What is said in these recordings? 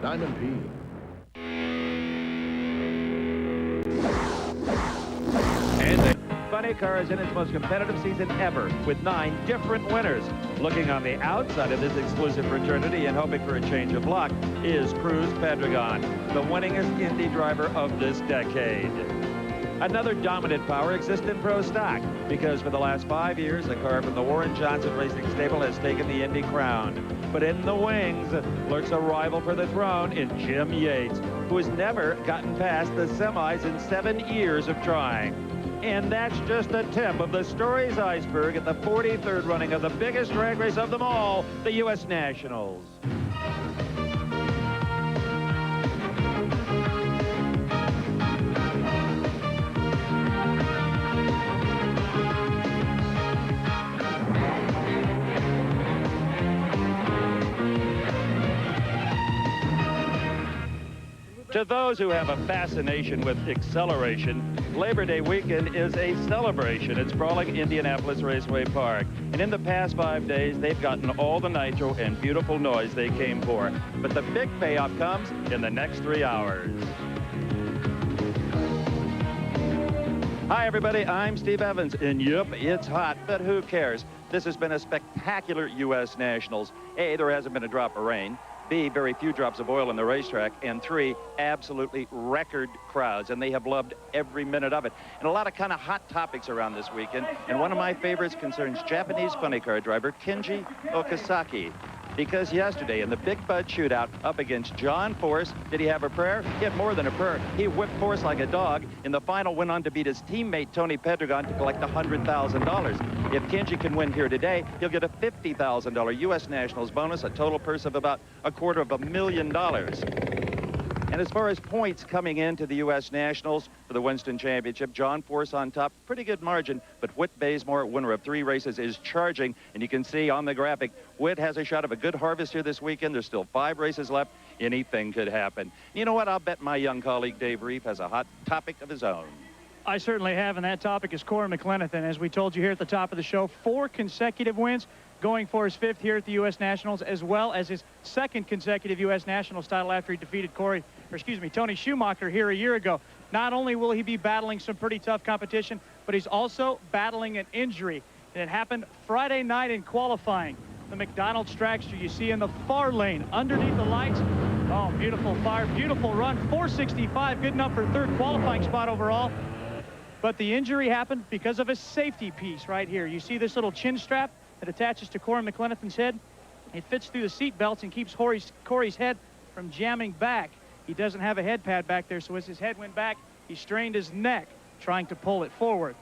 Diamond P. And the funny car is in its most competitive season ever, with 9 different winners. Looking on the outside of this exclusive fraternity and hoping for a change of luck is Cruz Pedregon, the winningest Indy driver of this decade. Another dominant power exists in pro stock, because for the last 5 years, a car from the Warren Johnson Racing stable has taken the Indy crown. But in the wings lurks a rival for the throne in Jim Yates, who has never gotten past the semis in 7 years of trying. And that's just the tip of the story's iceberg at the 43rd running of the biggest drag race of them all, the U.S. Nationals. To those who have a fascination with acceleration, Labor Day weekend is a celebration at sprawling Indianapolis Raceway Park. And in the past 5 days, they've gotten all the nitro and beautiful noise they came for. But the big payoff comes in the next 3 hours. Hi, everybody. I'm Steve Evans. And yep, it's hot, but who cares? This has been a spectacular U.S. Nationals. A, there hasn't been a drop of rain. B, very few drops of oil in the racetrack. And 3, absolutely record crowds. And they have loved every minute of it. And a lot of kind of hot topics around this weekend. And one of my favorites concerns Japanese funny car driver Kenji Okazaki. Because yesterday in the Big Bud shootout up against John Force, did he have a prayer? He had more than a prayer. He whipped Force like a dog. In the final, went on to beat his teammate Tony Pedregon to collect $100,000. If Kenji can win here today, he'll get a $50,000 U.S. Nationals bonus, a total purse of about $250,000. And as far as points coming into the U.S. Nationals for the Winston Championship, John Force on top, pretty good margin, but Whit Bazemore, winner of 3 races, is charging. And you can see on the graphic, Whit has a shot of a good harvest here this weekend. There's still 5 races left. Anything could happen. You know what? I'll bet my young colleague Dave Reef has a hot topic of his own. I certainly have, and that topic is Corey McLenithan. As we told you here at the top of the show, 4 consecutive wins, going for his 5th here at the U.S. Nationals, as well as his 2nd consecutive U.S. Nationals title after he defeated Tony Schumacher here a year ago. Not only will he be battling some pretty tough competition, but he's also battling an injury. And it happened Friday night in qualifying. The McDonald's dragster you see in the far lane underneath the lights. Oh, beautiful fire, beautiful run, 465, good enough for 3rd qualifying spot overall. But the injury happened because of a safety piece right here. You see this little chin strap that attaches to Corey McLenithan's head? It fits through the seat belts and keeps Corey's head from jamming back. He doesn't have a head pad back there, so as his head went back, he strained his neck trying to pull it forward.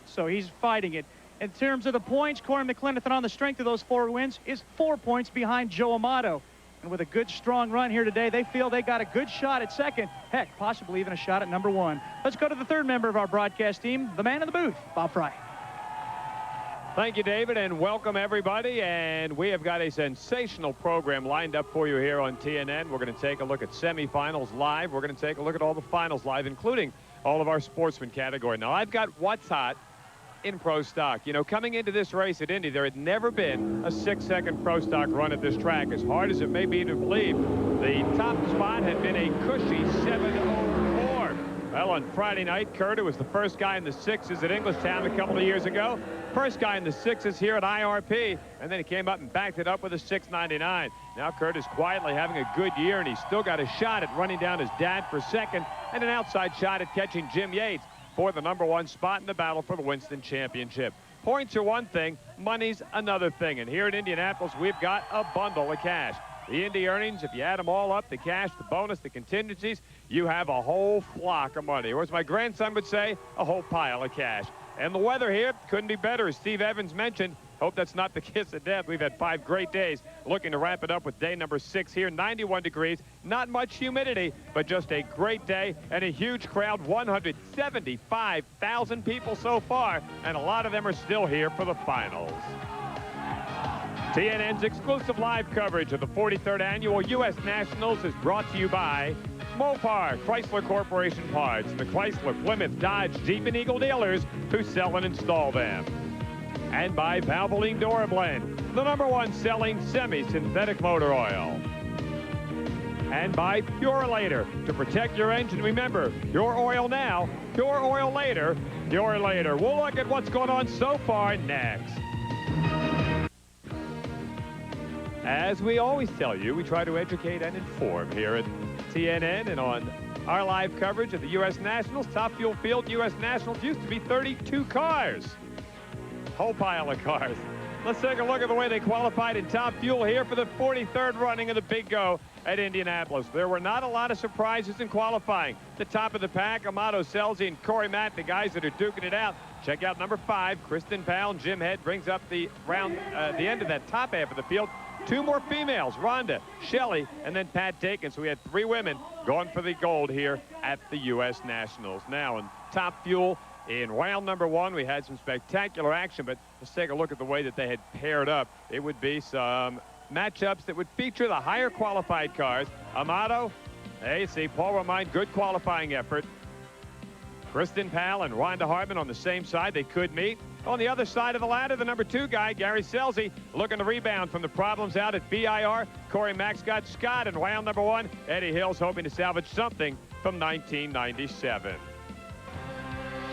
So he's fighting it. In terms of the points, Corey McLenithan, on the strength of those 4 wins, is 4 points behind Joe Amato. And with a good, strong run here today, they feel they got a good shot at 2nd. Heck, possibly even a shot at number 1. Let's go to the 3rd member of our broadcast team, the man in the booth, Bob Fry. Thank you, David, and welcome everybody. And we have got a sensational program lined up for you here on TNN. We're going to take a look at semifinals live. We're going to take a look at all the finals live, including all of our sportsman category. Now, I've got what's hot in pro stock. You know, coming into this race at Indy, there had never been a 6-second pro stock run at this track. As hard as it may be to believe, the top spot had been a cushy 7:04. Well, on Friday night, Curtis was the first guy in the 6s at Englishtown a couple of years ago. First guy in the 6s here at IRP, and then he came up and backed it up with a 6.99. Now Curtis quietly having a good year, and he's still got a shot at running down his dad for 2nd, and an outside shot at catching Jim Yates for the number 1 spot in the battle for the Winston Championship. Points are one thing, money's another thing, and here in Indianapolis, we've got a bundle of cash. The Indy earnings, if you add them all up, the cash, the bonus, the contingencies, you have a whole flock of money. Or as my grandson would say, a whole pile of cash. And the weather here couldn't be better, as Steve Evans mentioned. Hope that's not the kiss of death. We've had 5 great days. Looking to wrap it up with day number 6 here, 91 degrees. Not much humidity, but just a great day and a huge crowd, 175,000 people so far, and a lot of them are still here for the finals. TNN's exclusive live coverage of the 43rd Annual U.S. Nationals is brought to you by Mopar, Chrysler Corporation Parts, the Chrysler, Plymouth, Dodge, Jeep, and Eagle dealers who sell and install them. And by Valvoline Durablend, the #1 selling semi-synthetic motor oil. and by Purelator. To protect your engine, remember, pure oil now, pure oil later, pure later. We'll look at what's going on so far next. As we always tell you, we try to educate and inform here at TNN and on our live coverage of the U.S. Nationals. Top Fuel Field, U.S. Nationals used to be 32 cars. Whole pile of cars. Let's take a look at the way they qualified in Top Fuel here for the 43rd running of the Big Go at Indianapolis. There were not a lot of surprises in qualifying. The top of the pack, Amato Selzy and Corey Matt, the guys that are duking it out. Check out number 5, Kristen Powell and Jim Head brings up the round, the end of that top half of the field. 2 more females, Rhonda, Shelley, and then Pat Dakin. So we had 3 women going for the gold here at the U.S. Nationals. Now in Top Fuel, in round number 1, we had some spectacular action, but let's take a look at the way that they had paired up. It would be some matchups that would feature the higher qualified cars. Amato, there you see Paul Romine, good qualifying effort. Kristen Powell and Rhonda Hartman on the same side. They could meet. On the other side of the ladder, the number 2 guy, Gary Selzy, looking to rebound from the problems out at BIR. Corey Max got Scott in round number 1. Eddie Hill's hoping to salvage something from 1997.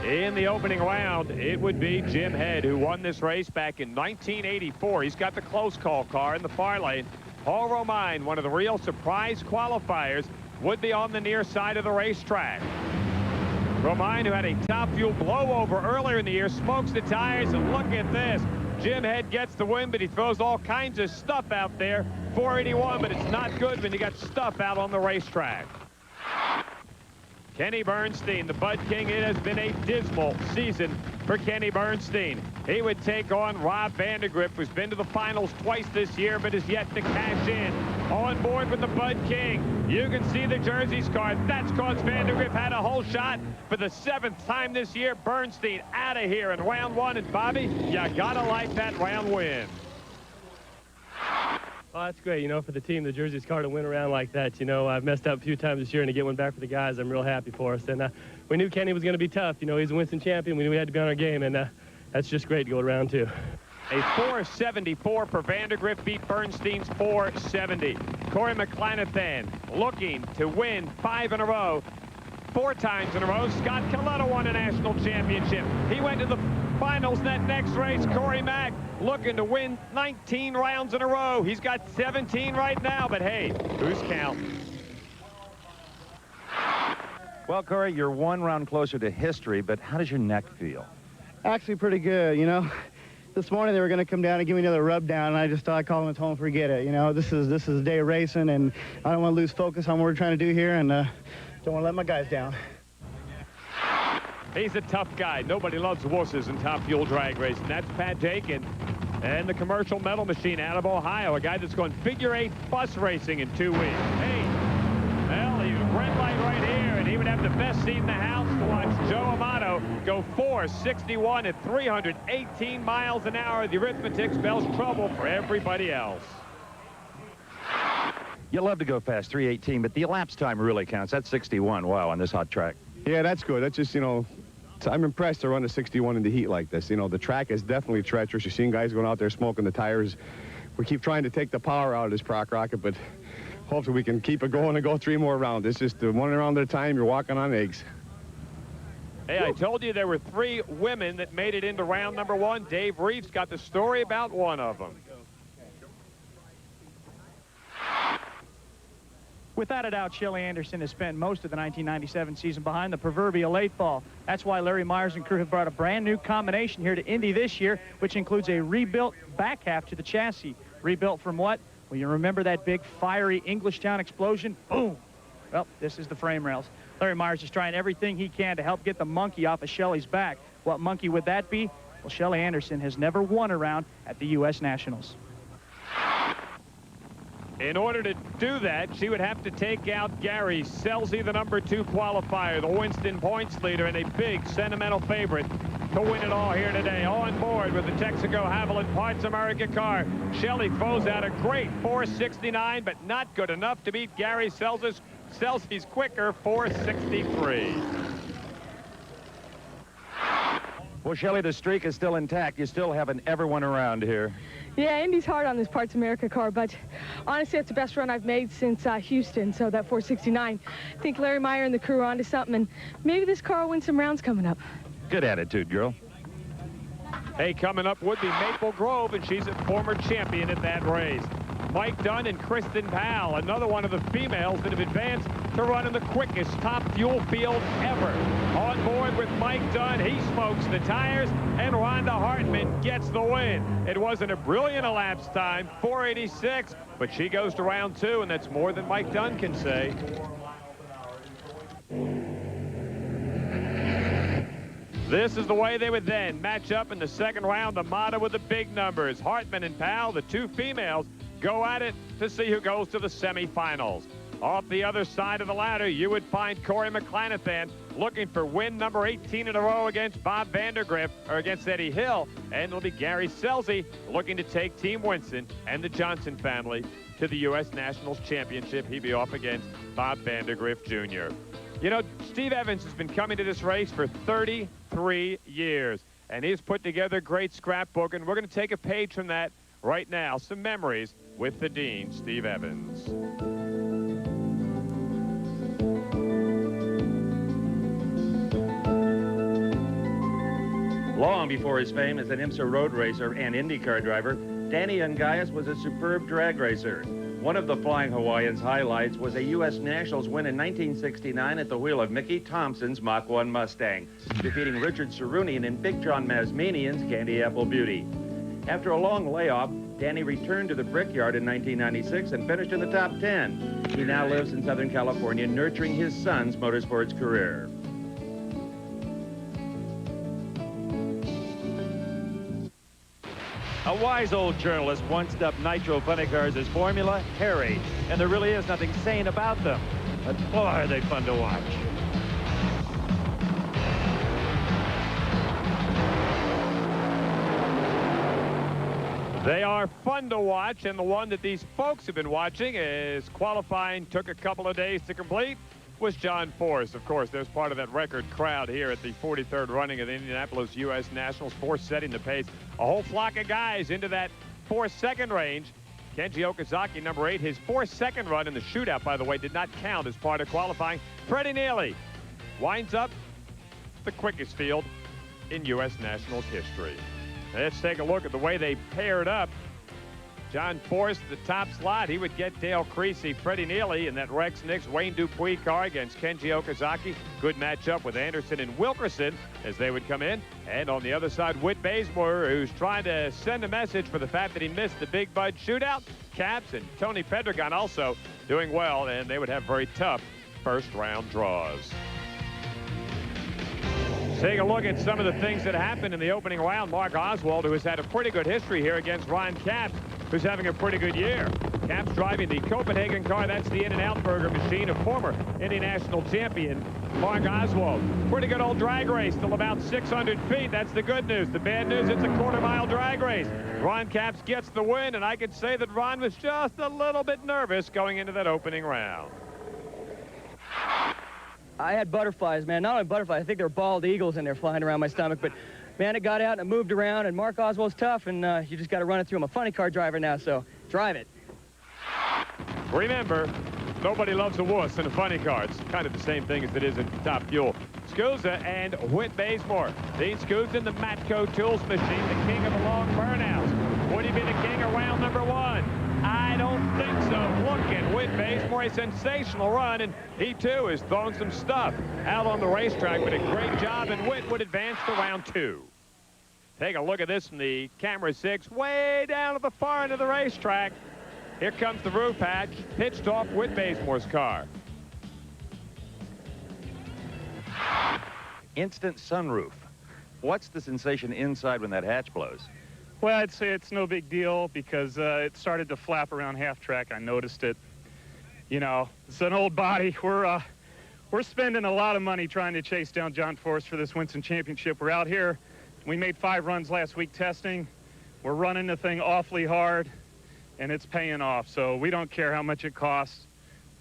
In the opening round, it would be Jim Head, who won this race back in 1984. He's got the close call car in the far lane. Paul Romine, one of the real surprise qualifiers, would be on the near side of the racetrack. Romine, who had a Top Fuel blowover earlier in the year, smokes the tires, and look at this. Jim Head gets the win, but he throws all kinds of stuff out there. 481, but it's not good when you got stuff out on the racetrack. Kenny Bernstein, the Bud King. It has been a dismal season for Kenny Bernstein. He would take on Rob Vandergriff, who's been to the finals twice this year, but is yet to cash in. On board with the Bud King. You can see the jerseys card. That's because Vandergriff had a whole shot for the 7th time this year. Bernstein out of here in round 1. And Bobby, you gotta like that round win. Oh, that's great, you know, for the team, the jerseys car to win around like that. You know, I've messed up a few times this year, and to get one back for the guys, I'm real happy for us. And we knew Kenny was going to be tough. You know, he's a Winston champion. We knew we had to be on our game, and that's just great to go around, too. A 474 for Vandergriff beat Bernstein's 470. Corey McClanathan looking to win 5 in a row. 4 times in a row. Scott Coletta won a national championship. He went to the finals in that next race. Corey Mack looking to win 19 rounds in a row. He's got 17 right now, but hey, who's counting? Well, Corey, you're 1 round closer to history, but how does your neck feel? Actually pretty good, you know. This morning they were going to come down and give me another rub down, and I just thought I'd call them at home and forget it. You know, this is a day of racing, and I don't want to lose focus on what we're trying to do here, and don't want to let my guys down. He's a tough guy. Nobody loves wusses in Top Fuel drag racing. That's Pat Dakin and the Commercial Metal Machine out of Ohio, a guy that's going figure 8 bus racing in 2 weeks. Hey, well, he's red light right here, and he would have the best seat in the house to watch Joe Amato go 461 at 318 miles an hour. The arithmetic spells trouble for everybody else. You love to go fast, 318, but the elapsed time really counts. That's 61. Wow, on this hot track. Yeah, that's good. That's just, you know, I'm impressed to run a 61 in the heat like this. You know, the track is definitely treacherous. You're seeing guys going out there smoking the tires. We keep trying to take the power out of this Proc Rocket, but hopefully we can keep it going and go 3 more rounds. It's just 1 round at a time. You're walking on eggs. Hey, I told you there were 3 women that made it into round number 1. Dave Reeves got the story about one of them. Without a doubt, Shelly Anderson has spent most of the 1997 season behind the proverbial 8 ball. That's why Larry Myers and crew have brought a brand new combination here to Indy this year, which includes a rebuilt back half to the chassis. Rebuilt from what? Well, you remember that big fiery Englishtown explosion? Boom! Well, this is the frame rails. Larry Myers is trying everything he can to help get the monkey off of Shelly's back. What monkey would that be? Well, Shelly Anderson has never won a round at the U.S. Nationals. In order to do that, she would have to take out Gary Selzy, the number 2 qualifier, the Winston points leader, and a big sentimental favorite to win it all here today. On board with the Texaco Haviland Parts America car, Shelly throws out a great 469, but not good enough to beat Gary Selzy's quicker 463. Well, Shelley, the streak is still intact. You still haven't ever won around here. Yeah, Indy's hard on this Parts America car, but honestly, it's the best run I've made since Houston, so that 469. I think Larry Meyer and the crew are onto something, and maybe this car will win some rounds coming up. Good attitude, girl. Hey, coming up would be Maple Grove, and she's a former champion at that race. Mike Dunn and Kristen Powell, another one of the females that have advanced to run in the quickest top fuel field ever. On board with Mike Dunn, he smokes the tires, and Rhonda Hartman gets the win. It wasn't a brilliant elapsed time, 486, but she goes to round 2, and that's more than Mike Dunn can say. This is the way they would then match up in the second round, the motto with the big numbers. Hartman and Powell, the two females, go at it to see who goes to the semifinals. Off the other side of the ladder, you would find Corey McClanathan looking for win number 18 in a row against Bob Vandergrift, or against Eddie Hill. And it'll be Gary Scelzi looking to take Team Winston and the Johnson family to the U.S. Nationals Championship. He'd be off against Bob Vandergrift Jr. You know, Steve Evans has been coming to this race for 33 years, and he's put together a great scrapbook, and we're going to take a page from that right now. Some memories with the Dean, Steve Evans. Long before his fame as an IMSA road racer and IndyCar driver, Danny Ungaius was a superb drag racer. One of the Flying Hawaiians' highlights was a U.S. Nationals win in 1969 at the wheel of Mickey Thompson's Mach 1 Mustang, defeating Richard Cerunian and Big John Masmanian's Candy Apple Beauty. After a long layoff, Danny returned to the Brickyard in 1996 and finished in the top 10. He now lives in Southern California, nurturing his son's motorsports career. A wise old journalist once dubbed nitro funny cars as Formula Harry, and there really is nothing sane about them. But boy, are they fun to watch. They are fun to watch, and the one that these folks have been watching is qualifying, took a couple of days to complete, was John Force. Of course, there's part of that record crowd here at the 43rd running of the Indianapolis U.S. Nationals. Force setting the pace. A whole flock of guys into that 4-second range. Kenji Okazaki, number 8, his 4-second run in the shootout, by the way, did not count as part of qualifying. Freddie Neely winds up the quickest field in U.S. Nationals history. Let's take a look at the way they paired up. John Force, the top slot, he would get Dale Creasy, Freddie Neely in that Rex Nix Wayne Dupuis car against Kenji Okazaki. Good matchup with Anderson and Wilkerson as they would come in. And on the other side, Whit Bazemore, who's trying to send a message for the fact that he missed the Big Bud shootout. Caps and Tony Pedregon also doing well, and they would have very tough first-round draws. Take a look at some of the things that happened in the opening round. Mark Oswald, who has had a pretty good history here against Ron Capps, who's having a pretty good year. Capps driving the Copenhagen car. That's the In-N-Out Burger machine of former Indy National champion Mark Oswald. Pretty good old drag race till about 600 feet. That's the good news. The bad news, it's a quarter-mile drag race. Ron Capps gets the win, and I could say that Ron was just a little bit nervous going into that opening round. I had butterflies, man. Not only butterflies, I think they're bald eagles in there flying around my stomach. But, man, it got out and it moved around, and Mark Oswald's tough, and you just got to run it through. I'm a funny car driver now, so drive it. Remember, nobody loves a wuss in a funny car. It's kind of the same thing as it is in Top Fuel. Scusa and Whit Bazemore. Dean Scusa, the Matco Tools machine, the king of the long burnouts. Would he be the king of round number 1? I don't think so. Look at Whit Bazemore, a sensational run, and he too is throwing some stuff out on the racetrack, but a great job, and Whit would advance to round 2. Take a look at this from the camera 6, way down at the far end of the racetrack. Here comes the roof hatch, pitched off Whit Bazemore's car. Instant sunroof. What's the sensation inside when that hatch blows? Well, I'd say it's no big deal because it started to flap around half track. I noticed it. You know, it's an old body. We're spending a lot of money trying to chase down John Force for this Winston Championship. We're out here. We made 5 runs last week testing. We're running the thing awfully hard, and it's paying off. So we don't care how much it costs.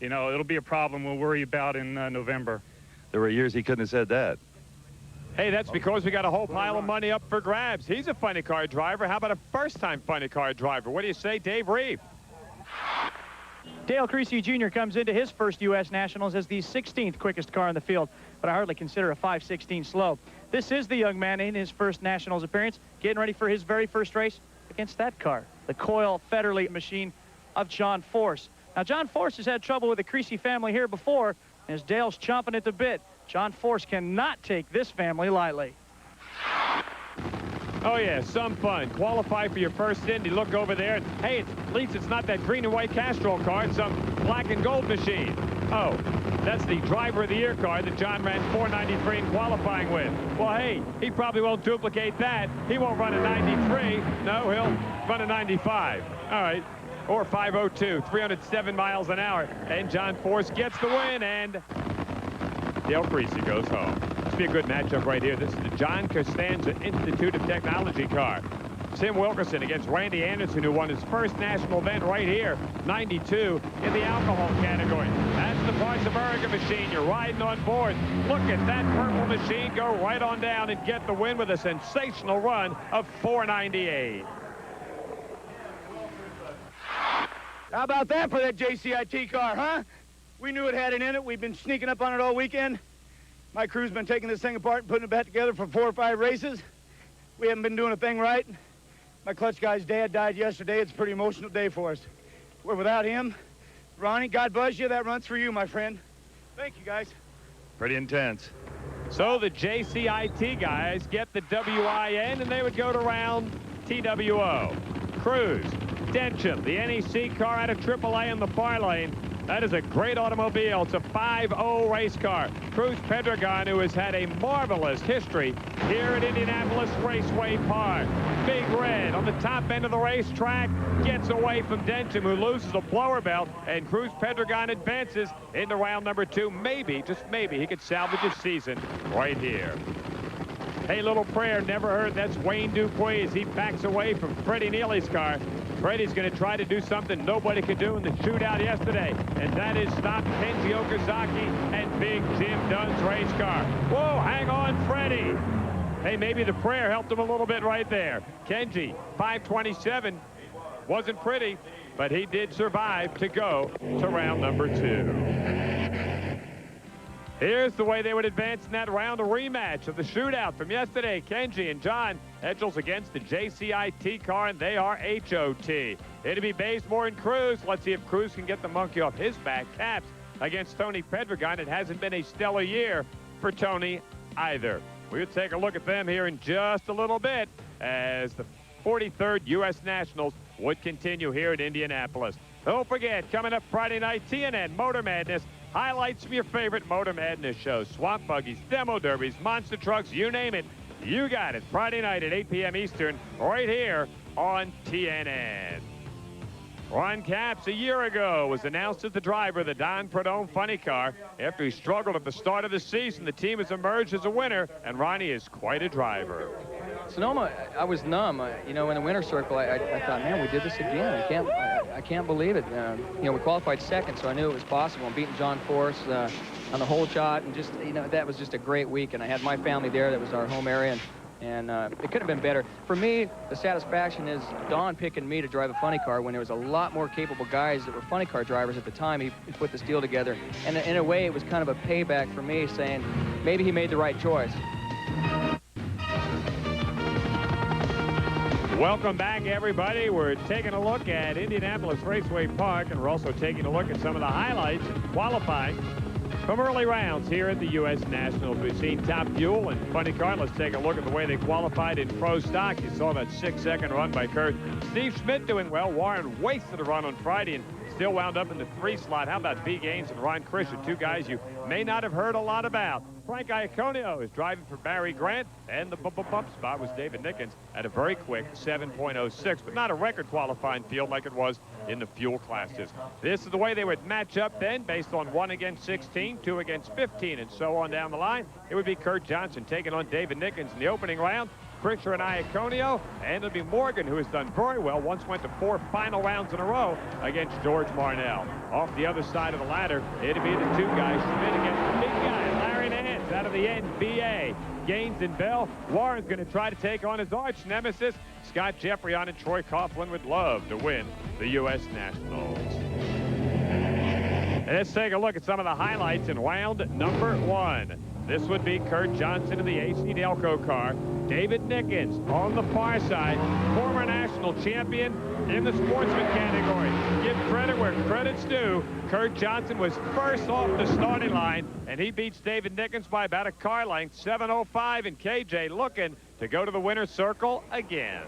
You know, it'll be a problem we'll worry about in November. There were years he couldn't have said that. Hey, that's because we got a whole pile of money up for grabs. He's a funny car driver. How about a first-time funny car driver? What do you say, Dave Reeve? Dale Creasy Jr. comes into his first U.S. Nationals as the 16th quickest car in the field, but I hardly consider a 5.16 slow. This is the young man in his first Nationals appearance, getting ready for his very first race against that car, the Coyle Federley machine of John Force. Now, John Force has had trouble with the Creasy family here before, and as Dale's chomping at the bit, John Force cannot take this family lightly. Oh, yeah, some fun. Qualify for your first Indy. Look over there. And, hey, at least it's not that green and white Castrol car. It's some black and gold machine. Oh, that's the driver of the year car that John ran 493 in qualifying with. Well, hey, he probably won't duplicate that. He won't run a 93. No, he'll run a 95. All right. Or 502, 307 miles an hour. And John Force gets the win, and Dale Creasy goes home. This will be a good matchup right here. This is the John Costanza Institute of Technology car. Tim Wilkerson against Randy Anderson, who won his first national event right here, 92, in the alcohol category. That's the Parts America machine. You're riding on board. Look at that purple machine go right on down and get the win with a sensational run of 498. How about that for that JCIT car, huh? We knew it had it in it. We've been sneaking up on it all weekend. My crew's been taking this thing apart and putting it back together for 4 or 5 races. We haven't been doing a thing right. My clutch guy's dad died yesterday. It's a pretty emotional day for us. We're without him. Ronnie, God bless you. That runs for you, my friend. Thank you, guys. Pretty intense. So the JCIT guys get the WIN, and they would go to round TWO. Cruz, Densham, the NEC car out of AAA in the far lane. That is a great automobile. It's a 5.0 race car. Cruz Pedregon, who has had a marvelous history here at Indianapolis Raceway Park. Big Red on the top end of the racetrack gets away from Densham, who loses a blower belt, and Cruz Pedregon advances into round number 2. Maybe, just maybe, he could salvage his season right here. Hey, little prayer, never heard. That's Wayne Dupuis as he backs away from Freddie Neely's car. Freddie's going to try to do something nobody could do in the shootout yesterday, and that is stop Kenji Okazaki and Big Jim Dunn's race car. Whoa, hang on, Freddie. Hey, maybe the prayer helped him a little bit right there. Kenji, 527, wasn't pretty, but he did survive to go to round number 2. Here's the way they would advance in that round, a rematch of the shootout from yesterday. Kenji and John Edgels against the JCIT car, and they are HOT. It'll be Bazemore and Cruz. Let's see if Cruz can get the monkey off his back. Caps against Tony Pedregon. It hasn't been a stellar year for Tony either. We'll take a look at them here in just a little bit as the 43rd U.S. Nationals would continue here at Indianapolis. Don't forget, coming up Friday night, TNN Motor Madness. Highlights from your favorite Motor Madness shows. Swamp Buggies, Demo Derbies, Monster Trucks, you name it. You got it. Friday night at 8 p.m. Eastern, right here on TNN. Ron Capps, a year ago, was announced as the driver of the Don Prudhomme funny car. After he struggled at the start of the season, the team has emerged as a winner, and Ronnie is quite a driver. Sonoma, I was numb. You know, in the winner's circle, I thought, man, we did this again. I can't believe it. You know, we qualified second, so I knew it was possible. I'm beating John Force on the whole shot, and just, you know, that was just a great week. And I had my family there. That was our home area, and it could have been better. For me, the satisfaction is Don picking me to drive a funny car when there was a lot more capable guys that were funny car drivers at the time. He put this deal together, and in a way, it was kind of a payback for me, saying maybe he made the right choice. Welcome back, everybody. We're taking a look at Indianapolis Raceway Park, and we're also taking a look at some of the highlights qualifying from early rounds here at the U.S. Nationals. We've seen Top Fuel and Funny Car. Let's take a look at the way they qualified in Pro Stock. You saw that 6-second run by Kurt. Steve Schmidt doing well. Warren wasted a run on Friday and still wound up in the 3 slot. How about B. Gaines and Ron Krischer, 2 guys you may not have heard a lot about. Frank Iaconio is driving for Barry Grant, and the bump spot was David Nickens at a very quick 7.06, but not a record qualifying field like it was in the fuel classes. This is the way they would match up then, based on 1 against 16, 2 against 15, and so on down the line. It would be Kurt Johnson taking on David Nickens in the opening round, Krischer and Iaconio, and it'll be Morgan, who has done very well, once went to 4 final rounds in a row against George Marnell. Off the other side of the ladder, it'll be the 2 guys, Schmidt against the big guy, Larry Nance. boys out of the NBA. Gaines and Bell. Warren's going to try to take on his arch nemesis. Scott Jeffreyon and Troy Coughlin would love to win the U.S. Nationals. And let's take a look at some of the highlights in round number 1. This would be Kurt Johnson in the AC Delco car. David Nickens on the far side, former national champion in the sportsman category. Give credit where credit's due. Kurt Johnson was first off the starting line, and he beats David Nickens by about a car length, 7:05, and KJ looking to go to the winner's circle again.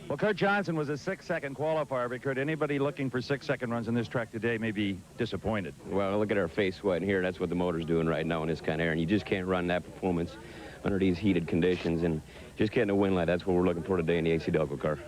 Well, Kurt Johnson was a 6-second qualifier, but Kurt, anybody looking for 6-second runs on this track today may be disappointed. Well, look at our face sweating here. That's what the motor's doing right now in this kind of air, and you just can't run that performance under these heated conditions, and just getting a win like that's what we're looking for today in the AC Delco car.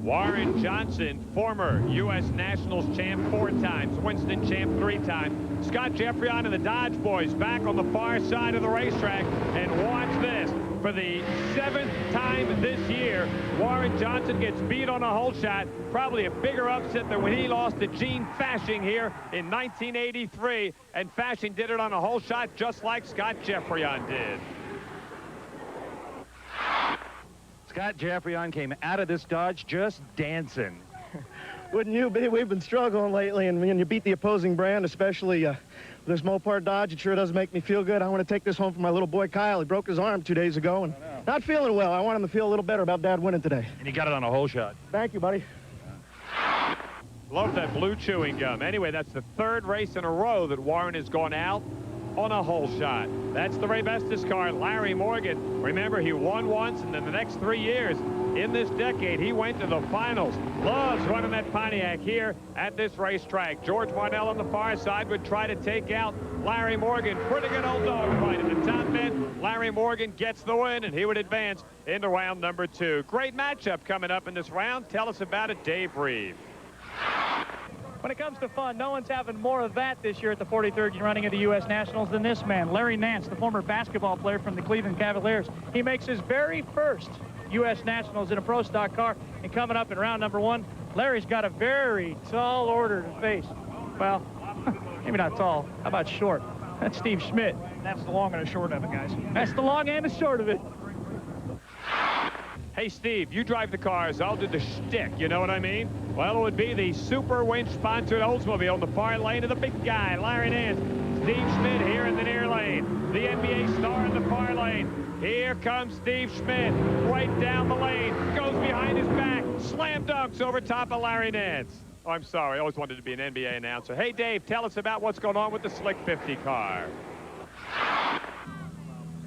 Warren Johnson, former U.S. Nationals champ 4 times, Winston champ 3 times. Scott Jeffreyon and the Dodge boys back on the far side of the racetrack, and watch this. For the 7th time this year, Warren Johnson gets beat on a hole shot. Probably a bigger upset than when he lost to Gene Fashing here in 1983. And Fashing did it on a hole shot just like Scott Jeffreyon did. Scott Jeffreyon came out of this Dodge just dancing. Wouldn't you be? We've been struggling lately, and when you beat the opposing brand, especially this Mopar Dodge, it sure does make me feel good. I want to take this home for my little boy Kyle. He broke his arm 2 days ago and not feeling well. I want him to feel a little better about Dad winning today. And he got it on a hole shot. Thank you, buddy. Love that blue chewing gum. Anyway, that's the 3rd race in a row that Warren has gone out on a hole shot. That's the Ray Vestas car. Larry Morgan, remember, he won once, and then the next 3 years in this decade, he went to the finals. Loves running that Pontiac here at this racetrack. George Marnell on the far side would try to take out Larry Morgan. Pretty good old dogfight at the top end. Larry Morgan gets the win, and he would advance into round number 2. Great matchup coming up in this round. Tell us about it, Dave Reeve. When it comes to fun, no one's having more of that this year at the 43rd running of the U.S. Nationals than this man, Larry Nance, the former basketball player from the Cleveland Cavaliers. He makes his very first U.S. Nationals in a Pro Stock car, and coming up in round number 1, Larry's got a very tall order to face. Well, maybe not tall. How about short? That's Steve Schmidt. That's the long and the short of it, guys. That's the long and the short of it. Hey, Steve, you drive the cars. I'll do the shtick. You know what I mean? Well, it would be the Super Winch-sponsored Oldsmobile in the far lane of the big guy, Larry Nance. Steve Schmidt here in the near lane. The NBA star in the far lane. Here comes Steve Schmidt right down the lane. Goes behind his back. Slam dunks over top of Larry Nance. Oh, I'm sorry. I always wanted to be an NBA announcer. Hey, Dave, tell us about what's going on with the Slick 50 car.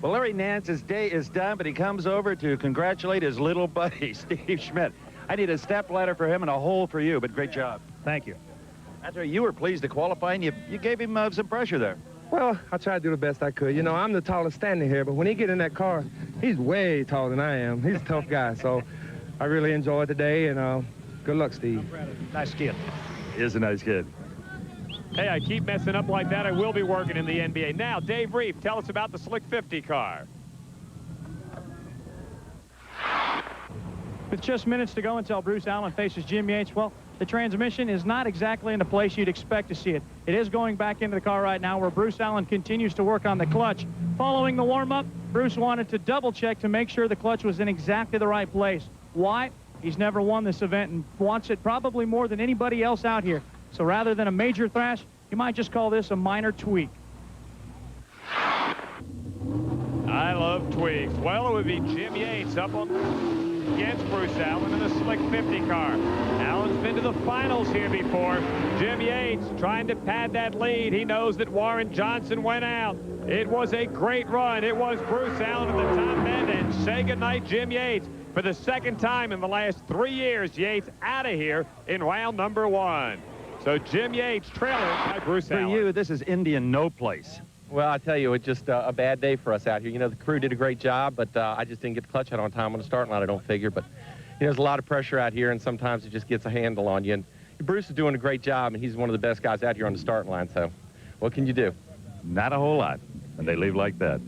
Well, Larry Nance's day is done, but he comes over to congratulate his little buddy, Steve Schmidt. I need a step ladder for him and a hole for you, but great job. Thank you. That's right. You were pleased to qualify, and you gave him some pressure there. Well, I tried to do the best I could. You know, I'm the tallest standing here, but when he get in that car, he's way taller than I am. He's a tough guy, so I really enjoyed the day, and good luck, Steve. Nice kid. He is a nice kid. Hey, I keep messing up like that. I will be working in the NBA. Now, Dave Reeve, tell us about the Slick 50 car. With just minutes to go until Bruce Allen faces Jim Yates, well, the transmission is not exactly in the place you'd expect to see it. It is going back into the car right now where Bruce Allen continues to work on the clutch. Following the warm-up, Bruce wanted to double-check to make sure the clutch was in exactly the right place. Why? He's never won this event and wants it probably more than anybody else out here. So rather than a major thrash, you might just call this a minor tweak. I love tweaks. Well, it would be Jim Yates up on against Bruce Allen in the Slick 50 car. Allen's been to the finals here before. Jim Yates trying to pad that lead. He knows that Warren Johnson went out. It was a great run. It was Bruce Allen at the top end, and say goodnight, Jim Yates. For the 2nd time in the last 3 years, Yates out of here in round number 1. So Jim Yates trailing by Bruce Allen. For you, this is Indian no place. Well, I tell you, it's just a bad day for us out here. You know, the crew did a great job, but I just didn't get the clutch out on time on the starting line, I don't figure. But, you know, there's a lot of pressure out here, and sometimes it just gets a handle on you. And Bruce is doing a great job, and he's one of the best guys out here on the starting line. So what can you do? Not a whole lot. And they leave like that.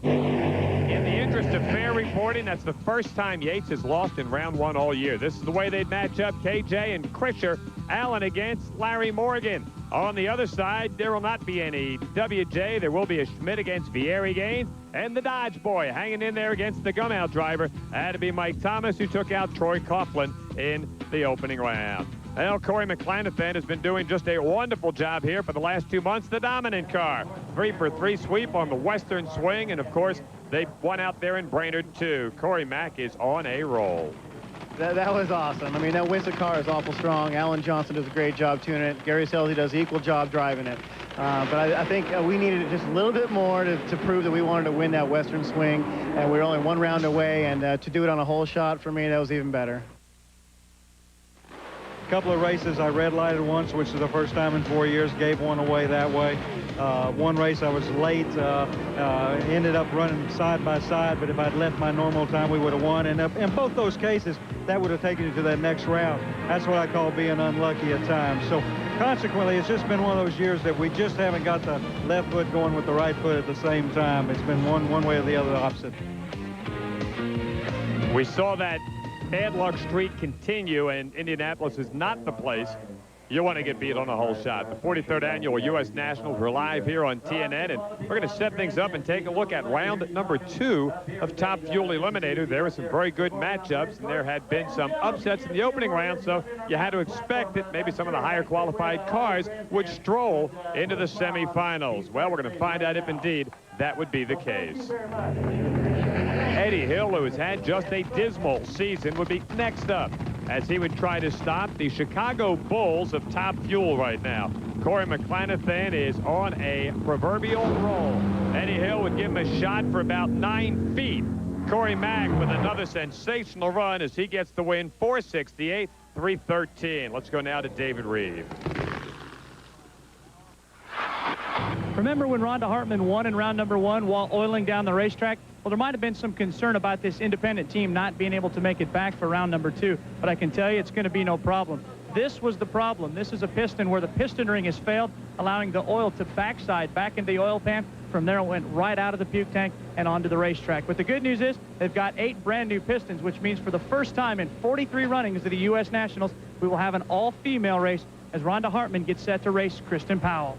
In the interest of fair reporting, that's the first time Yates has lost in round 1 all year. This is the way they'd match up. KJ and Krischer Allen against Larry Morgan. On the other side, there will not be any WJ. There will be a Schmidt against Vieri Gaines. And the Dodge boy hanging in there against the gun-out driver had to be Mike Thomas, who took out Troy Coughlin in the opening round. Well, Corey McClanathan has been doing just a wonderful job here for the last 2 months. The dominant car. 3-for-3 sweep on the Western swing. And, of course, they won out there in Brainerd, too. Corey Mack is on a roll. That was awesome. I mean, that Winston car is awful strong. Alan Johnson does a great job tuning it. Gary Selzy does an equal job driving it. But I think we needed just a little bit more to prove that we wanted to win that Western swing. And we were only 1 round away. And to do it on a hole shot, for me, that was even better. A couple of races I red lighted once, which is the first time in 4 years, gave one away that way. One race I was late, ended up running side by side, but if I'd left my normal time, we would have won. And in both those cases, that would have taken you to that next round. That's what I call being unlucky at times. So consequently, it's just been one of those years that we just haven't got the left foot going with the right foot at the same time. It's been one way or the other opposite. We saw that bad luck streak continue, and Indianapolis is not the place you want to get beat on a hole shot. The 43rd annual U.S. Nationals. We're live here on TNN, and we're going to set things up and take a look at round number 2 of Top Fuel Eliminator. There were some very good matchups, and there had been some upsets in the opening round, so you had to expect that maybe some of the higher qualified cars would stroll into the semifinals. Well, we're going to find out if indeed that would be the case. Eddie Hill, who has had just a dismal season, would be next up as he would try to stop the Chicago Bulls of Top Fuel right now. Corey McClanathan is on a proverbial roll. Eddie Hill would give him a shot for about 9 feet. Corey Mack with another sensational run as he gets the win, 468, 313. Let's go now to David Reeve. Remember when Rhonda Hartman won in round number 1 while oiling down the racetrack? Well, there might have been some concern about this independent team not being able to make it back for round number 2, but I can tell you it's going to be no problem. This was the problem. This is a piston where the piston ring has failed, allowing the oil to backside back into the oil pan. From there, it went right out of the puke tank and onto the racetrack. But the good news is they've got 8 brand new pistons, which means for the first time in 43 runnings of the U.S. Nationals, we will have an all-female race as Rhonda Hartman gets set to race Kristen Powell.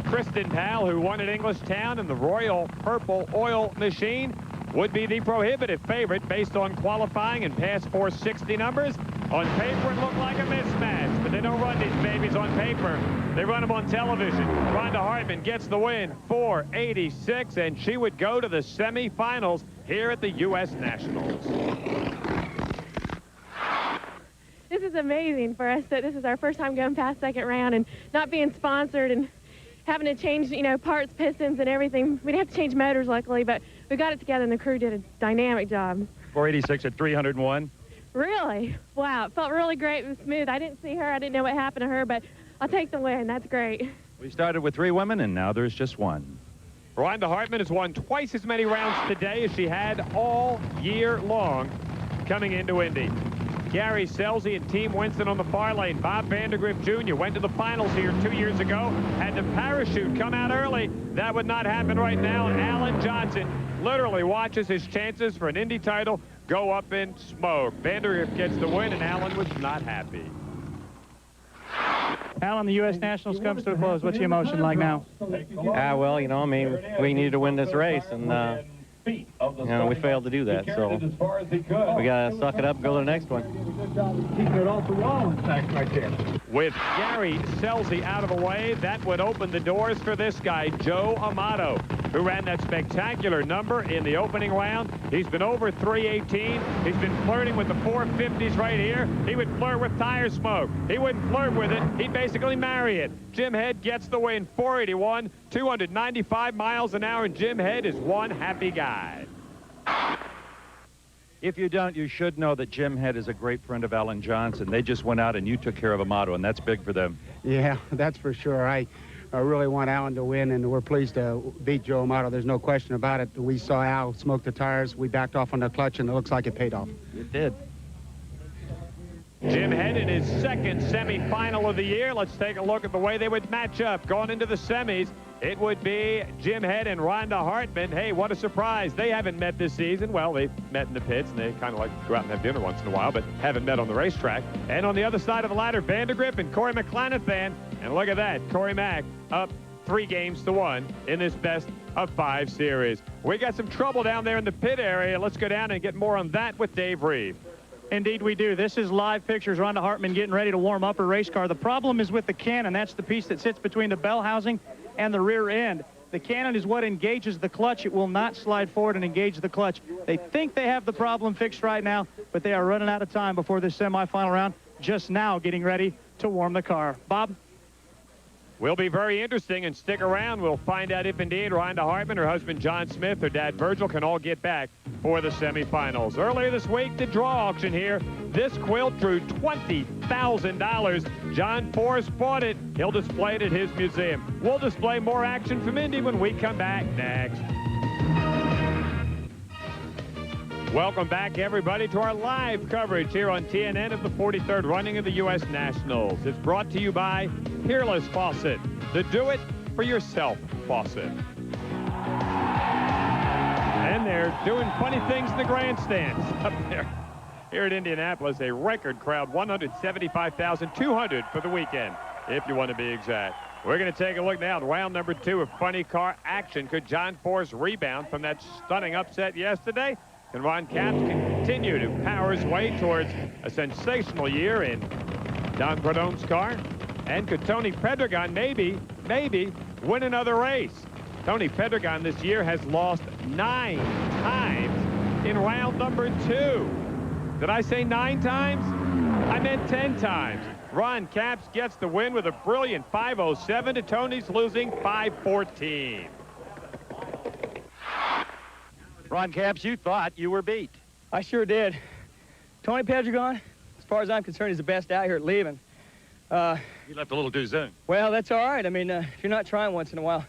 Kristen Powell, who won at Englishtown in the Royal Purple Oil Machine, would be the prohibitive favorite based on qualifying and past 460 numbers. On paper, it looked like a mismatch, but they don't run these babies on paper. They run them on television. Rhonda Hartman gets the win, 486, and she would go to the semifinals here at the U.S. Nationals. This is amazing for us that this is our first time going past second round and not being sponsored and having to change, you know, parts, pistons, and everything. We didn't have to change motors, luckily, but we got it together, and the crew did a dynamic job. 486 at 301. Really? Wow. It felt really great. It was smooth. I didn't see her. I didn't know what happened to her, but I'll take the win. That's great. We started with 3 women, and now there's just 1. Rhonda Hartman has won twice as many rounds today as she had all year long coming into Indy. Gary Selzy and Team Winston on the far lane. Bob Vandergriff Jr. went to the finals here 2 years ago. Had the parachute come out early. That would not happen right now. And Alan Johnson literally watches his chances for an Indy title go up in smoke. Vandergriff gets the win, and Alan was not happy. Alan, the U.S. Nationals comes to a close. What's the emotion like now? Well, you know, I mean, we needed to win this race, and you know, we failed to do that, so we got to suck it up and go to the next one. With Gary Selzy out of the way, that would open the doors for this guy, Joe Amato, who ran that spectacular number in the opening round. He's been over 318. He's been flirting with the 450s right here. He would flirt with tire smoke. He wouldn't flirt with it. He'd basically marry it. Jim Head gets the win, 481, 295 miles an hour, and Jim Head is one happy guy. If you don't, you should know that Jim Head is a great friend of Alan Johnson. They just went out and you took care of Amato, and that's big for them. Yeah, that's for sure. I really want Alan to win, and we're pleased to beat Joe Amato. There's no question about it. We saw Al smoke the tires. We backed off on the clutch, and it looks like it paid off. It did. Jim Head in his second semifinal of the year. Let's take a look at the way they would match up going into the semis. it would be Jim Head and Rhonda Hartman. Hey, what a surprise. They haven't met this season. Well, they've met in the pits, and they kind of like to go out and have dinner once in a while, but haven't met on the racetrack. And on the other side of the ladder, Vandergriff and Corey McClenathan. And look at that, Corey Mack up 3 games to 1 in this best of 5 series. We got some trouble down there in the pit area. Let's go down and get more on that with Dave Reeve. Indeed we do. This is live pictures. Rhonda Hartman getting ready to warm up her race car. The problem is with the cannon. That's the piece that sits between the bell housing and the rear end. The cannon is what engages the clutch. It will not slide forward and engage the clutch. They think they have the problem fixed right now, but they are running out of time before this semifinal round. Just now getting ready to warm the car. Bob? Will be very interesting, and stick around. We'll find out if indeed Rhonda Hartman, her husband John Smith, her dad Virgil can all get back for the semifinals. Earlier this week, the draw auction here. This quilt drew $20,000. John Forrest bought it. He'll display it at his museum. We'll display more action from Indy when we come back next. Welcome back, everybody, to our live coverage here on TNN of the 43rd running of the U.S. Nationals. It's brought to you by Peerless Faucet, the do-it-for-yourself faucet. And they're doing funny things in the grandstands up there. Here at Indianapolis, a record crowd, 175,200 for the weekend, if you want to be exact. We're going to take a look now at round number 2 of funny car action. Could John Forrest rebound from that stunning upset yesterday? Can Ron Capps continue to power his way towards a sensational year in Don Prudhomme's car? And could Tony Pedregon maybe win another race? Tony Pedregon this year has lost 9 times in round number 2. Did I say 9 times? I meant 10 times. Ron Capps gets the win with a brilliant 5:07 to Tony's losing 5:14. Ron Capps, you thought you were beat. I sure did. Tony Pedregon, as far as I'm concerned, is the best out here at leaving. You left a little too soon. Well, that's all right. I mean, if you're not trying once in a while,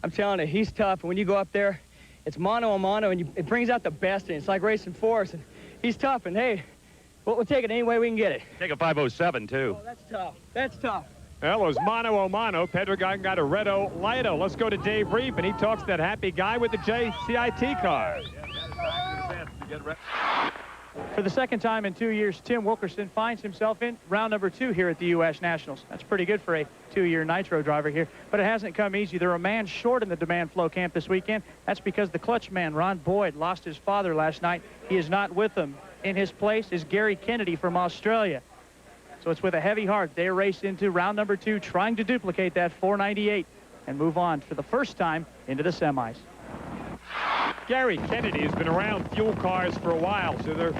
I'm telling you, he's tough. And when you go up there, it's mano a mano, and it brings out the best in you. It's like racing Forrest, and he's tough. And, hey, we'll take it any way we can get it. Take a 5:07, too. Oh, that's tough. That's tough. Well, it was mano a mano. Pedregon got a Redo Lido. Let's go to Dave Reeve, and he talks to that happy guy with the JCIT car. For the second time in 2 years, Tim Wilkerson finds himself in round number 2 here at the U.S. Nationals. That's pretty good for a 2-year nitro driver here, but it hasn't come easy. They're a man short in the demand flow camp this weekend. That's because the clutch man, Ron Boyd, lost his father last night. He is not with them. In his place is Gary Kennedy from Australia. So it's with a heavy heart they race into round number 2, trying to duplicate that 498 and move on for the first time into the semis. Gary Kennedy has been around fuel cars for a while, so they're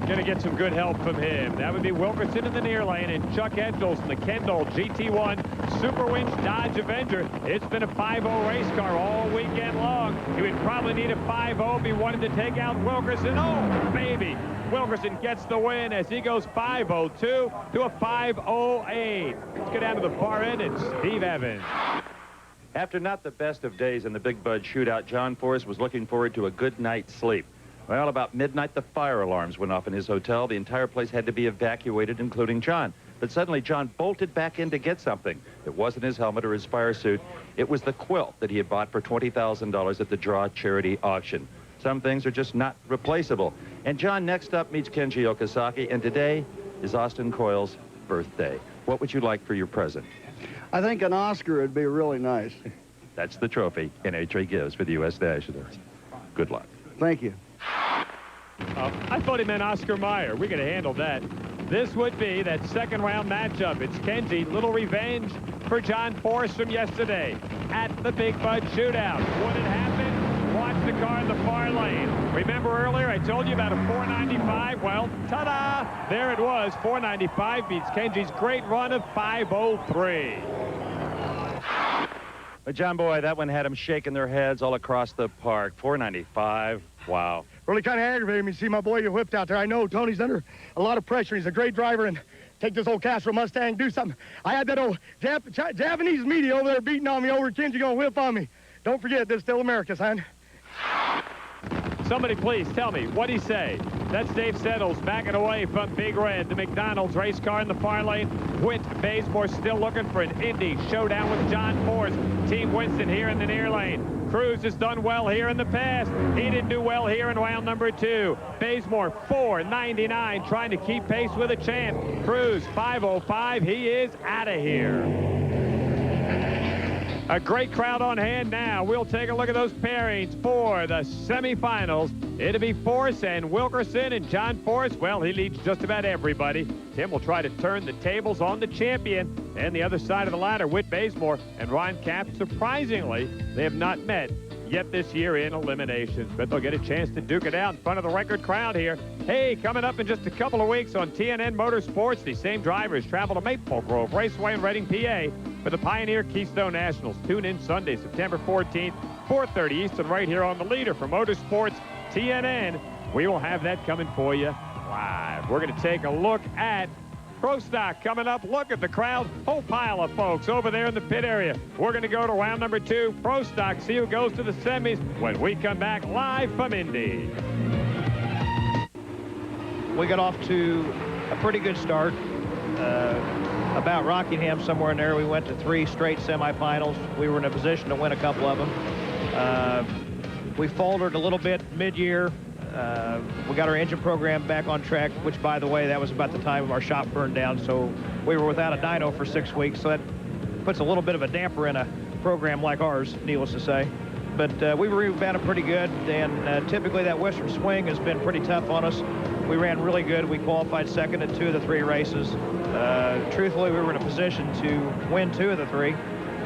going to get some good help from him. That would be Wilkerson in the near lane and Chuck Edgels in the Kendall GT1 Super Winch Dodge Avenger. It's been a 5-0 race car all weekend long. He would probably need a 5-0 if he wanted to take out Wilkerson. Oh, baby. Wilkerson gets the win as he goes 5:02 to a 5:08. Let's go down to the far end and Steve Evans. After not the best of days in the Big Bud shootout, John Forrest was looking forward to a good night's sleep. Well, about midnight, the fire alarms went off in his hotel. The entire place had to be evacuated, including John. But suddenly, John bolted back in to get something. It wasn't his helmet or his fire suit. It was the quilt that he had bought for $20,000 at the Draw charity auction. Some things are just not replaceable. And John next up meets Kenji Okazaki, and today is Austin Coyle's birthday. What would you like for your present? I think an Oscar would be really nice. That's the trophy NHRA gives for the U.S. Nationals. Good luck. Thank you. I thought he meant Oscar Mayer. We could have handled that. This would be that second round matchup. It's Kenji, little revenge for John Forrest from yesterday at the Big Bud shootout. Would it happen? Watch the car in the far lane. Remember earlier I told you about a 495? Well, ta-da! There it was. 495 beats Kenji's great run of 503. But John Boy, that one had them shaking their heads all across the park. 495. Wow. Really kind of aggravated me to see my boy get whipped out there. I know Tony's under a lot of pressure. He's a great driver, and take this old Castro Mustang, do something. I had that old Japanese media over there beating on me over. Kenji gonna whip on me. Don't forget, this is still America, son. Somebody please tell me, what'd he say? That's Dave Settles backing away from Big Red. The McDonald's race car in the far lane. Whit Bazemore still looking for an Indy showdown with John Force. Team Winston here in the near lane. Cruz has done well here in the past. He didn't do well here in round number 2. Bazemore 4.99, trying to keep pace with a champ. Cruz 5.05. He is out of here. A great crowd on hand now. We'll take a look at those pairings for the semifinals. It'll be Force and Wilkerson, and John Force, well, he leads just about everybody. Tim will try to turn the tables on the champion. And the other side of the ladder, Whit Bazemore and Ron Cap. Surprisingly, they have not met yet this year in eliminations, but they'll get a chance to duke it out in front of the record crowd here. Hey, coming up in just a couple of weeks on TNN Motorsports, the same drivers travel to Maple Grove Raceway in Reading, PA for the Pioneer Keystone Nationals. Tune in Sunday, September 14th, 4:30 Eastern, right here on the leader for Motorsports TNN. We will have that coming for you live. We're going to take a look at Pro Stock coming up. Look at the crowd. Whole pile of folks over there in the pit area. We're going to go to round number 2. Pro Stock. See who goes to the semis when we come back live from Indy. We got off to a pretty good start. About Rockingham, somewhere in there, we went to 3 straight semifinals. We were in a position to win a couple of them. We faltered a little bit mid-year. We got our engine program back on track, which, by the way, that was about the time our shop burned down, so we were without a dyno for 6 weeks, so that puts a little bit of a damper in a program like ours, needless to say. But we rebounded pretty good, and typically that Western swing has been pretty tough on us. We ran really good. We qualified second in 2 of the 3 races. Truthfully, we were in a position to win 2 of the 3.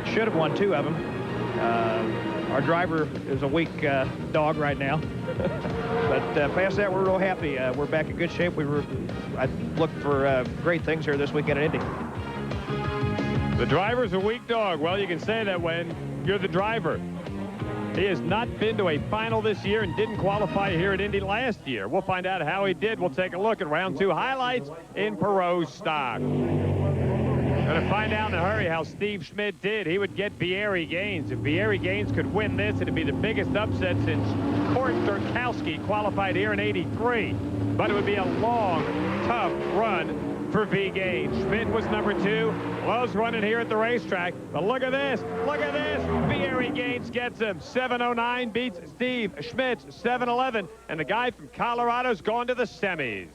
Should have won 2 of them. Our driver is a weak dog right now. But past that, we're real happy. We're back in good shape. I look for great things here this weekend at Indy. The driver's a weak dog. Well, you can say that when you're the driver. He has not been to a final this year and didn't qualify here at Indy last year. We'll find out how he did. We'll take a look at round 2 highlights in Pro Stock. Going to find out in a hurry how Steve Schmidt did. He would get Vieri Gaines. If Vieri Gaines could win this, it'd be the biggest upset since Kurt Turkowski qualified here in '83. But it would be a long, tough run for V. Gaines. Schmidt was number 2. Lowe's running here at the racetrack. But look at this. Look at this. Vieri Gaines gets him. 7:09 beats Steve Schmidt's 7:11. And the guy from Colorado's gone to the semis.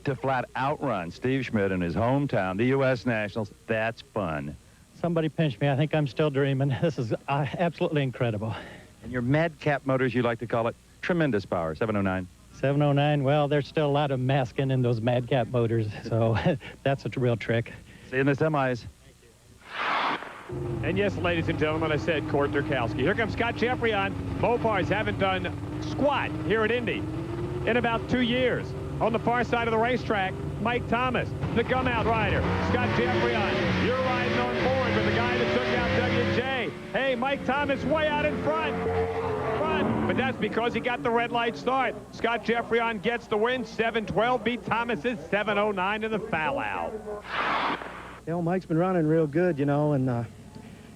To flat outrun Steve Schmidt in his hometown, the U.S. Nationals, that's fun. Somebody pinched me. I think I'm still dreaming. This is absolutely incredible. And your madcap motors, you like to call it, tremendous power, 709. 709, well, there's still a lot of masking in those madcap motors, so that's a real trick. See you in the semis. And yes, ladies and gentlemen, I said Kurt Turkowski. Here comes Scott Jeffrey on. Mopars haven't done squat here at Indy in about 2 years. On the far side of the racetrack, Mike Thomas, the gum-out rider. Scott Jeffrey on. You're riding on board with the guy that took out WJ. Hey, Mike Thomas way out in front. But that's because he got the red light start. Scott Jeffrey on gets the win. 7:12 beat Thomas's 7:09 in the foul out. You know, Mike's been running real good, you know, and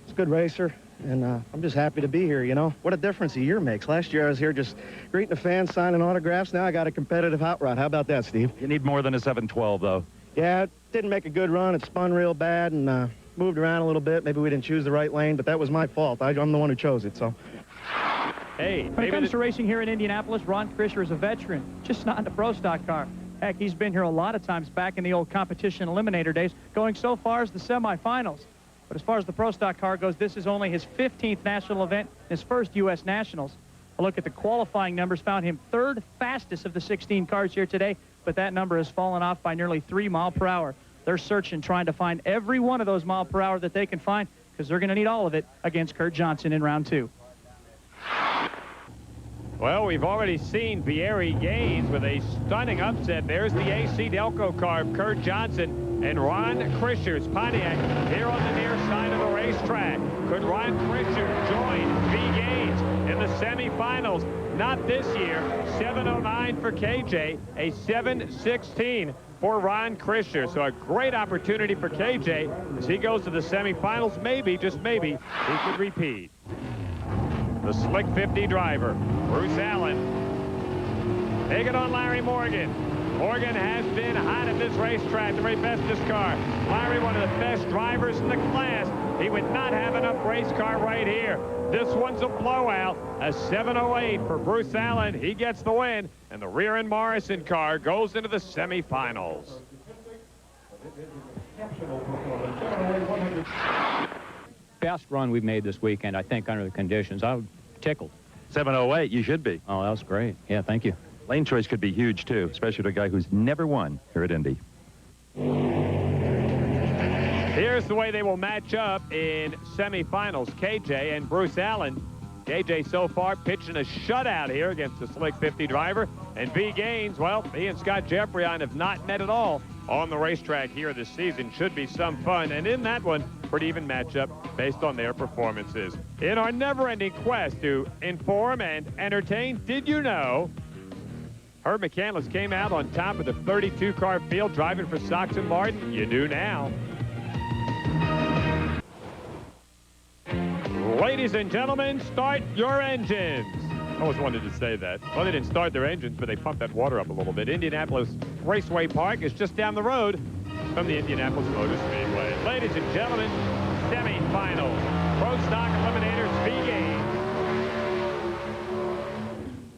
he's a good racer. And I'm just happy to be here, you know. What a difference a year makes. Last year I was here just greeting the fans, signing autographs. Now I got a competitive hot rod. How about that, Steve? You need more than a 712, though. Yeah, it didn't make a good run. It spun real bad and moved around a little bit. Maybe we didn't choose the right lane, but that was my fault. I'm the one who chose it, so. Hey, when it comes to racing here in Indianapolis, Ron Krischer is a veteran, just not in the Pro Stock car. Heck, he's been here a lot of times back in the old competition eliminator days, going so far as the semifinals. But as far as the Pro Stock car goes, this is only his 15th national event, his first U.S. Nationals. A look at the qualifying numbers found him 3rd fastest of the 16 cars here today, but that number has fallen off by nearly 3 miles per hour. They're searching, trying to find every one of those miles per hour that they can find, because they're going to need all of it against Kurt Johnson in round 2. Well, we've already seen Vieri Gaines with a stunning upset. There's the AC Delco car of Kurt Johnson and Ron Krischer's Pontiac here on the near side of the racetrack. Could Ron Krischer join V. Gaines in the semifinals? Not this year. 7:09 for KJ, a 7:16 for Ron Krischer. So a great opportunity for KJ as he goes to the semifinals. Maybe, just maybe, he could repeat. The Slick 50 driver, Bruce Allen. Take it on Larry Morgan. Morgan has been hot at this racetrack, the very best this car. Larry, one of the best drivers in the class. He would not have enough race car right here. This one's a blowout, a 7:08 for Bruce Allen. He gets the win, and the rear-end Morrison car goes into the semifinals. Best run we've made this weekend, I think, under the conditions. I was tickled. 7:08, you should be. Oh, that was great. Yeah, thank you. Lane choice could be huge, too, especially to a guy who's never won here at Indy. Here's the way they will match up in semifinals. KJ and Bruce Allen. KJ so far pitching a shutout here against the Slick 50 driver. And V. Gaines, well, he and Scott Jeffreyon have not met at all on the racetrack here this season. Should be some fun. And in that one, pretty even matchup based on their performances. In our never-ending quest to inform and entertain, did you know Herb McCandless came out on top of the 32-car field driving for Sox and Martin? You do now. Ladies and gentlemen, start your engines. I always wanted to say that. Well, they didn't start their engines, but they pumped that water up a little bit. Indianapolis Raceway Park is just down the road from the Indianapolis Motor Speedway. Ladies and gentlemen, semifinal. Pro Stock Eliminators, V. Gaines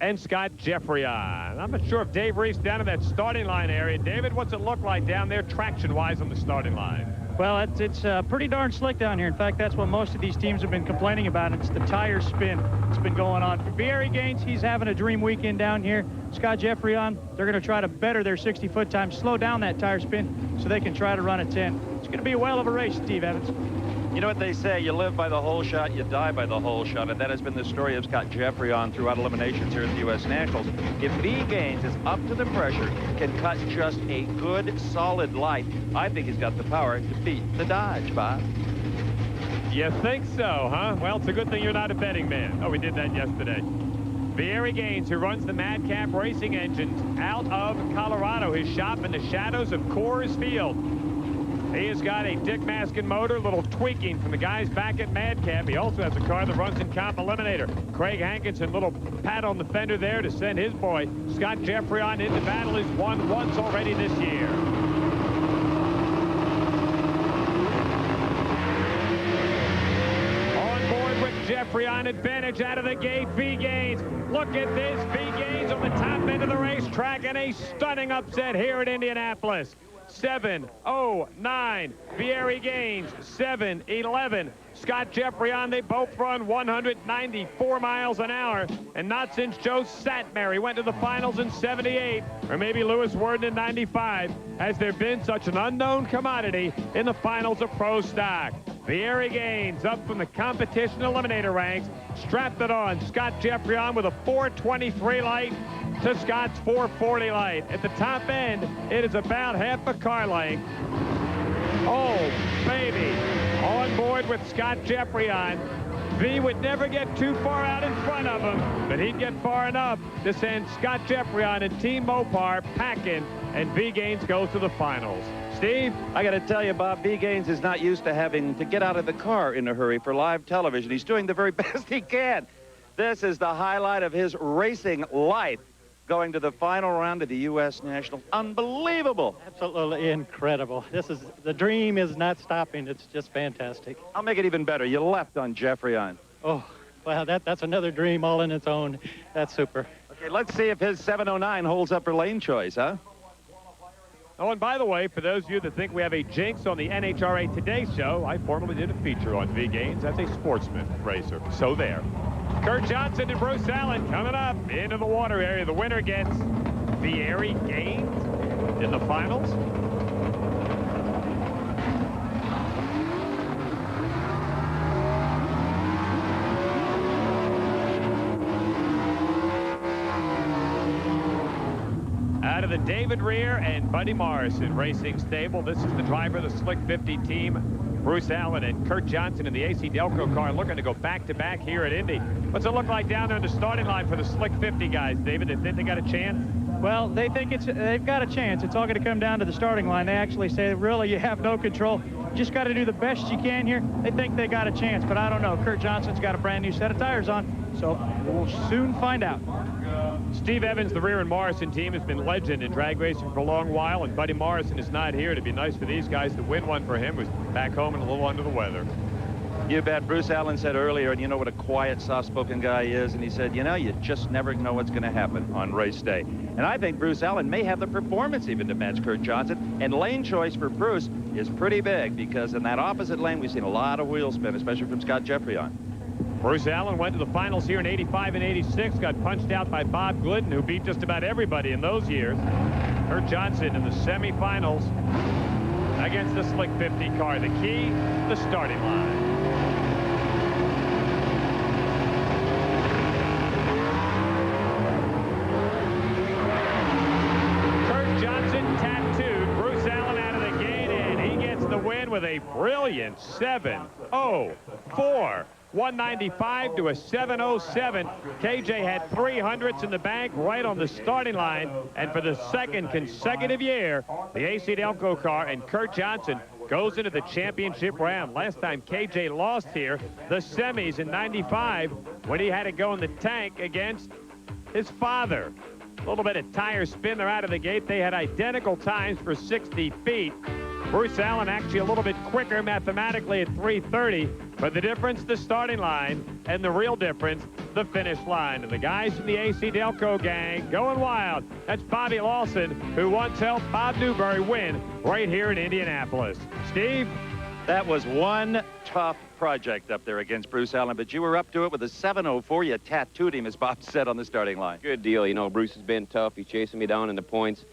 and Scott Jeffreyon. I'm not sure if Dave Reese down in that starting line area. David, what's it look like down there traction-wise on the starting line? Well, it's pretty darn slick down here. In fact, that's what most of these teams have been complaining about. It's the tire spin that's been going on. For Barry Gaines, he's having a dream weekend down here. Scott Jeffreyon, they're going to try to better their 60-foot time, slow down that tire spin so they can try to run a 10. It's going to be a whale of a race, Steve Evans. You know what they say, you live by the hole shot, you die by the hole shot, and that has been the story of Scott Jeffreyon throughout eliminations here at the U.S. Nationals. If V. Gaines is up to the pressure, can cut just a good, solid light, I think he's got the power to beat the Dodge, Bob. You think so, huh? Well, it's a good thing you're not a betting man. Oh, we did that yesterday. Barry Gaines, who runs the Madcap Racing engines out of Colorado, his shop in the shadows of Coors Field. He has got a Dick Maskin motor, a little tweaking from the guys back at Madcap. He also has a car that runs in Comp Eliminator. Craig Hankinson, little pat on the fender there to send his boy, Scott Jeffreyon, into battle. He's won once already this year. On board with Jeffreyon, advantage out of the gate, V. Gaines. Look at this, V. Gaines on the top end of the racetrack, and a stunning upset here at Indianapolis. 7:09. Barry Gaines, 7:11. Scott Jeffreyon, they both run 194 miles an hour. And not since Joe Satmary went to the finals in 78, or maybe Lewis Worden in 95, has there been such an unknown commodity in the finals of Pro Stock. Barry Gaines up from the competition eliminator ranks, strapped it on. Scott Jeffreyon with a 423 light to Scott's 440 light. At the top end, it is about half a car length. Oh, baby. On board with Scott Jeffreyon. V would never get too far out in front of him, but he'd get far enough to send Scott Jeffreyon and Team Mopar packing, and V. Gaines goes to the finals. Steve? I got to tell you, Bob, V. Gaines is not used to having to get out of the car in a hurry for live television. He's doing the very best he can. This is the highlight of his racing life, going to the final round of the U.S. Nationals. Unbelievable. Absolutely incredible. The dream is not stopping. It's just fantastic. I'll make it even better. You left on Jeffreyon. Oh, well, that's another dream all in its own. That's super. Okay, let's see if his 709 holds up for lane choice, huh? Oh, and by the way, for those of you that think we have a jinx on the NHRA Today show, I formerly did a feature on V. Gaines as a sportsman racer. So there. Kurt Johnson and Bruce Allen coming up into the water area. The winner gets Barry Gaines in the finals. Out of the David Rear and Buddy Morrison Racing Stable, this is the driver of the Slick 50 team. Bruce Allen and Kurt Johnson in the AC Delco car looking to go back-to-back here at Indy. What's it look like down there in the starting line for the Slick 50 guys, David? They think they got a chance? Well, they think they've got a chance. It's all going to come down to the starting line. They actually say, really, you have no control. Just got to do the best you can here. They think they got a chance, but I don't know. Kurt Johnson's got a brand new set of tires on, So we'll soon find out. Steve Evans, the Rear and Morrison team, has been legend in drag racing for a long while, and Buddy Morrison is not here. It'd be nice for these guys to win one for him, who's back home and a little under the weather. You bet. Bruce Allen said earlier, and you know what a quiet, soft-spoken guy is, and he said, you know, you just never know what's going to happen on race day. And I think Bruce Allen may have the performance even to match Kurt Johnson, and lane choice for Bruce is pretty big, because in that opposite lane, we've seen a lot of wheel spin, especially from Scott Jeffrey on. Bruce Allen went to the finals here in '85 and '86, got punched out by Bob Glidden, who beat just about everybody in those years. Kurt Johnson in the semifinals against the Slick 50 car. The key, the starting line. Kurt Johnson tattooed Bruce Allen out of the gate, and he gets the win with a brilliant 7:04. 195 to a 7:07. KJ had 300s in the bank right on the starting line, and for the second consecutive year, the AC Delco car and Kurt Johnson goes into the championship round. Last time KJ lost here, the semis in '95, when he had to go in the tank against his father. A little bit of tire spin. They're out of the gate. They had identical times for 60 feet. Bruce Allen actually a little bit quicker mathematically at 3:30, but the difference, the starting line, and the real difference, the finish line. And the guys from the AC Delco gang going wild. That's Bobby Lawson, who once helped Bob Newberry win right here in Indianapolis. Steve? That was one tough project up there against Bruce Allen, but you were up to it with a 7:04. You tattooed him, as Bob said, on the starting line. Good deal. You know, Bruce has been tough. He's chasing me down in the points.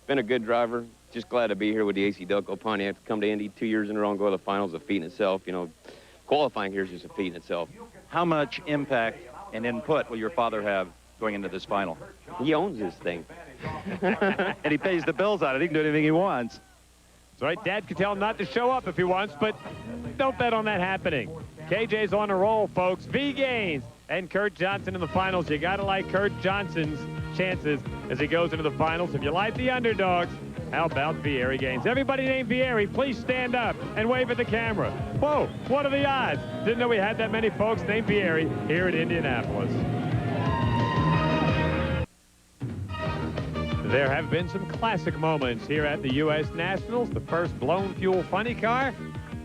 Been a good driver. Just glad to be here with the AC Delco Pontiac. Come to Indy 2 years in a row and go to the finals, a feat in itself. You know, qualifying here is just a feat in itself. How much impact and input will your father have going into this final? He owns this thing. And he pays the bills on it. He can do anything he wants. That's right. Dad could tell him not to show up if he wants, but don't bet on that happening. KJ's on a roll, folks. V Gaines and Kurt Johnson in the finals. You got to like Kurt Johnson's chances as he goes into the finals. If you like the underdogs, how about Vieri Gaines? Everybody named Vieri, please stand up and wave at the camera. Whoa, what are the odds? Didn't know we had that many folks named Vieri here in Indianapolis. There have been some classic moments here at the U.S. Nationals. The first blown fuel funny car,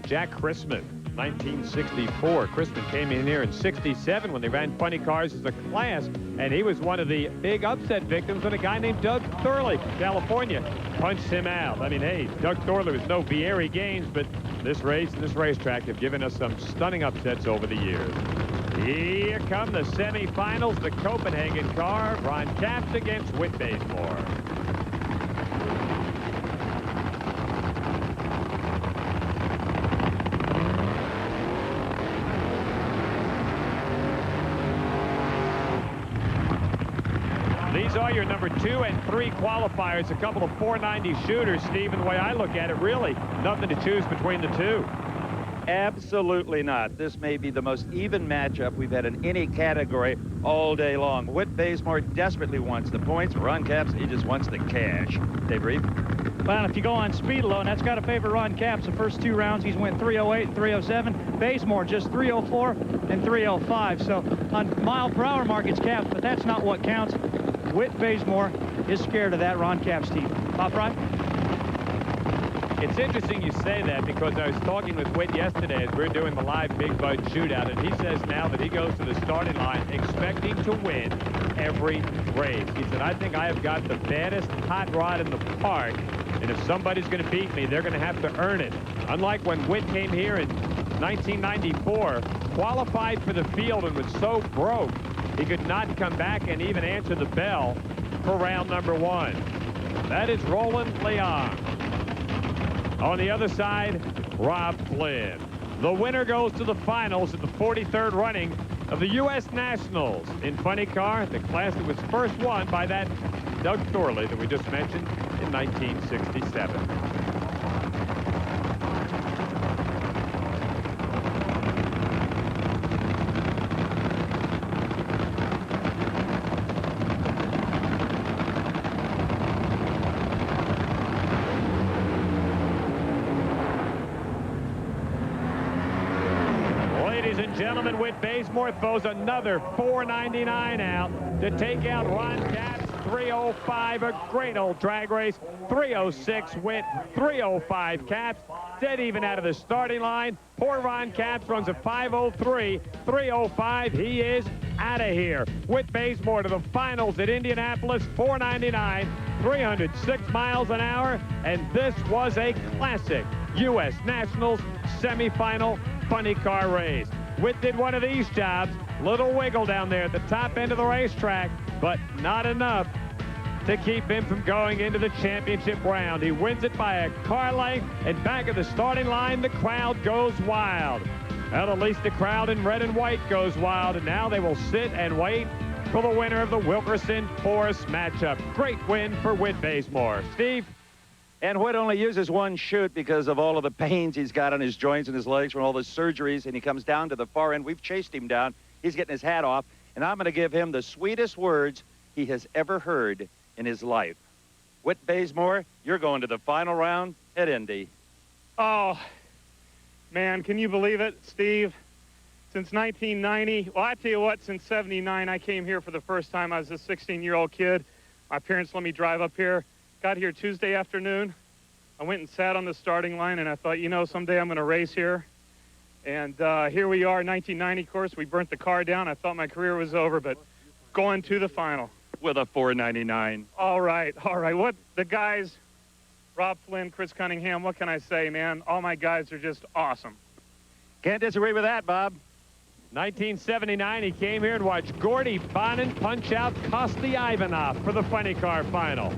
Jack Christman, 1964. Christman came in here in '67 when they ran funny cars as a class, and he was one of the big upset victims when a guy named Doug Thurley from California punched him out. I mean, hey, Doug Thurley was no Vieri Gaines, but this race and this racetrack have given us some stunning upsets over the years. Here come the semifinals, the Copenhagen car, Ron Capps against Whit Bazemore. These are your number 2 and 3 qualifiers, a couple of 490 shooters, Steve, and the way I look at it, really nothing to choose between the two. Absolutely not. This may be the most even matchup we've had in any category all day long. Whit Bazemore desperately wants the points. Ron Capps, he just wants the cash. Dave Reed? Well, if you go on speed alone, that's got to favor Ron Capps. The first 2 rounds, he's went 308 and 307. Bazemore just 304 and 305. So on mile per hour mark, it's Capps, but that's not what counts. Whit Bazemore is scared of that Ron Capps team. Bob Fry? It's interesting you say that, because I was talking with Whit yesterday as we were doing the live Big Bud shootout, and he says now that he goes to the starting line expecting to win every race. He said, I think I have got the baddest hot rod in the park, and if somebody's going to beat me, they're going to have to earn it. Unlike when Whit came here in 1994, qualified for the field and was so broke, he could not come back and even answer the bell for round number 1. That is Roland Leong. On the other side, Rob Flynn. The winner goes to the finals at the 43rd running of the U.S. Nationals in funny car, the class that was first won by that Doug Thurley that we just mentioned in 1967. gentlemen, Whit Bazemore throws another 499 out to take out Ron Capps. 305, a great old drag race. 306 Whit, 305 Capps. Dead even out of the starting line. Poor Ron Capps runs a 503, 305. He is out of here. Whit Bazemore to the finals at Indianapolis, 499, 306 miles an hour. And this was a classic U.S. Nationals semifinal funny car race. Whit did one of these jobs. Little wiggle down there at the top end of the racetrack, but not enough to keep him from going into the championship round. He wins it by a car length, and back at the starting line, the crowd goes wild. Well, at least the crowd in red and white goes wild, and now they will sit and wait for the winner of the Wilkerson-Forrest matchup. Great win for Whit Bazemore. Steve? And Whit only uses one chute because of all of the pains he's got on his joints and his legs from all the surgeries, and he comes down to the far end. We've chased him down. He's getting his hat off, and I'm going to give him the sweetest words he has ever heard in his life. Whit Bazemore, you're going to the final round at Indy. Oh, man, can you believe it, Steve? Since 1990, well, I tell you what, since 79, I came here for the first time. I was a 16-year-old kid. My parents let me drive up here. Got here Tuesday afternoon. I went and sat on the starting line, and I thought, you know, someday I'm going to race here. And here we are, 1990, of course. We burnt the car down. I thought my career was over, but going to the final. With a 499. All right. What the guys, Rob Flynn, Chris Cunningham, what can I say, man? All my guys are just awesome. Can't disagree with that, Bob. 1979, he came here and watched Gordy Bonin punch out Kosti Ivanov for the funny car final.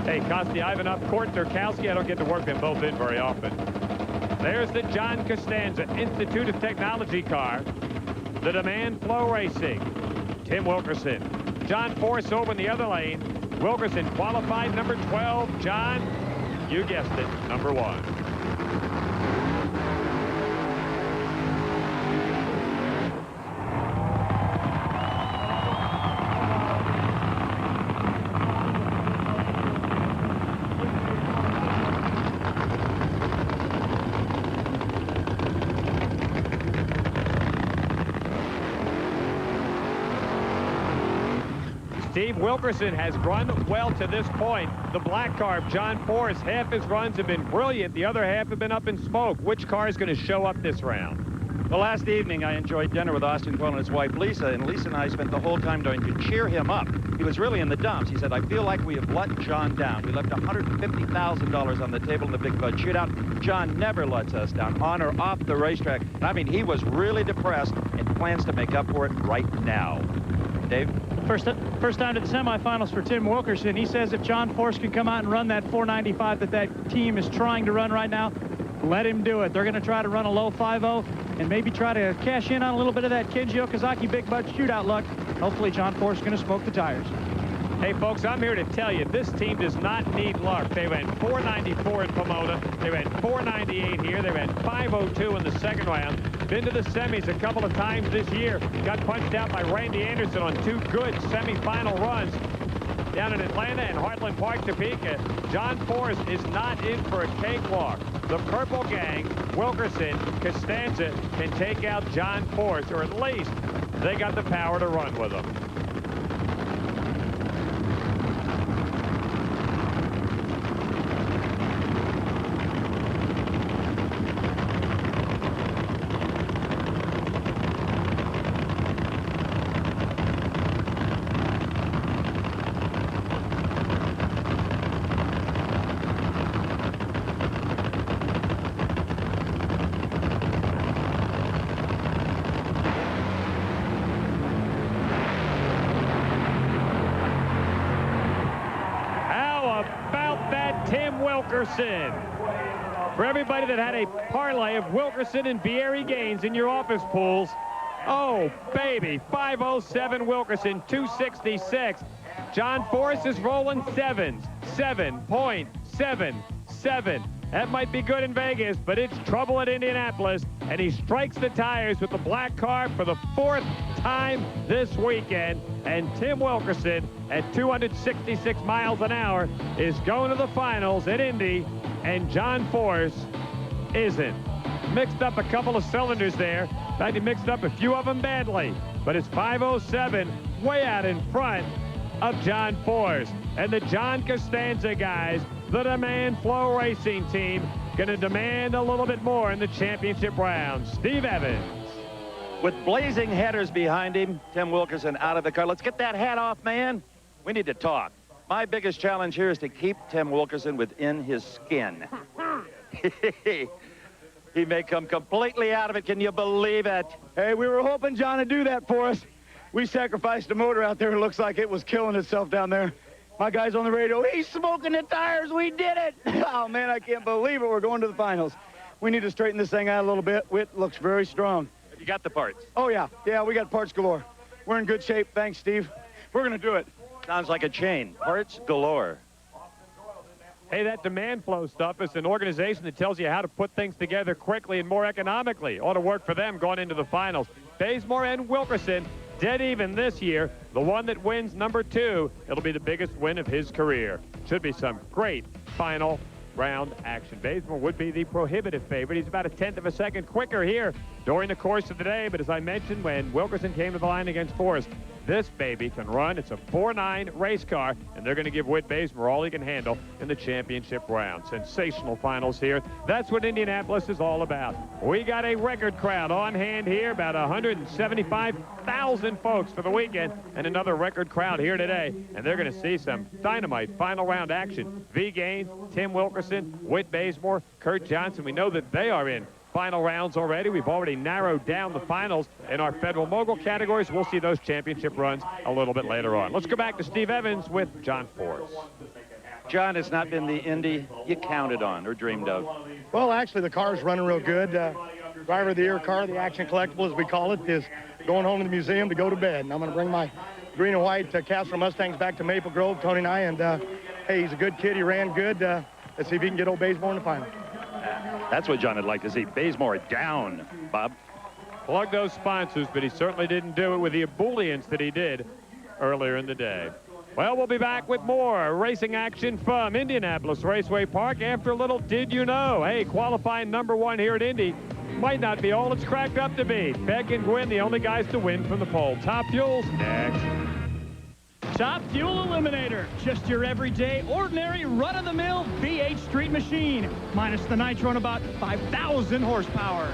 Hey, Kosti Ivanov, Court Durkowski, I don't get to work them both in very often. There's the John Costanza Institute of Technology car. The Demand Flow Racing. Tim Wilkerson. John Force over in the other lane. Wilkerson qualified number 12. John, you guessed it, number 1. Steve Wilkerson has run well to this point. The black car of John Force, half his runs have been brilliant. The other half have been up in smoke. Which car is going to show up this round? Well, last evening I enjoyed dinner with Austin Coyle and his wife Lisa, and Lisa and I spent the whole time trying to cheer him up. He was really in the dumps. He said, I feel like we have let John down. We left $150,000 on the table in the Big Bud Shootout. John never lets us down, on or off the racetrack. I mean, he was really depressed and plans to make up for it right now. Dave? First time to the semifinals for Tim Wilkerson. He says if John Force can come out and run that 495 that team is trying to run right now, let him do it. They're going to try to run a low 5.0 and maybe try to cash in on a little bit of that Kenji Okazaki Big Bud Shootout luck. Hopefully John Force is going to smoke the tires. Hey, folks, I'm here to tell you, this team does not need luck. They ran 494 in Pomona. They ran 498 here. They ran 502 in the second round. Been to the semis a couple of times this year. Got punched out by Randy Anderson on 2 good semifinal runs down in Atlanta and Heartland Park, Topeka. John Force is not in for a cakewalk. The Purple Gang, Wilkerson, Costanza, can take out John Force, or at least they got the power to run with him. Wilkerson. For everybody that had a parlay of Wilkerson and Bieri Gaines in your office pools, oh, baby, 507 Wilkerson, 266. John Force is rolling 7.77. That might be good in Vegas, but it's trouble at Indianapolis, and he strikes the tires with the black car for the 4th time this weekend. And Tim Wilkerson, at 266 miles an hour, is going to the finals at Indy, and John Force isn't. Mixed up a couple of cylinders there. In fact, he mixed up a few of them badly. But it's 5:07 way out in front of John Force. And the John Costanza guys, the Demand Flow Racing team, going to demand a little bit more in the championship round. Steve Evans. With blazing headers behind him, Tim Wilkerson out of the car. Let's get that hat off, man. We need to talk. My biggest challenge here is to keep Tim Wilkerson within his skin. He may come completely out of it. Can you believe it? Hey, we were hoping John would do that for us. We sacrificed a motor out there. It looks like it was killing itself down there. My guy's on the radio. He's smoking the tires. We did it. Oh, man, I can't believe it. We're going to the finals. We need to straighten this thing out a little bit. It looks very strong. Have you got the parts? Oh, yeah. Yeah, we got parts galore. We're in good shape. Thanks, Steve. We're going to do it. Sounds like a chain. Parts galore. Hey, that Demand Flow stuff is an organization that tells you how to put things together quickly and more economically. Ought to work for them going into the finals. Bazemore and Wilkerson dead even this year. The one that wins number 2, it'll be the biggest win of his career. Should be some great final round action. Bazemore would be the prohibitive favorite. He's about a 1/10 of a second quicker here during the course of the day. But as I mentioned, when Wilkerson came to the line against Forrest, this baby can run. It's a 4.9 race car, and they're going to give Whit Bazemore all he can handle in the championship round. Sensational finals here. That's what Indianapolis is all about. We got a record crowd on hand here, about 175,000 folks for the weekend, and another record crowd here today. And they're going to see some dynamite final round action. V. Gaines, Tim Wilkerson, Whit Bazemore, Kurt Johnson. We know that they are in final rounds already. We've already narrowed down the finals in our Federal Mogul categories. We'll see those championship runs a little bit later on. Let's go back to Steve Evans with John Force. John, it's not been the Indy you counted on or dreamed of. Well, actually, the car's running real good. Driver of the Year car, the Action Collectible, as we call it, is going home to the museum to go to bed. And I'm going to bring my green and white Castro Mustangs back to Maple Grove, Tony and I. And, hey, he's a good kid. He ran good. Let's see if he can get old Bazemore in the final. That's what John would like to see. Bazemore down, Bob. Plug those sponsors, but he certainly didn't do it with the ebullience that he did earlier in the day. Well, we'll be back with more racing action from Indianapolis Raceway Park after a little Did You Know? Hey, qualifying number 1 here at Indy might not be all it's cracked up to be. Beck and Gwynn, the only guys to win from the pole. Top Fuel's next. Top Fuel Eliminator, just your everyday, ordinary, run-of-the-mill V8 street machine, minus the nitro and about 5,000 horsepower.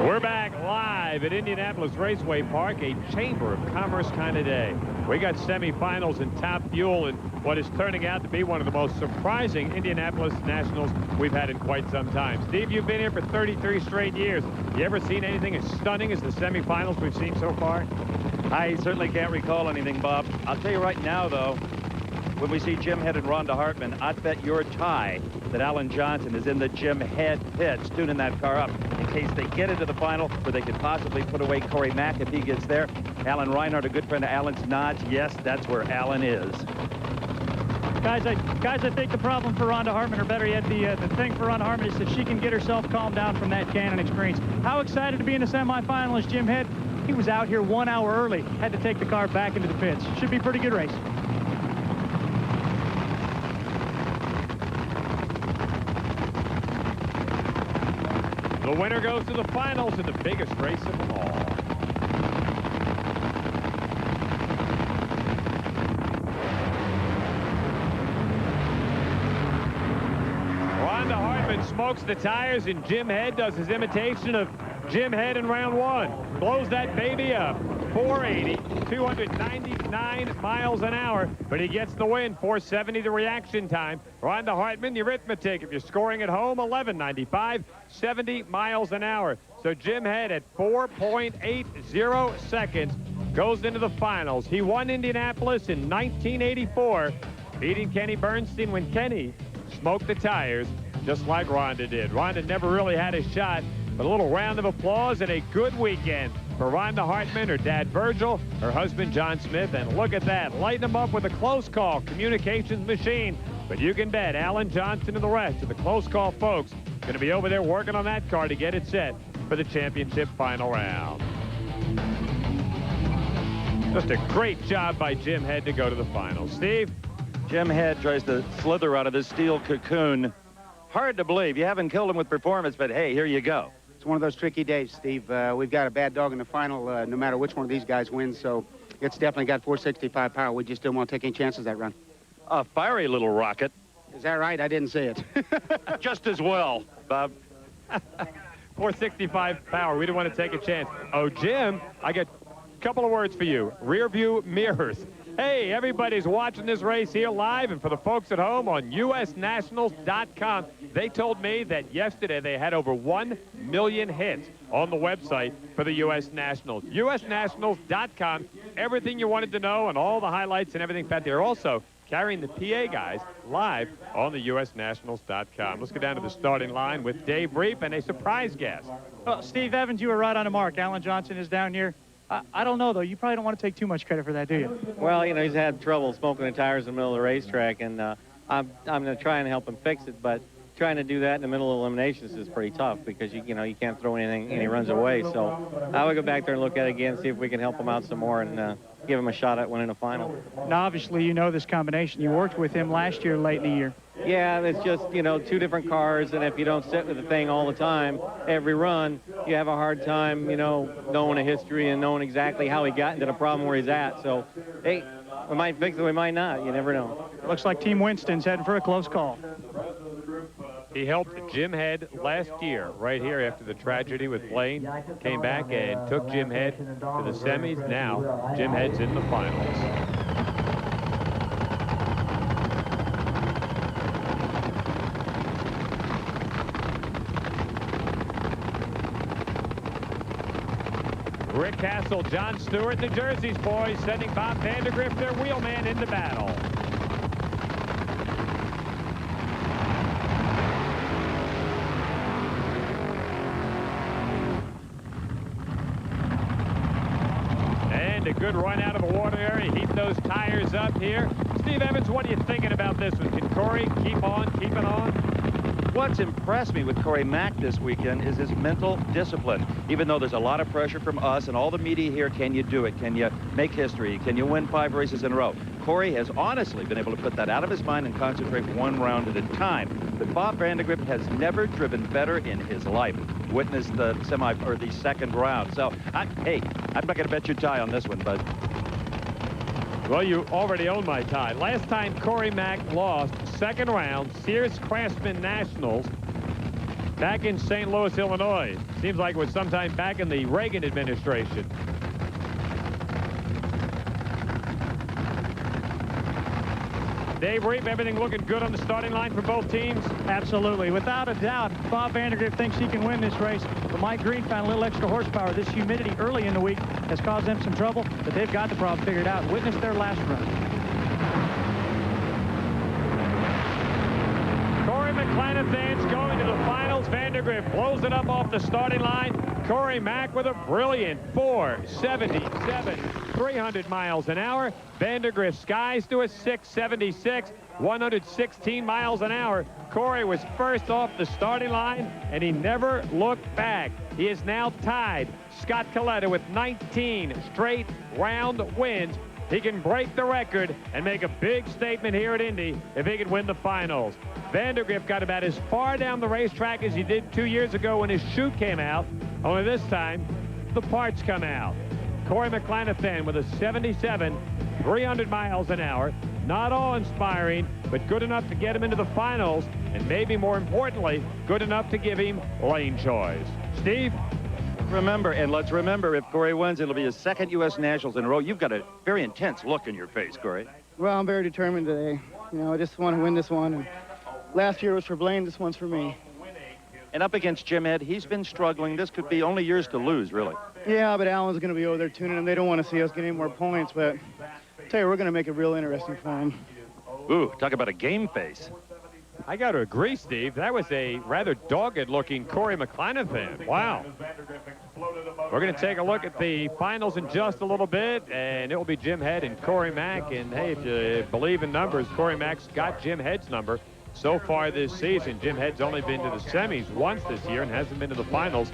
We're back live at Indianapolis Raceway Park, a Chamber of Commerce kind of day. We got semifinals in Top Fuel and what is turning out to be one of the most surprising Indianapolis Nationals we've had in quite some time. Steve, you've been here for 33 straight years. You ever seen anything as stunning as the semifinals we've seen so far? I certainly can't recall anything, Bob. I'll tell you right now, though, when we see Jim Head and Rhonda Hartman, I'd bet your tie that Alan Johnson is in the Jim Head pits tuning that car up in case they get into the final where they could possibly put away Corey Mack if he gets there. Alan Reinhardt, a good friend of Alan's, nods. Yes, that's where Alan is. Guys, I think the problem for Rhonda Hartman, or better yet, the thing for Rhonda Hartman is that she can get herself calmed down from that Canon experience. How excited to be in the semifinal is Jim Head. He was out here 1 hour early, had to take the car back into the pits. Should be a pretty good race. The winner goes to the finals in the biggest race of them all. Rhonda Hartman smokes the tires, and Jim Head does his imitation of Jim Head in round 1. Blows that baby up. 480, 299 miles an hour, but he gets the win. 470 the reaction time. Rhonda Hartman, the arithmetic, if you're scoring at home, 1195, 70 miles an hour. So Jim Head at 4.80 seconds goes into the finals. He won Indianapolis in 1984, beating Kenny Bernstein when Kenny smoked the tires just like Rhonda did. Rhonda never really had a shot, but a little round of applause and a good weekend for Rhonda Hartman, her dad Virgil, her husband John Smith, and look at that, lighting them up with a close call communications machine. But you can bet Alan Johnson and the rest of the close call folks going to be over there working on that car to get it set for the championship final round. Just a great job by Jim Head to go to the finals. Steve? Jim Head tries to slither out of this steel cocoon Hard to believe. You haven't killed him with performance, but hey, here you go. It's one of those tricky days, Steve. We've got a bad dog in the final, no matter which one of these guys wins, so it's definitely got 465 power. We just don't want to take any chances that run. A fiery little rocket. Is that right? I didn't say it. Just as well, Bob. 465 power. We didn't want to take a chance. Oh, Jim, I got a couple of words for you. Rear view mirrors. Hey, everybody's watching this race here live, and for the folks at home on usnationals.com, they told me that yesterday they had over 1 million hits on the website for the U.S. Nationals. usnationals.com, everything you wanted to know and all the highlights and everything. In fact, they're also carrying the PA guys live on the usnationals.com. Let's go down to the starting line with Dave Reap and a surprise guest. Well, Steve Evans, you were right on the mark. Alan Johnson is down here. I don't know, though. You probably don't want to take too much credit for that, do you? Well, you know, he's had trouble smoking the tires in the middle of the racetrack, and I'm going to try and help him fix it, but trying to do that in the middle of eliminations is pretty tough because, you know, you can't throw anything any runs away. So I would go back there and look at it again, see if we can help him out some more and give him a shot at winning a final. Now, obviously, you know this combination. You worked with him last year, late in the year. Yeah, it's just, you know, two different cars, and if you don't sit with the thing all the time, every run, you have a hard time, you know, knowing a history and knowing exactly how he got into the problem where he's at. So, hey, we might fix it, we might not. You never know. Looks like Team Winston's heading for a close call. He helped Jim Head last year, right here after the tragedy with Blaine. Came back and took Jim Head to the semis. Now, Jim Head's in the finals. Rick Castle, John Stewart, New Jersey's boys, sending Bob Vandergrift, their wheelman, into battle. And a good run out of the water area. Heat those tires up here. Steve Evans, what are you thinking about this one? Can Corey keep on keeping on? What's impressed me with Corey Mack this weekend is his mental discipline. Even though there's a lot of pressure from us and all the media here, can you do it? Can you make history? Can you win 5 races in a row? Corey has honestly been able to put that out of his mind and concentrate one round at a time. But Bob Vandergrift has never driven better in his life. Witness the the second round. So, hey, I'm not going to bet you tie on this one, but... Well, you already own my tie. Last time Corey Mack lost, second round, Sears Craftsman Nationals, back in St. Louis, Illinois. Seems like it was sometime back in the Reagan administration. Dave Reap, everything looking good on the starting line for both teams? Absolutely. Without a doubt, Bob Vandergrift thinks he can win this race. But Mike Green found a little extra horsepower. This humidity early in the week has caused them some trouble, but they've got the problem figured out. Witness their last run. Corey McClanathan's going to the finals. Vandergrift blows it up off the starting line. Corey Mack with a brilliant 477, 300 miles an hour. Vandergrift skies to a 676, 116 miles an hour. Corey was first off the starting line, and he never looked back. He is now tied Scott Coletta with 19 straight round wins. He can break the record and make a big statement here at Indy if he can win the finals. Vandergrift got about as far down the racetrack as he did 2 years ago when his chute came out, only this time the parts come out. Corey McClanathan with a 77, 300 miles an hour. Not awe-inspiring, but good enough to get him into the finals, and maybe more importantly, good enough to give him lane choice. Steve? Remember, and let's remember, if Corey wins, it'll be his second U.S. Nationals in a row. You've got a very intense look in your face, Corey. Well, I'm very determined today. You know, I just want to win this one. And last year was for Blaine. This one's for me. And up against Jim Head, he's been struggling. This could be only yours to lose, really. Yeah, but Alan's going to be over there tuning him. They don't want to see us get any more points, but I'll tell you, we're going to make it real interesting for him. Ooh, talk about a game face. I got to agree, Steve. That was a rather dogged-looking Corey McClanathan. Wow. We're going to take a look at the finals in just a little bit, and it will be Jim Head and Corey Mack. And, hey, if you believe in numbers, Corey Mack's got Jim Head's number so far this season. Jim Head's only been to the semis once this year and hasn't been to the finals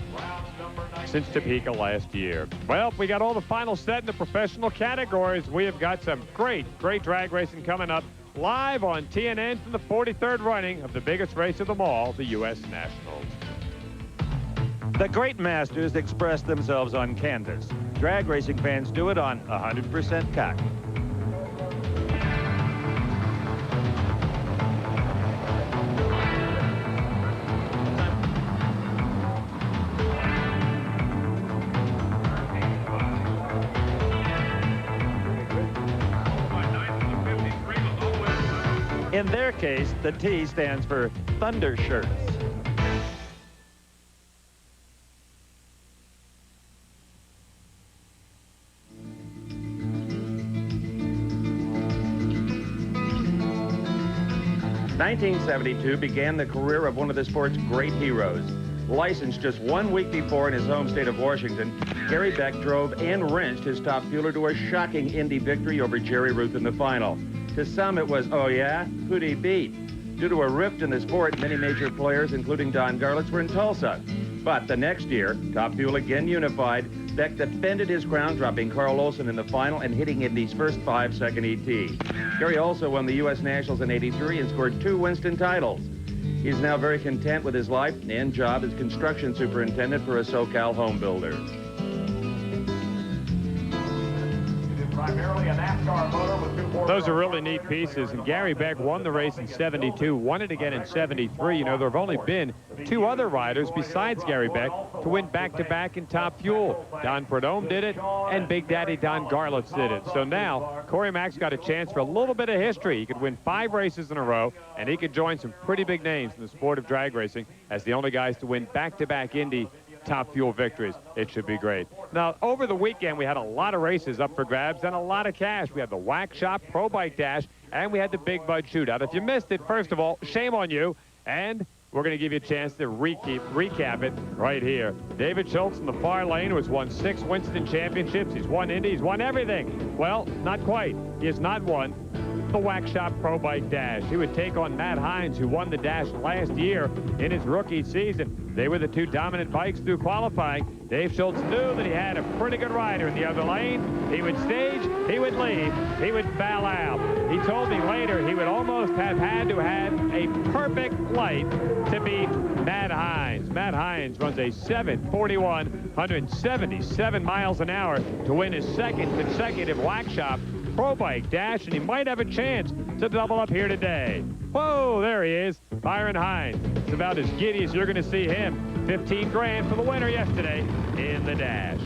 since Topeka last year. Well, we got all the finals set in the professional categories. We have got some great drag racing coming up live on TNN from the 43rd running of the biggest race of them all, the U.S. Nationals. The great masters express themselves on canvas. Drag racing fans do it on 100% cock. In their case, the T stands for Thunder Shirts. "1972 began the career of one of the sport's great heroes. Licensed just 1 week before in his home state of Washington, Gary Beck drove and wrenched his top fueler to a shocking Indy victory over Jerry Ruth in the final. To some, it was, oh yeah, who'd he beat? Due to a rift in the sport, many major players, including Don Garlits, were in Tulsa. But the next year, Top Fuel again unified. Beck defended his crown, dropping Carl Olson in the final and hitting Indy's first 5-second ET. Gary also won the U.S. Nationals in '83 and scored 2 Winston titles. He's now very content with his life and job as construction superintendent for a SoCal home builder. Primarily a NASCAR motor with 2 Those are really neat pieces, and Gary Beck won the race in '72, won it again in '73. You know, there have only been 2 other riders besides Gary Beck to win back-to-back in Top Fuel. Don Prudhomme did it, and Big Daddy Don Garlits did it. So now, Corey Mack's got a chance for a little bit of history. He could win 5 races in a row, and he could join some pretty big names in the sport of drag racing as the only guys to win back-to-back Indy Top Fuel victories. It should be great. Now, over the weekend, we had a lot of races up for grabs and a lot of cash. We had the Wax Shop Pro Bike Dash, and we had the Big Bud Shootout. If you missed it, first of all, shame on you, and we're going to give you a chance to recap it right here. David Schultz in the far lane, who has won 6 Winston championships. He's won Indy. He's won everything. Well, not quite. He has not won the Wax Shop Pro Bike Dash. He would take on Matt Hines, who won the Dash last year in his rookie season. They were the 2 dominant bikes through qualifying. Dave Schultz knew that he had a pretty good rider in the other lane. He would stage, he would leave, he would foul out. He told me later he would almost have had to have a perfect light to beat Matt Hines. Matt Hines runs a 7:41, 177 miles an hour to win his 2nd consecutive Wax Shop Pro Bike Dash, and he might have a chance to double up here today. Whoa, there he is, Byron Hines. It's about as giddy as you're going to see him. 15 grand for the winner yesterday in the Dash.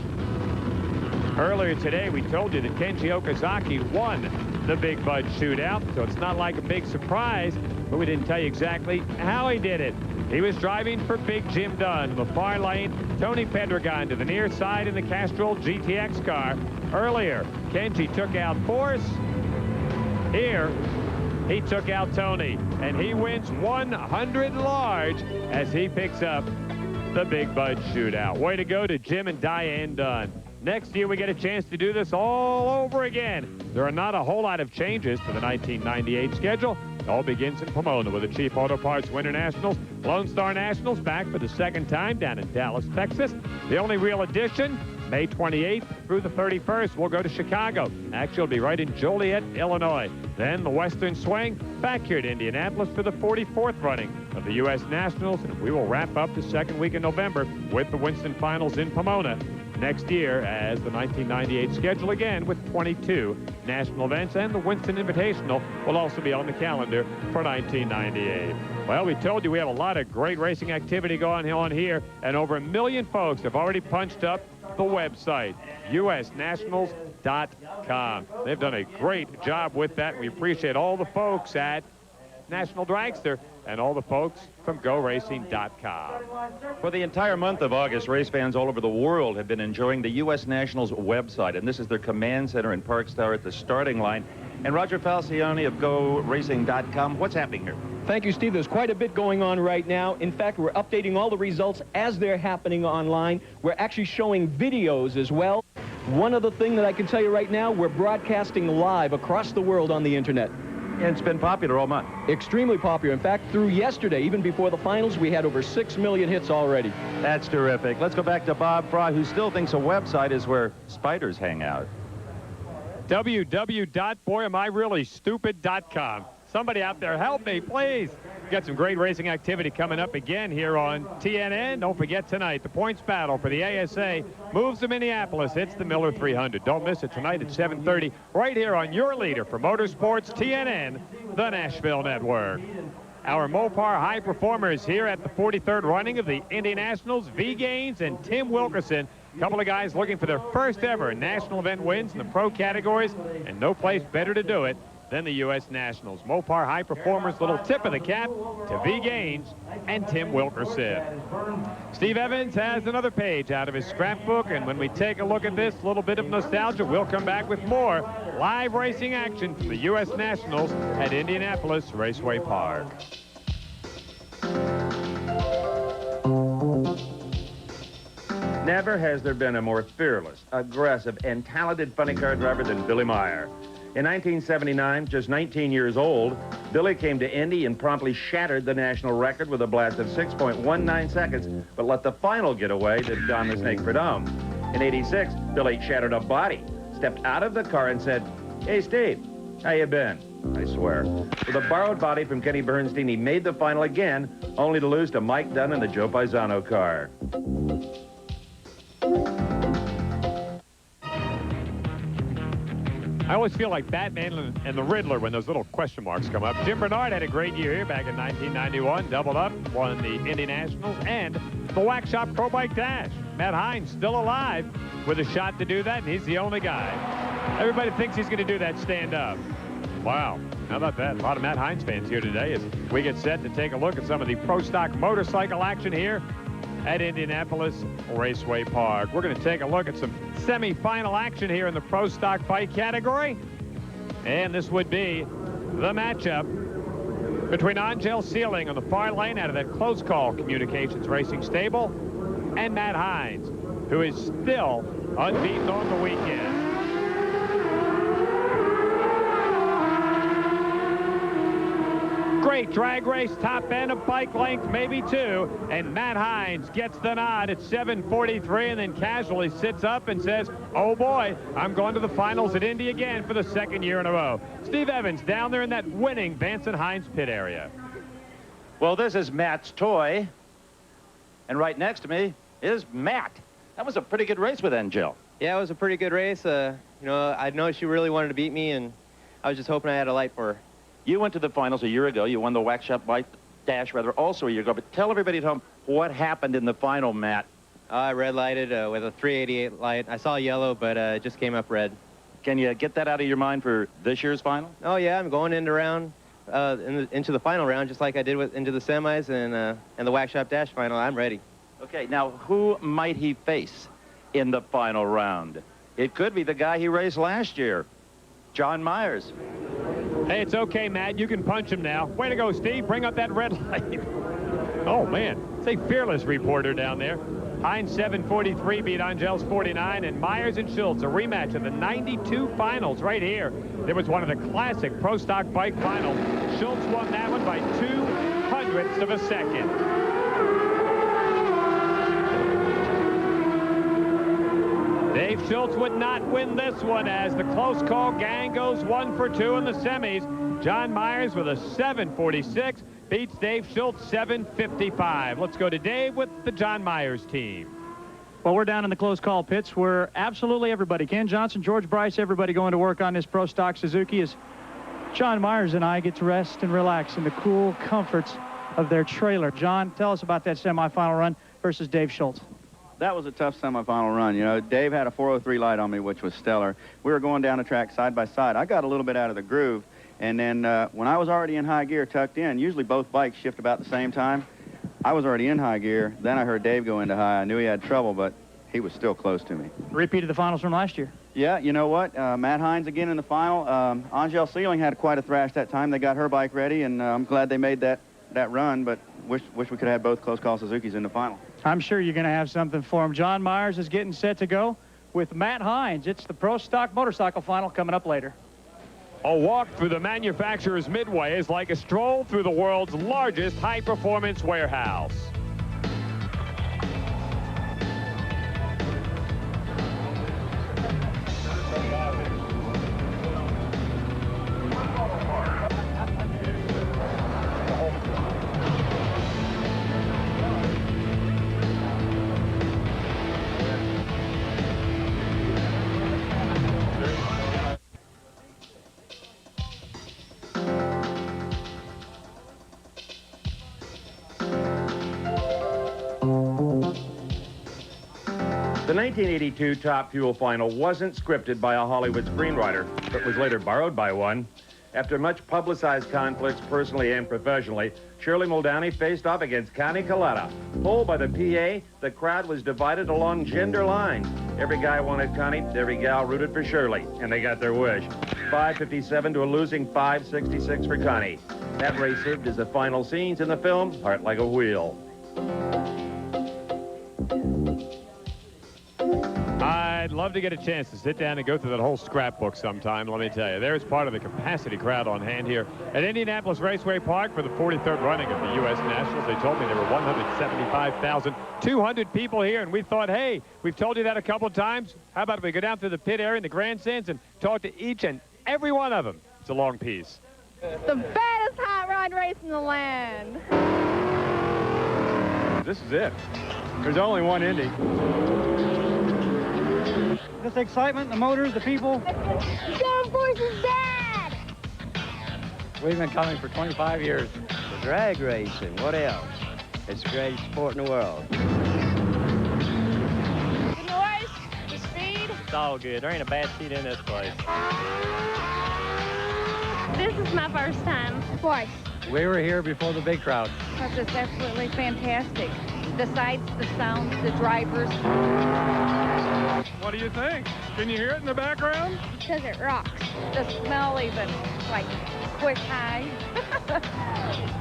Earlier today, we told you that Kenji Okazaki won the Big Bud Shootout, so it's not like a big surprise, but we didn't tell you exactly how he did it. He was driving for Big Jim Dunn in the far lane, Tony Pedregon to the near side in the Castrol GTX car. Earlier, Kenji took out Force. Here, he took out Tony, and he wins 100 large as he picks up the Big Bud Shootout. Way to go to Jim and Diane Dunn. Next year, we get a chance to do this all over again. There are not a whole lot of changes to the 1998 schedule. It all begins in Pomona with the Chief Auto Parts Winter Nationals. Lone Star Nationals back for the 2nd time down in Dallas, Texas. The only real addition, May 28th through the 31st, we'll go to Chicago. Actually, it'll be right in Joliet, Illinois. Then the Western Swing back here to Indianapolis for the 44th running of the U.S. Nationals. And we will wrap up the 2nd week in November with the Winston Finals in Pomona next year as the 1998 schedule again with 22 national events, and the Winston Invitational will also be on the calendar for 1998. Well, we told you we have a lot of great racing activity going on here, and over 1 million folks have already punched up the website, usnationals.com. They've done a great job with that. We appreciate all the folks at National Dragster and all the folks from GoRacing.com. For the entire month of August, race fans all over the world have been enjoying the U.S. Nationals website, and this is their command center in Park Star at the starting line. And Roger Falcione of GoRacing.com, what's happening here? Thank you, Steve. There's quite a bit going on right now. In fact, we're updating all the results as they're happening online. We're actually showing videos as well. One other thing that I can tell you right now, we're broadcasting live across the world on the internet. And it's been popular all month. Extremely popular. In fact, through yesterday, even before the finals, we had over 6 million hits already. That's terrific. Let's go back to Bob Fry, who still thinks a website is where spiders hang out. www.boyamireallystupid.com. Somebody out there, help me, please. Got some great racing activity coming up again here on TNN. Don't forget tonight, the points battle for the ASA moves to Minneapolis. It's the Miller 300. Don't miss it tonight at 7:30 right here on your leader for motorsports, TNN, the Nashville Network. Our Mopar high performers here at the 43rd running of the Indy Nationals, V. Gaines and Tim Wilkerson. A couple of guys looking for their first ever national event wins in the pro categories, and no place better to do it than the U.S. Nationals. Mopar high performers, little tip of the cap to V. Gaines and Tim Wilkerson. Steve Evans has another page out of his scrapbook, and when we take a look at this, a little bit of nostalgia, we'll come back with more live racing action from the U.S. Nationals at Indianapolis Raceway Park. Never has there been a more fearless, aggressive, and talented funny car driver than Billy Meyer. In 1979, just 19 years old, Billy came to Indy and promptly shattered the national record with a blast of 6.19 seconds, but let the final get away to Don the Snake Prudhomme. In 86, Billy shattered a body, stepped out of the car and said, "Hey, Steve, how you been?" I swear. With a borrowed body from Kenny Bernstein, he made the final again, only to lose to Mike Dunn in the Joe Paisano car. I always feel like Batman and the Riddler when those little question marks come up. Jim Bernard had a great year here back in 1991, doubled up, won the Indy Nationals and the Wax Shop Pro Bike Dash. Matt Hines still alive with a shot to do that, and he's the only guy. Everybody thinks he's going to do that stand-up. Wow, how about that? A lot of Matt Hines fans here today as we get set to take a look at some of the pro stock motorcycle action here at Indianapolis Raceway Park. We're going to take a look at some semi-final action here in the pro stock bike category. And this would be the matchup between Angel Sealing on the far lane out of that Close Call Communications Racing stable and Matt Hines, who is still unbeaten on the weekend. Great drag race, top end of bike length, maybe two, and Matt Hines gets the nod at 7:43 and then casually sits up and says, "Oh boy, I'm going to the finals at Indy again for the second year in a row." Steve Evans down there in that winning Vance and Hines pit area. Well, this is Matt's toy, and right next to me is Matt. That was a pretty good race with Angel. Yeah, it was a pretty good race. You know, I know she really wanted to beat me, and I was just hoping I had a light for her. You went to the finals a year ago. You won the Wax Shop Bike Dash, also a year ago. But tell everybody at home what happened in the final, Matt. I red lighted with a 388 light. I saw yellow, but it just came up red. Can you get that out of your mind for this year's final? Oh yeah, I'm going into round, into the final round, just like I did into the semis and the Wax Shop Dash final. I'm ready. Okay, now who might he face in the final round? It could be the guy he raced last year, John Myers. Hey, it's okay, Matt. You can punch him now. Way to go, Steve. Bring up that red light. Oh, man. It's a fearless reporter down there. Hines 7:43 beat Angel's 49, and Myers and Schultz, a rematch of the 92 finals right here. There was one of the classic pro stock bike finals. Schultz won that one by 0.02 of a second. Dave Schultz would not win this one as the Close Call gang goes 1 for 2 in the semis. John Myers with a 7:46 beats Dave Schultz 7:55. Let's go to Dave with the John Myers team. Well, we're down in the Close Call pits where absolutely everybody, Ken Johnson, George Bryce, everybody going to work on this pro stock Suzuki as John Myers and I get to rest and relax in the cool comforts of their trailer. John, tell us about that semifinal run versus Dave Schultz. That was a tough semifinal run. You know, Dave had a 403 light on me, which was stellar. We were going down the track side by side. I got a little bit out of the groove, and then when I was already in high gear, tucked in, usually both bikes shift about the same time. I was already in high gear. Then I heard Dave go into high. I knew he had trouble, but he was still close to me. Repeat of the finals from last year. Yeah, you know what? Matt Hines again in the final. Angel Sealing had quite a thrash that time. They got her bike ready, and I'm glad they made that run, but wish we could have had both Close Call Suzukis in the final. I'm sure you're going to have something for him. John Myers is getting set to go with Matt Hines. It's the pro stock motorcycle final coming up later. A walk through the manufacturer's midway is like a stroll through the world's largest high-performance warehouse. The 1982 Top Fuel final wasn't scripted by a Hollywood screenwriter, but was later borrowed by one. After much publicized conflicts personally and professionally, Shirley Muldowney faced off against Connie Coletta. Pulled by the PA, the crowd was divided along gender lines. Every guy wanted Connie, every gal rooted for Shirley, and they got their wish. 5:57 to a losing 5:66 for Connie. That race served as the final scenes in the film Heart Like a Wheel. I'd love to get a chance to sit down and go through that whole scrapbook sometime, let me tell you. There's part of the capacity crowd on hand here at Indianapolis Raceway Park for the 43rd running of the U.S. Nationals. They told me there were 175,200 people here, and we thought, hey, we've told you that a couple of times. How about if we go down through the pit area in the grandstands and talk to each and every one of them? It's a long piece. The baddest hot rod race in the land. This is it. There's only one Indy. This excitement, the motors, the people. John Force is dad! We've been coming for 25 years. The drag racing, what else? It's the greatest sport in the world. The noise, the speed. It's all good. There ain't a bad seat in this place. This is my first time. Twice. We were here before the big crowd. That's just absolutely fantastic. The sights, the sounds, the drivers. What do you think? Can you hear it in the background? Because it rocks. The smell even, like, quick high.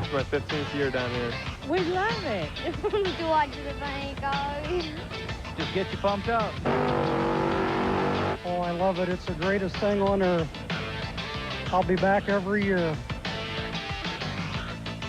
It's my 15th year down here. We love it. To watch the thing go. Just get you pumped up. Oh, I love it. It's the greatest thing on earth. I'll be back every year.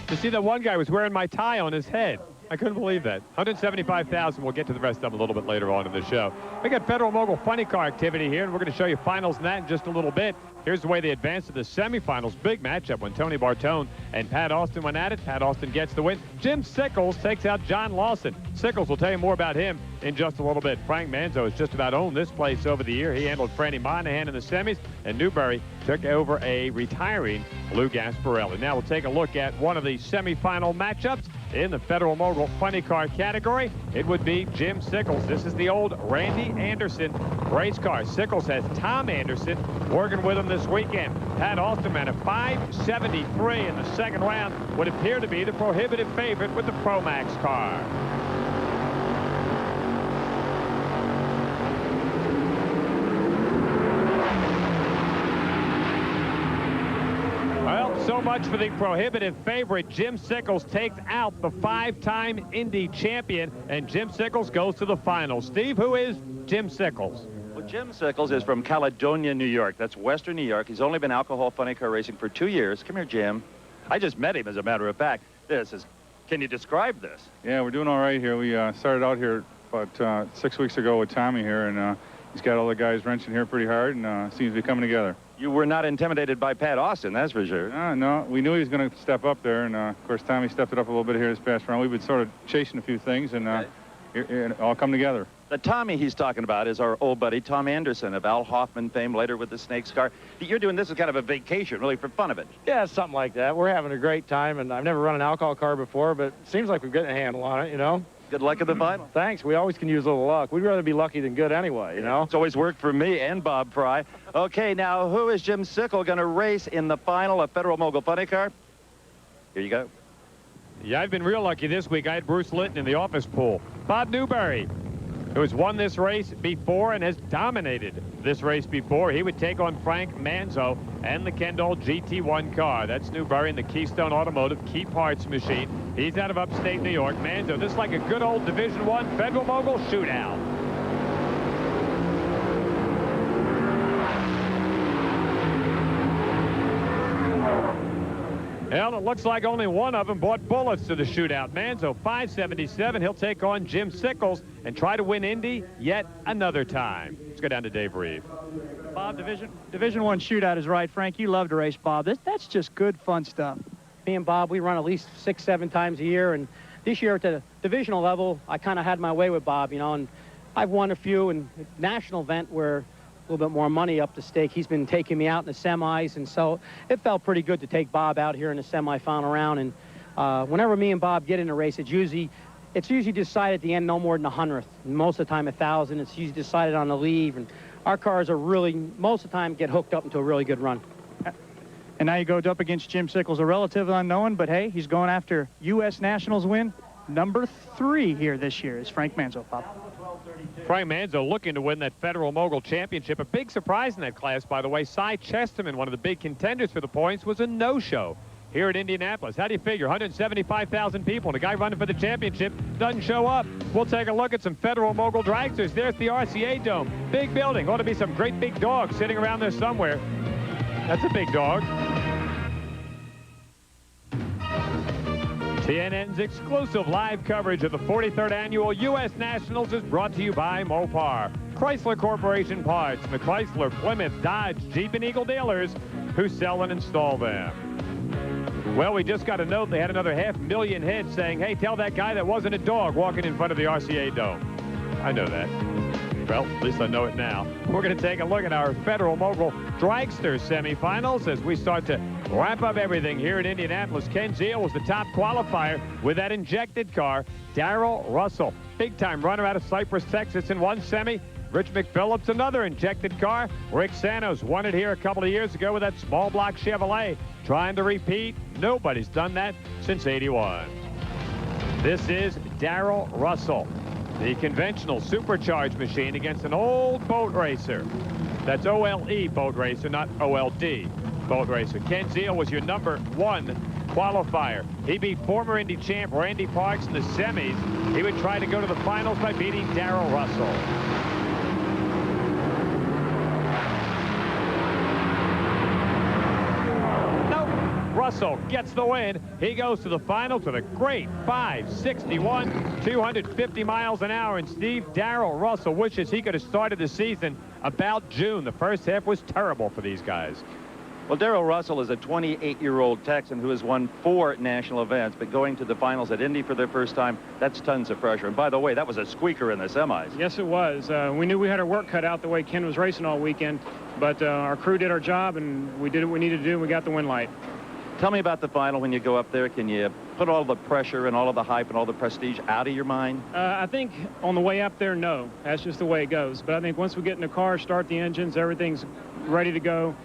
To see that one guy was wearing my tie on his head. I couldn't believe that. 175,000. We'll get to the rest of them a little bit later on in the show. We got Federal Mogul Funny Car activity here, and we're going to show you finals and that in just a little bit. Here's the way they advanced to the semifinals. Big matchup when Tony Bartone and Pat Austin went at it. Pat Austin gets the win. Jim Sickles takes out John Lawson. Sickles will tell you more about him in just a little bit. Frank Manzo has just about owned this place over the year. He handled Franny Monahan in the semis, and Newberry took over a retiring Lou Gasparelli. Now we'll take a look at one of the semifinal matchups in the Federal Mogul Funny Car category. It would be Jim Sickles. This is the old Randy Anderson race car. Sickles has Tom Anderson working with him this weekend. Pat Austin ran a 573 in the second round, would appear to be the prohibitive favorite with the Pro Max car. Well, so much for the prohibitive favorite. Jim Sickles takes out the 5-time Indy champion, and Jim Sickles goes to the finals. Steve, who is Jim Sickles? Well, Jim Sickles is from Caledonia, New York. That's Western New York. He's only been alcohol funny car racing for 2 years. Come here, Jim. I just met him, as a matter of fact. Can you describe this? Yeah, we're doing all right here. We started out here about 6 weeks ago with Tommy here, and he's got all the guys wrenching here pretty hard, and seems to be coming together. You were not intimidated by Pat Austin, that's for sure. No, we knew he was going to step up there, and of course Tommy stepped it up a little bit here this past round. We've been sort of chasing a few things, and it all come together. The Tommy he's talking about is our old buddy Tom Anderson of Al Hoffman fame, later with the Snakes car. You're doing this as kind of a vacation, really, for fun of it. Yeah, something like that. We're having a great time, and I've never run an alcohol car before, but it seems like we're getting a handle on it, you know. Good luck in the final. Thanks. We always can use a little luck. We'd rather be lucky than good anyway, you know. It's always worked for me and Bob Fry. Okay, now who is Jim Sickles going to race in the final of Federal Mogul Funny Car? Here you go. Yeah, I've been real lucky this week. I had Bruce Litton in the office pool. Bob Newberry, who has won this race before and has dominated this race before. He would take on Frank Manzo and the Kendall GT1 car. That's Newberry in the Keystone Automotive Key Parts machine. He's out of upstate New York. Manzo, this is like a good old Division I Federal Mogul shootout. Well, it looks like only one of them brought bullets to the shootout. Manzo, 577. He'll take on Jim Sickles and try to win Indy yet another time. Let's go down to Dave Reeve. Bob, Division I shootout is right. Frank, you love to race, Bob. That's just good, fun stuff. Me and Bob, we run at least 6-7 times a year, and this year at the divisional level, I kind of had my way with Bob, you know, and I've won a few in national event where a little bit more money up the stake. He's been taking me out in the semis, and so it felt pretty good to take Bob out here in the semifinal round. And whenever me and Bob get in a race, it's usually it's usually decided at the end no more than 100th. Most of the time 1,000. It's usually decided on the leave, and our cars are really, most of the time, get hooked up into a really good run. And now you go up against Jim Sickles, a relative unknown, but hey, he's going after U.S. Nationals win number 3 here this year. Is Frank Manzo, Pop. Frank Manzo looking to win that Federal Mogul Championship. A big surprise in that class, by the way. Cy Chesterman, one of the big contenders for the points, was a no-show here at Indianapolis. How do you figure? 175,000 people, and a guy running for the championship doesn't show up. We'll take a look at some Federal Mogul dragsters. There's the RCA Dome. Big building. Ought to be some great big dogs sitting around there somewhere. That's a big dog. TNN's exclusive live coverage of the 43rd Annual U.S. Nationals is brought to you by Mopar, Chrysler Corporation Parts, the Chrysler, Plymouth, Dodge, Jeep, and Eagle dealers who sell and install them. Well, we just got a note. They had another 500,000 hits saying, hey, tell that guy that wasn't a dog walking in front of the RCA Dome. I know that. Well, at least I know it now. We're going to take a look at our Federal Mogul Dragster semifinals as we start to wrap up everything here in Indianapolis. Ken Zeal was the top qualifier with that injected car. Darrell Russell, big-time runner out of Cypress, Texas in one semi. Rich McPhillips, another injected car. Rick Santos won it here a couple of years ago with that small block Chevrolet. Trying to repeat. Nobody's done that since '81. This is Darrell Russell, the conventional supercharged machine against an old boat racer. That's OLE boat racer, not OLD boat racer. Ken Zeal was your number 1 qualifier. He beat former Indy champ Randy Parks in the semis. He would try to go to the finals by beating Darrell Russell. Russell gets the win. He goes to the finals with a great 5.61, 250 miles an hour. And Steve, Darrell Russell wishes he could have started the season about June. The first half was terrible for these guys. Well, Darrell Russell is a 28-year-old Texan who has won 4 national events, but going to the finals at Indy for their first time, that's tons of pressure. And by the way, that was a squeaker in the semis. Yes, it was. We knew we had our work cut out the way Ken was racing all weekend, but our crew did our job, and we did what we needed to do, and we got the win light. Tell me about the final when you go up there. Can you put all the pressure and all of the hype and all the prestige out of your mind? I think on the way up there, no. That's just the way it goes. But I think once we get in the car, start the engines, everything's ready to go,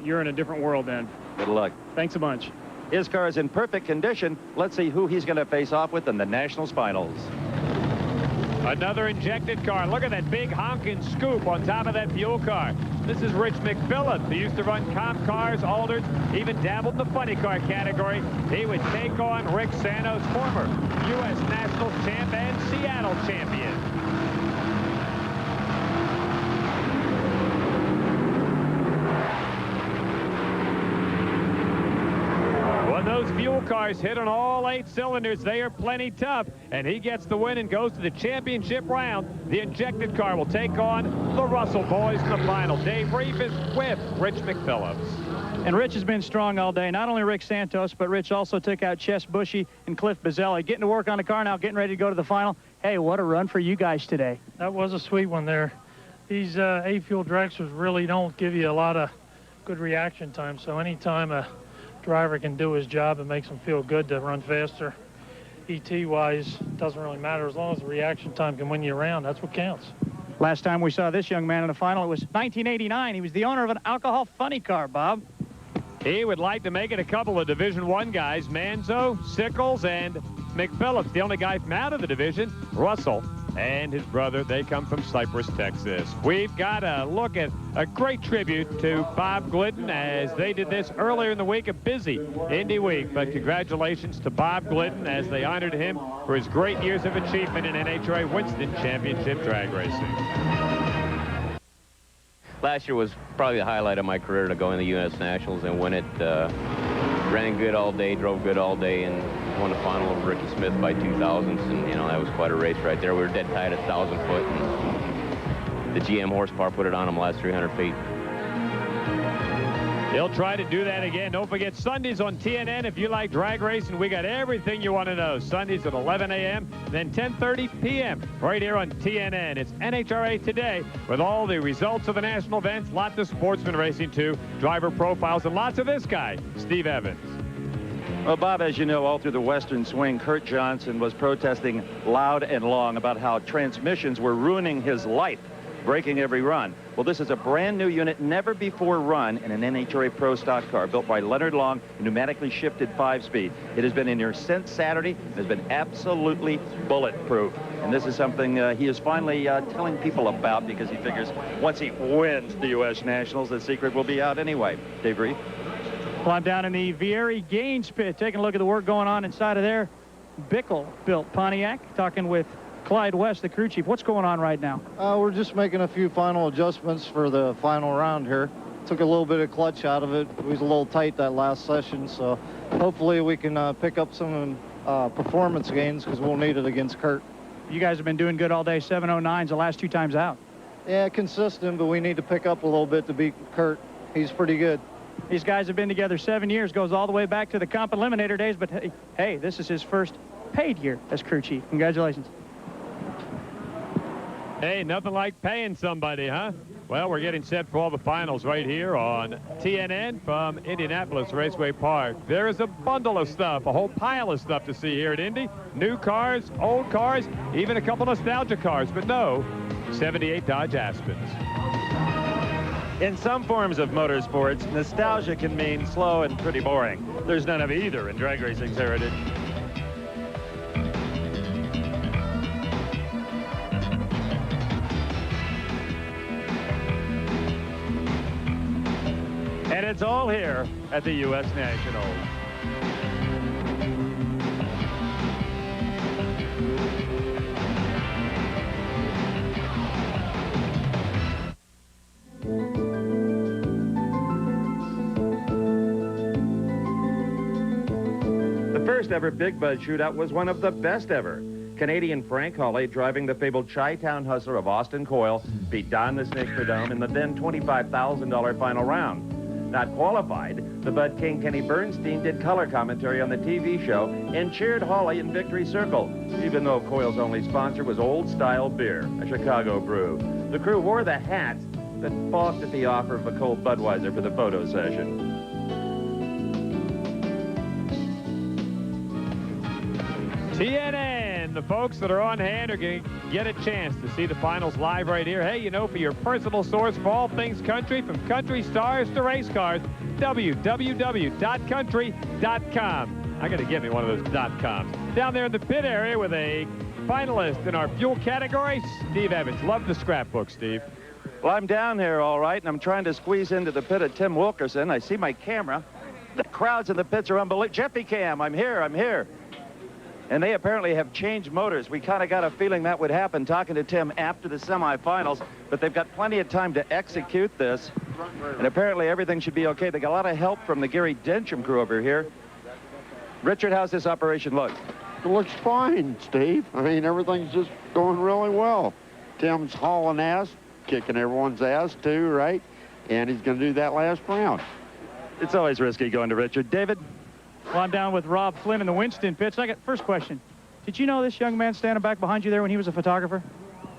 you're in a different world then. Good luck. Thanks a bunch. His car is in perfect condition. Let's see who he's going to face off with in the Nationals finals. Another injected car. Look at that big honking scoop on top of that fuel car. This is Rich McPhillips, who used to run comp cars, Alders, even dabbled in the funny car category. He would take on Rick Santos, former U.S. Nationals champ and Seattle champion. When those fuel cars hit on all 8 cylinders, they are plenty tough, and he gets the win and goes to the championship round. The injected car will take on the Russell boys in the final. Dave Reef is with Rich McPhillips. And Rich has been strong all day. Not only Rick Santos, but Rich also took out Ches Bushy and Cliff Bazzelli. Getting to work on the car now, getting ready to go to the final. Hey, what a run for you guys today. That was a sweet one there. These A-fuel dragsters really don't give you a lot of good reaction time, so anytime a driver can do his job, it makes him feel good to run faster. ET-wise, doesn't really matter. As long as the reaction time can win you around, that's what counts. Last time we saw this young man in the final, it was 1989. He was the owner of an alcohol funny car, Bob. He would like to make it a couple of Division I guys, Manzo, Sickles, and McPhillips. The only guy from out of the division, Russell, and his brother. They come from Cypress, Texas. We've got a look at a great tribute to Bob Glidden as they did this earlier in the week, a busy Indy week. But congratulations to Bob Glidden as they honored him for his great years of achievement in NHRA Winston Championship drag racing. Last year was probably the highlight of my career to go in the U.S. Nationals and win it. Ran good all day, drove good all day, and won the final over Ricky Smith by 2,000ths. And, you know, that was quite a race right there. We were dead tight at 1,000 foot, and the GM horsepower put it on him the last 300 feet. He'll try to do that again. Don't forget Sundays on TNN. If you like drag racing, we got everything you want to know. Sundays at 11 a.m., then 10:30 p.m. right here on TNN. It's NHRA Today with all the results of the national events, lots of sportsman racing too, driver profiles, and lots of this guy, Steve Evans. Well, Bob, as you know, all through the Western swing, Kurt Johnson was protesting loud and long about how transmissions were ruining his life, breaking every run. Well, this is a brand new unit, never before run in an NHRA Pro stock car built by Leonard Long, pneumatically shifted 5-speed. It has been in here since Saturday. It has been absolutely bulletproof. And this is something he is finally telling people about, because he figures once he wins the U.S. Nationals, the secret will be out anyway. Dave Reed. Well, I'm down in the Vieri Gaines pit, taking a look at the work going on inside of there. Bickle-built Pontiac, talking with Clyde West, the crew chief. What's going on right now? We're just making a few final adjustments for the final round here. Took a little bit of clutch out of it. It was a little tight that last session, so hopefully we can pick up some performance gains, because we'll need it against Kurt. You guys have been doing good all day. 709s the last 2 times out. Yeah, consistent, but we need to pick up a little bit to beat Kurt. He's pretty good. These guys have been together 7 years, goes all the way back to the Comp Eliminator days, but hey, this is his first paid year as crew chief. Congratulations. Hey, nothing like paying somebody, huh? Well, we're getting set for all the finals right here on TNN from Indianapolis Raceway Park. There is a bundle of stuff, a whole pile of stuff to see here at Indy. New cars, old cars, even a couple nostalgia cars, but no 78 Dodge Aspens. In some forms of motorsports, nostalgia can mean slow and pretty boring. There's none of either in drag racing's heritage. And it's all here at the U.S. Nationals. The first ever Big Buzz shootout was one of the best ever. Canadian Frank Hawley, driving the fabled Chi-Town Hustler of Austin Coyle, beat Don the Snake Prudhomme in the then $25,000 final round. Not qualified, the Bud King Kenny Bernstein did color commentary on the TV show and cheered Hawley in victory circle, even though Coyle's only sponsor was Old Style Beer, a Chicago brew. The crew wore the hats, but balked at the offer of a cold Budweiser for the photo session. TNN, the folks that are on hand are going to get a chance to see the finals live right here. Hey, you know, for your personal source for all things country, from country stars to race cars, www.country.com. I got to get me one of those .coms. Down there in the pit area with a finalist in our fuel category, Steve Evans. Love the scrapbook, Steve. Well, I'm down here, all right, and I'm trying to squeeze into the pit of Tim Wilkerson. I see my camera. The crowds in the pits are unbelievable. Jeffy Cam, I'm here. And they apparently have changed motors. We kind of got a feeling that would happen talking to Tim after the semifinals, but they've got plenty of time to execute this. And apparently everything should be okay. They got a lot of help from the Gary Densham crew over here. Richard, how's this operation look? It looks fine, Steve. I mean, everything's just going really well. Tim's hauling ass, kicking everyone's ass too, right? And he's going to do that last round. It's always risky going to Richard. David? Well, I'm down with Rob Flynn in the Winston pits. First question. Did you know this young man standing back behind you there when he was a photographer?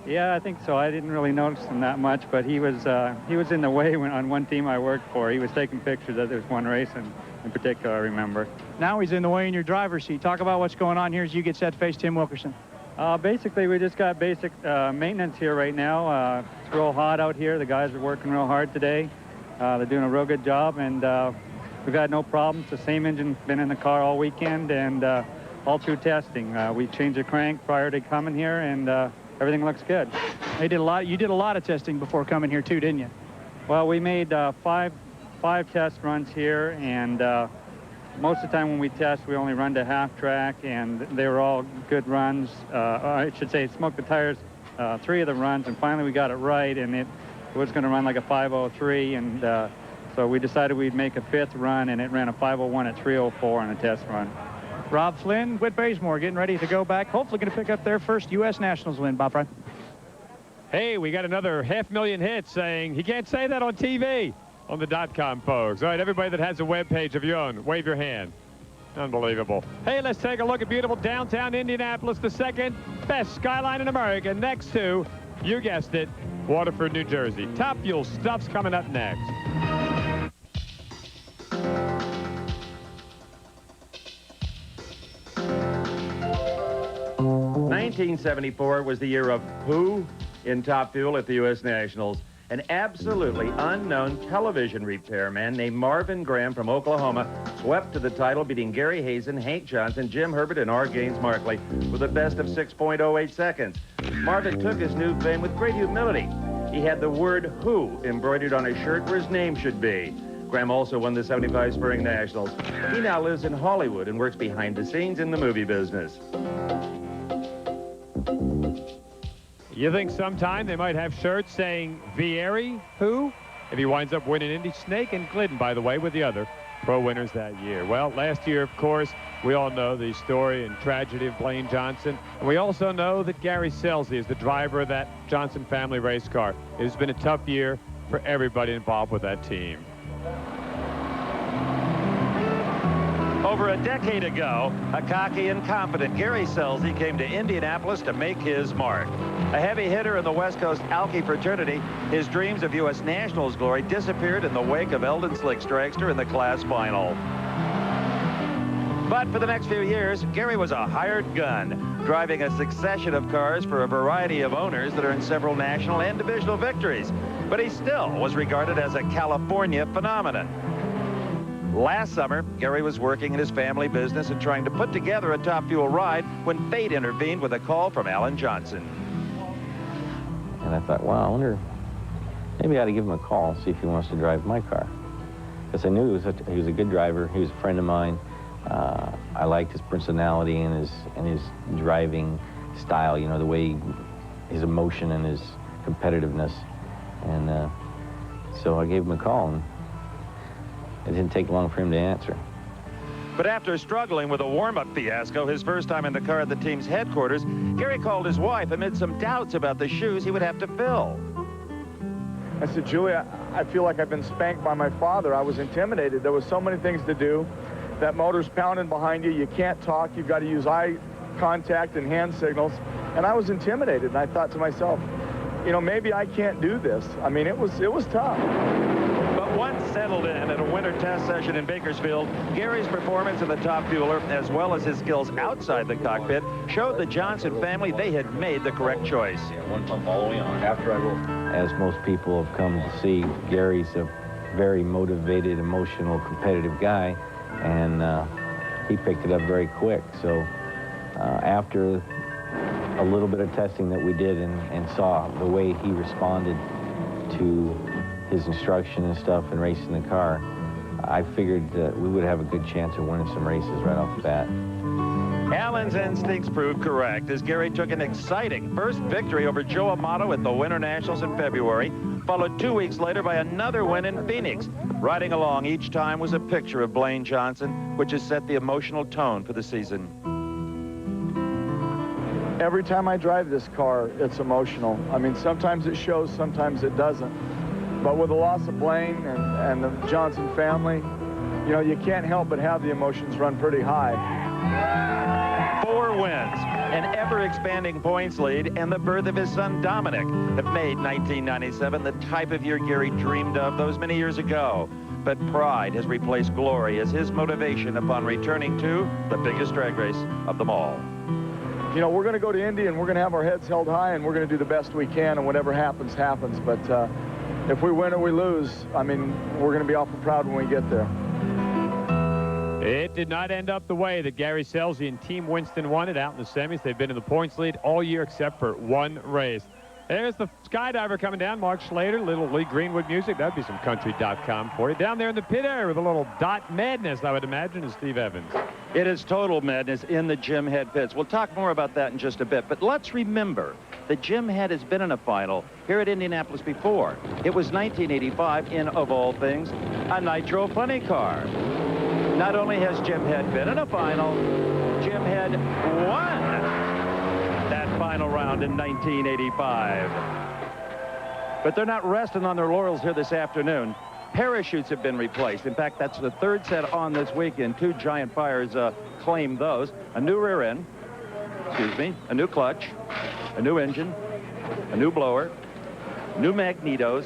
Yeah, I think so. I didn't really notice him that much, but he was in the way on one team I worked for. He was taking pictures of this one race in particular, I remember. Now he's in the way in your driver's seat. Talk about what's going on here as you get set to face Tim Wilkerson. Basically, we just got basic maintenance here right now. It's real hot out here. The guys are working real hard today. They're doing a real good job, and we've had no problems. The same engine's been in the car all weekend and all through testing. We changed the crank prior to coming here, and everything looks good. You did a lot of testing before coming here too, didn't you? Well, we made five test runs here, and most of the time when we test, we only run to half track, and they were all good runs. I should say, smoked the tires 3 of the runs, and finally we got it right, and it was going to run like a 503, and so we decided we'd make a 5th run, and it ran a 501 at 304 on a test run. Rob Flynn, Whit Bazemore getting ready to go back. Hopefully going to pick up their first U.S. Nationals win. Bob Fry. Hey, we got another 500,000 hits saying he can't say that on TV on the .com, folks. All right, everybody that has a web page of your own, wave your hand. Unbelievable. Hey, let's take a look at beautiful downtown Indianapolis, the second best skyline in America, next to, you guessed it, Waterford, New Jersey. Top Fuel stuff's coming up next. 1974 was the year of who in Top Fuel at the U.S. Nationals? An absolutely unknown television repairman named Marvin Graham from Oklahoma swept to the title, beating Gary Hazen, Hank Johnson, Jim Herbert, and R. Gaines Markley with a best of 6.08 seconds. Marvin took his new fame with great humility. He had the word who embroidered on his shirt where his name should be. Graham also won the 75 Spring Nationals. He now lives in Hollywood and works behind the scenes in the movie business. You think sometime they might have shirts saying Vieri, who? If he winds up winning Indy. Snake and Glidden, by the way, were the other pro winners that year. Well, last year, of course, we all know the story and tragedy of Blaine Johnson. And we also know that Gary Scelzi is the driver of that Johnson family race car. It has been a tough year for everybody involved with that team. Over a decade ago, a cocky and confident Gary Scelzi came to Indianapolis to make his mark. A heavy hitter in the West Coast Alki fraternity, his dreams of U.S. Nationals glory disappeared in the wake of Eldon Slick's dragster in the class final. But for the next few years, Gary was a hired gun, driving a succession of cars for a variety of owners that earned several national and divisional victories. But he still was regarded as a California phenomenon. Last summer, Gary was working in his family business and trying to put together a Top Fuel ride when fate intervened with a call from Alan Johnson. And I thought, wow, I wonder, maybe I ought to give him a call and see if he wants to drive my car. Because I knew he was a good driver. He was a friend of mine. I liked his personality and his driving style, you know, the way his emotion and his competitiveness. And so I gave him a call, and it didn't take long for him to answer. But after struggling with a warm-up fiasco his first time in the car at the team's headquarters, Gary called his wife amid some doubts about the shoes he would have to fill. I said, Julia, I feel like I've been spanked by my father. I was intimidated. There was so many things to do. That motor's pounding behind you. You can't talk. You've got to use eye contact and hand signals. And I was intimidated. And I thought to myself, you know, maybe I can't do this. I mean, it was tough. But once settled in at a winter test session in Bakersfield, Gary's performance in the Top Fueler, as well as his skills outside the cockpit, showed the Johnson family they had made the correct choice. One pump all the way on. After I roll. As most people have come to see, Gary's a very motivated, emotional, competitive guy, and he picked it up very quick. So after a little bit of testing that we did and saw the way he responded to his instruction and stuff and racing the car, I figured that we would have a good chance of winning some races right off the bat. Alan's instincts proved correct as Gary took an exciting first victory over Joe Amato at the Winter Nationals in February, followed 2 weeks later by another win in Phoenix. Riding along each time was a picture of Blaine Johnson, which has set the emotional tone for the season. Every time I drive this car, it's emotional. I mean, sometimes it shows, sometimes it doesn't. But with the loss of Blaine and the Johnson family, you know, you can't help but have the emotions run pretty high. 4 wins, an ever-expanding points lead, and the birth of his son Dominic have made 1997 the type of year Gary dreamed of those many years ago. But pride has replaced glory as his motivation upon returning to the biggest drag race of them all. You know, we're going to go to Indy and we're going to have our heads held high and we're going to do the best we can, and whatever happens, happens. But if we win or we lose, I mean, we're going to be awful proud when we get there. It did not end up the way that Gary Scelzi and Team Winston won it out in the semis. They've been in the points lead all year except for one race. There's the skydiver coming down, Mark Slater, little Lee Greenwood music. That'd be some country.com for you. Down there in the pit area with a little dot madness, I would imagine, is Steve Evans. It is total madness in the Jim Head pits. We'll talk more about that in just a bit. But let's remember that Jim Head has been in a final here at Indianapolis before. It was 1985 in, of all things, a Nitro Funny car. Not only has Jim Head been in a final, Jim Head won that final round in 1985. But they're not resting on their laurels here this afternoon. Parachutes have been replaced. In fact, that's the third set on this weekend. 2 giant fires claim those. A new rear end, a new clutch, a new engine, a new blower, new magnetos.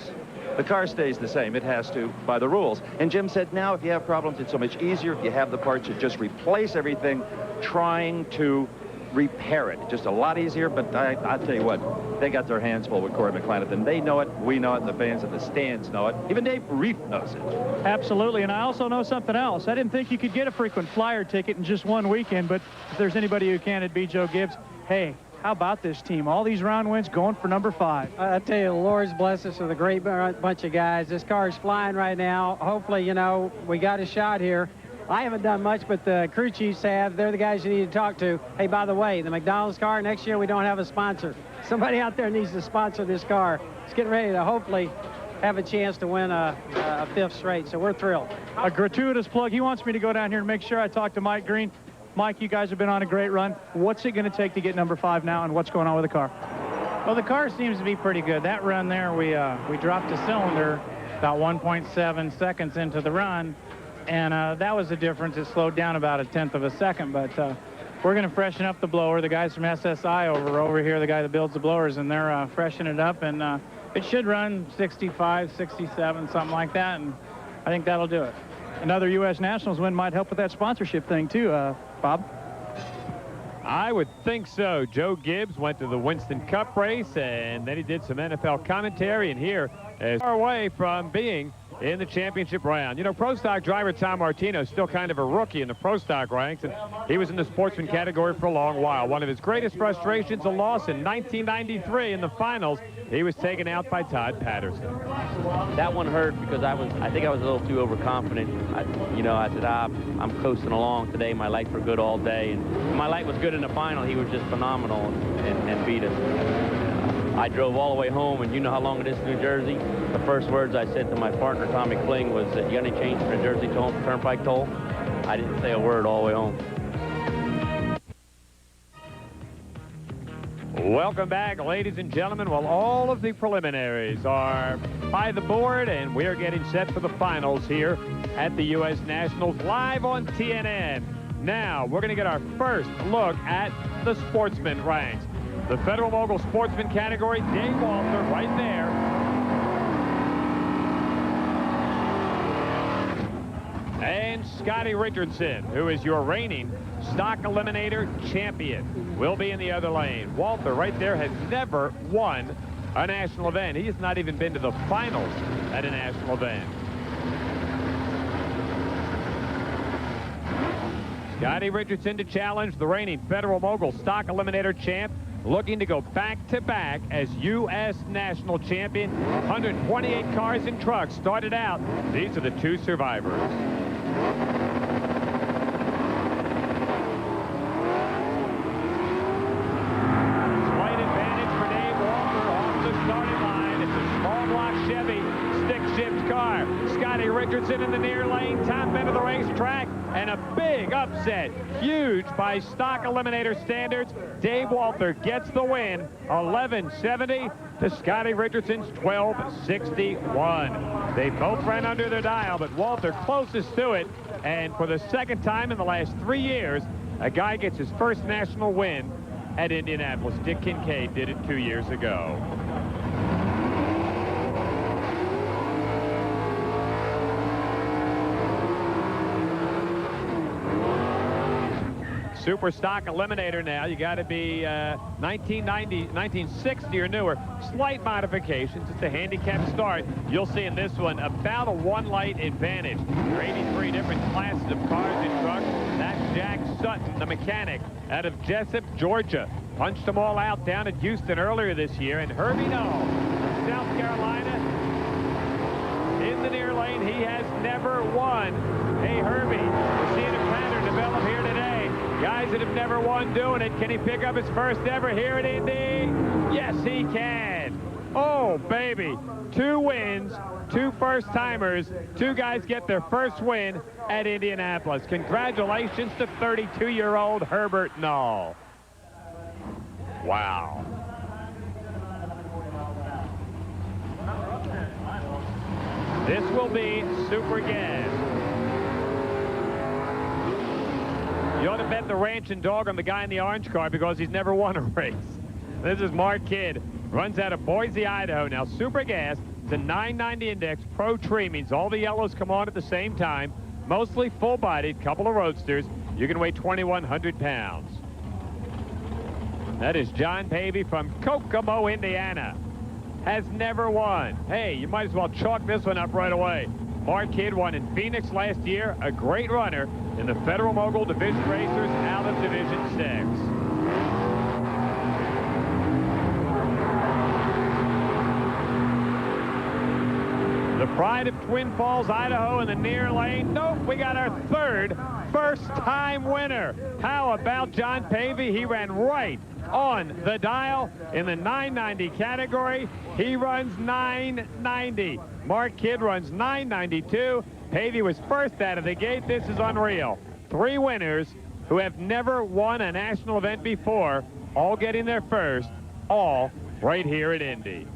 The car stays the same. It has to by the rules. And Jim said, now if you have problems, it's so much easier if you have the parts to just replace everything, trying to repair it. Just a lot easier, but I'll tell you what, they got their hands full with Corey McClenathan. They know it, we know it, the fans in the stands know it. Even Dave Reef knows it. Absolutely, and I also know something else. I didn't think you could get a frequent flyer ticket in just one weekend, but if there's anybody who can, it'd be Joe Gibbs. Hey, how about this team? All these round wins going for number 5. I tell you, the Lord's blessed us with a great bunch of guys. This car's flying right now. Hopefully, you know, we got a shot here. I haven't done much, but the crew chiefs have. They're the guys you need to talk to. Hey, by the way, the McDonald's car, next year we don't have a sponsor. Somebody out there needs to sponsor this car. It's getting ready to hopefully have a chance to win a 5th straight, so we're thrilled. A gratuitous plug. He wants me to go down here and make sure I talk to Mike Green. Mike, you guys have been on a great run. What's it going to take to get number 5 now, and what's going on with the car? Well, the car seems to be pretty good. That run there, we dropped a cylinder about 1.7 seconds into the run, and that was the difference. It slowed down about 1/10 of a second, but we're going to freshen up the blower. The guys from SSI over here, the guy that builds the blowers, and they're freshening it up, and it should run 65, 67, something like that, and I think that'll do it. Another U.S. Nationals win might help with that sponsorship thing, too, Bob. I would think so. Joe Gibbs went to the Winston Cup race, and then he did some NFL commentary, and here is far away from being in the championship round. You know, Pro Stock driver Tom Martino is still kind of a rookie in the Pro Stock ranks, and he was in the sportsman category for a long while. One of his greatest frustrations, a loss in 1993 in the finals. He was taken out by Todd Patterson. That one hurt because I think I was a little too overconfident. I said, I'm coasting along today. My lights were good all day, and my light was good in the final. He was just phenomenal and beat us. I drove all the way home, and you know how long it is to New Jersey. The first words I said to my partner, Tommy Kling, was, you got any change for New Jersey Turnpike toll? I didn't say a word all the way home. Welcome back, ladies and gentlemen. Well, all of the preliminaries are by the board, and we are getting set for the finals here at the U.S. Nationals live on TNN. Now, we're going to get our first look at the sportsman ranks. The Federal Mogul Sportsman category, Dave Walter right there. And Scotty Richardson, who is your reigning stock eliminator champion, will be in the other lane. Walter right there has never won a national event. He has not even been to the finals at a national event. Scotty Richardson to challenge the reigning Federal Mogul stock eliminator champ, looking to go back-to-back as U.S. national champion. 128 cars and trucks started out. These are the 2 survivors. Slight advantage for Dave Walter off the starting line. It's a small block Chevy stick-shift car. Scotty Richardson in the near lane, top end of the racetrack, and a big upset. Huge by stock eliminator standards. Dave Walter gets the win, 1170 to Scotty Richardson's 1261. They both ran under their dial, but Walter closest to it. And for the second time in the last 3 years, a guy gets his first national win at Indianapolis. Dick Kincaid did it 2 years ago. Super stock eliminator now. You got to be 1960 or newer. Slight modifications. It's a handicap start. You'll see in this one about a 1-light advantage. There are 83 different classes of cars and trucks. That's Jack Sutton, the mechanic out of Jessup, Georgia. Punched them all out down at Houston earlier this year. And Herbie Knoll from South Carolina in the near lane. He has never won. Hey, Herbie, we're seeing a pattern develop here today. Guys that have never won doing it. Can he pick up his first ever here at Indy? Yes, he can. Oh, baby. 2 wins, 2 first-timers. 2 guys get their first win at Indianapolis. Congratulations to 32-year-old Herbert Knoll. Wow. This will be super gas. You ought to bet the ranch and dog on the guy in the orange car because he's never won a race. This is Mark Kidd. Runs out of Boise, Idaho. Now, super gas. It's a 990 index. Pro Tree means all the yellows come on at the same time. Mostly full-bodied, couple of roadsters. You can weigh 2,100 pounds. That is John Pavey from Kokomo, Indiana. Has never won. Hey, you might as well chalk this one up right away. Mark Kidd won in Phoenix last year, a great runner in the Federal Mogul Division Racers out of Division 6. The pride of Twin Falls, Idaho in the near lane. Nope, we got our third first-time winner. How about John Pavey? He ran right on the dial in the 990 category. He runs 990. Mark Kidd runs 992. Pavey was first out of the gate. This is unreal. 3 winners who have never won a national event before, all getting their first, all right here at Indy.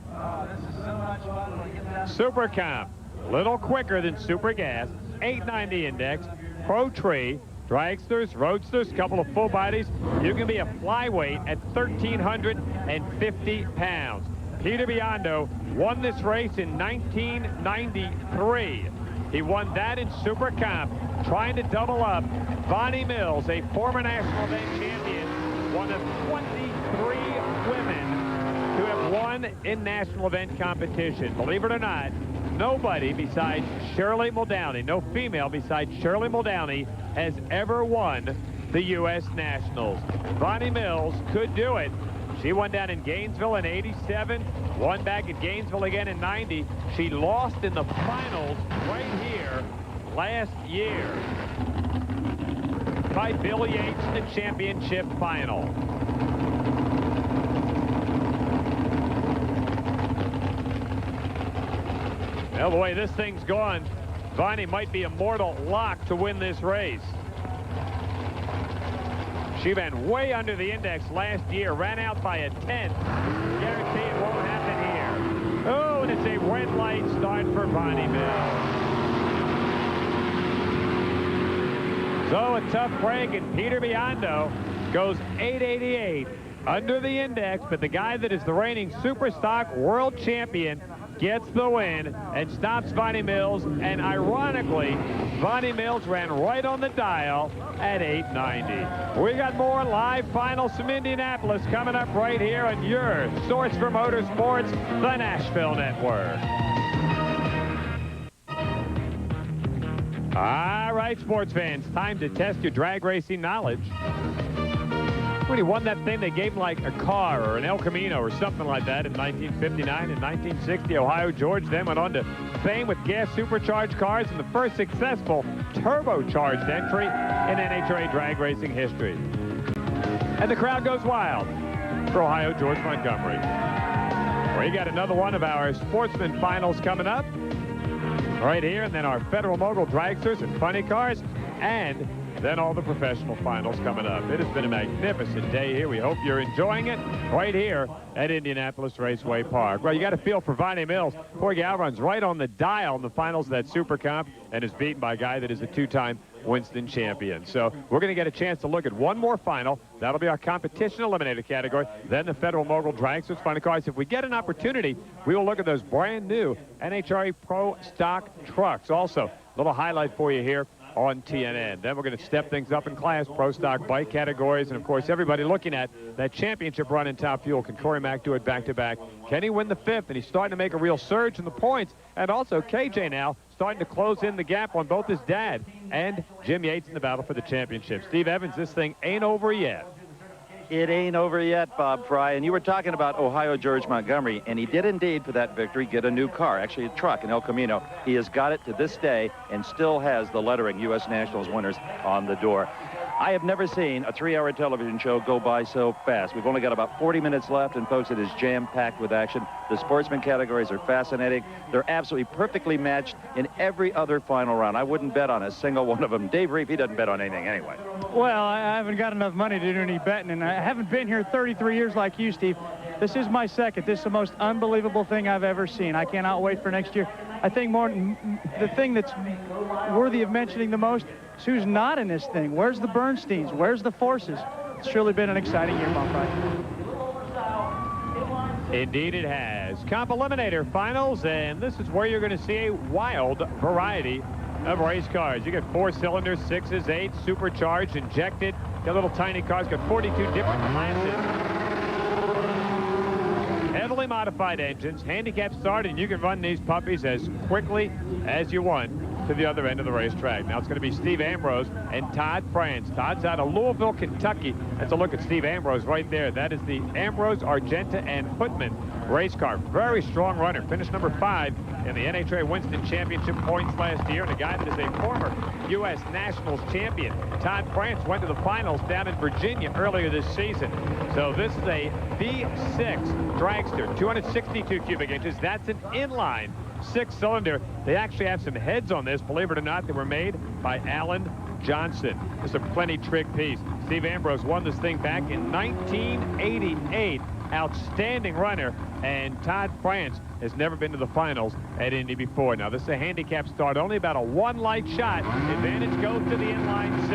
This is so much fun. Super Comp, little quicker than Super Gas, 890 index, Pro Tree, dragsters, roadsters, couple of full bodies. You can be a flyweight at 1,350 pounds. Peter Biondo won this race in 1993. He won that in Super Comp, trying to double up. Bonnie Mills, a former national event champion, one of 23 women who have won in national event competition. Believe it or not, nobody besides Shirley Muldowney, no female besides Shirley Muldowney, has ever won the U.S. Nationals. Bonnie Mills could do it. She won down in Gainesville in '87, won back at Gainesville again in '90. She lost in the finals right here last year by Bill Yates in the championship final. Well, the way this thing's gone, Bonnie might be a mortal lock to win this race. She ran way under the index last year, ran out by a 10th. Guarantee it won't happen here. Oh, and it's a red light start for Bonnie Mills. So a tough break, and Peter Biondo goes 888 under the index, but the guy that is the reigning Superstock world champion gets the win and stops Bonnie Mills. And ironically, Bonnie Mills ran right on the dial at 890. We got more live finals from Indianapolis coming up right here on your source for motorsports, the Nashville Network. All right, sports fans, time to test your drag racing knowledge. When he won that thing, they gave him like a car or an El Camino or something like that in 1959 and 1960. Ohio George then went on to fame with gas supercharged cars and the first successful turbocharged entry in NHRA drag racing history. And the crowd goes wild for Ohio George Montgomery. We got another one of our sportsman finals coming up right here, and then our Federal Mogul dragsters and funny cars, and then all the professional finals coming up. It has been a magnificent day here. We hope you're enjoying it right here at Indianapolis Raceway Park. Well, you got to feel for Bonnie Mills. Poor gal runs right on the dial in the finals of that Super Comp and is beaten by a guy that is a 2-time Winston champion. So we're going to get a chance to look at one more final. That'll be our competition eliminator category. Then the Federal Mogul dragsters, funny cars. If we get an opportunity, we will look at those brand new NHRA Pro Stock trucks. Also, a little highlight for you here on TNN. Then we're going to step things up in class, Pro Stock bike categories, and of course everybody looking at that championship run in Top Fuel. Can Corey Mack do it back-to-back? Can he win the 5th? And he's starting to make a real surge in the points. And also KJ now starting to close in the gap on both his dad and Jim Yates in the battle for the championship. Steve Evans, this thing ain't over yet. It ain't over yet, Bob Fry. And you were talking about Ohio George Montgomery, and he did indeed, for that victory, get a new car, actually a truck, an El Camino. He has got it to this day and still has the lettering U.S. Nationals winners on the door. I have never seen a 3-hour television show go by so fast. We've only got about 40 minutes left, and folks, it is jam-packed with action. The sportsman categories are fascinating. They're absolutely perfectly matched in every other final round. I wouldn't bet on a single one of them. Dave Reef, he doesn't bet on anything anyway. Well, I haven't got enough money to do any betting, and I haven't been here 33 years like you, Steve. This is my second. This is the most unbelievable thing I've ever seen. I cannot wait for next year. I think the thing that's worthy of mentioning the most is who's not in this thing. Where's the Bernsteins? Where's the Forces? It's surely been an exciting year, Bob Fry. Indeed it has. Comp Eliminator finals, and this is where you're going to see a wild variety of race cars. You get 4 cylinders, 6s, 8s, supercharged, injected, Got little tiny cars, got 42 different classes. Heavily modified engines, handicap start, and you can run these puppies as quickly as you want to the other end of the racetrack. Now it's going to be Steve Ambrose and Todd France. Todd's out of Louisville, Kentucky. That's a look at Steve Ambrose right there. That is the Ambrose, Argenta, and Putman race car. Very strong runner. Finished number 5 in the NHRA Winston Championship points last year, and a guy that is a former U.S. Nationals champion. Todd France went to the finals down in Virginia earlier this season. So this is a V6 dragster, 262 cubic inches. That's an inline 6-cylinder. They actually have some heads on this, believe it or not. They were made by Alan Johnson. It's a plenty trick piece. Steve Ambrose won this thing back in 1988. Outstanding runner, and Todd France has never been to the finals at Indy before. Now this is a handicap start, only about a 1 light shot. Advantage goes to the inline 6.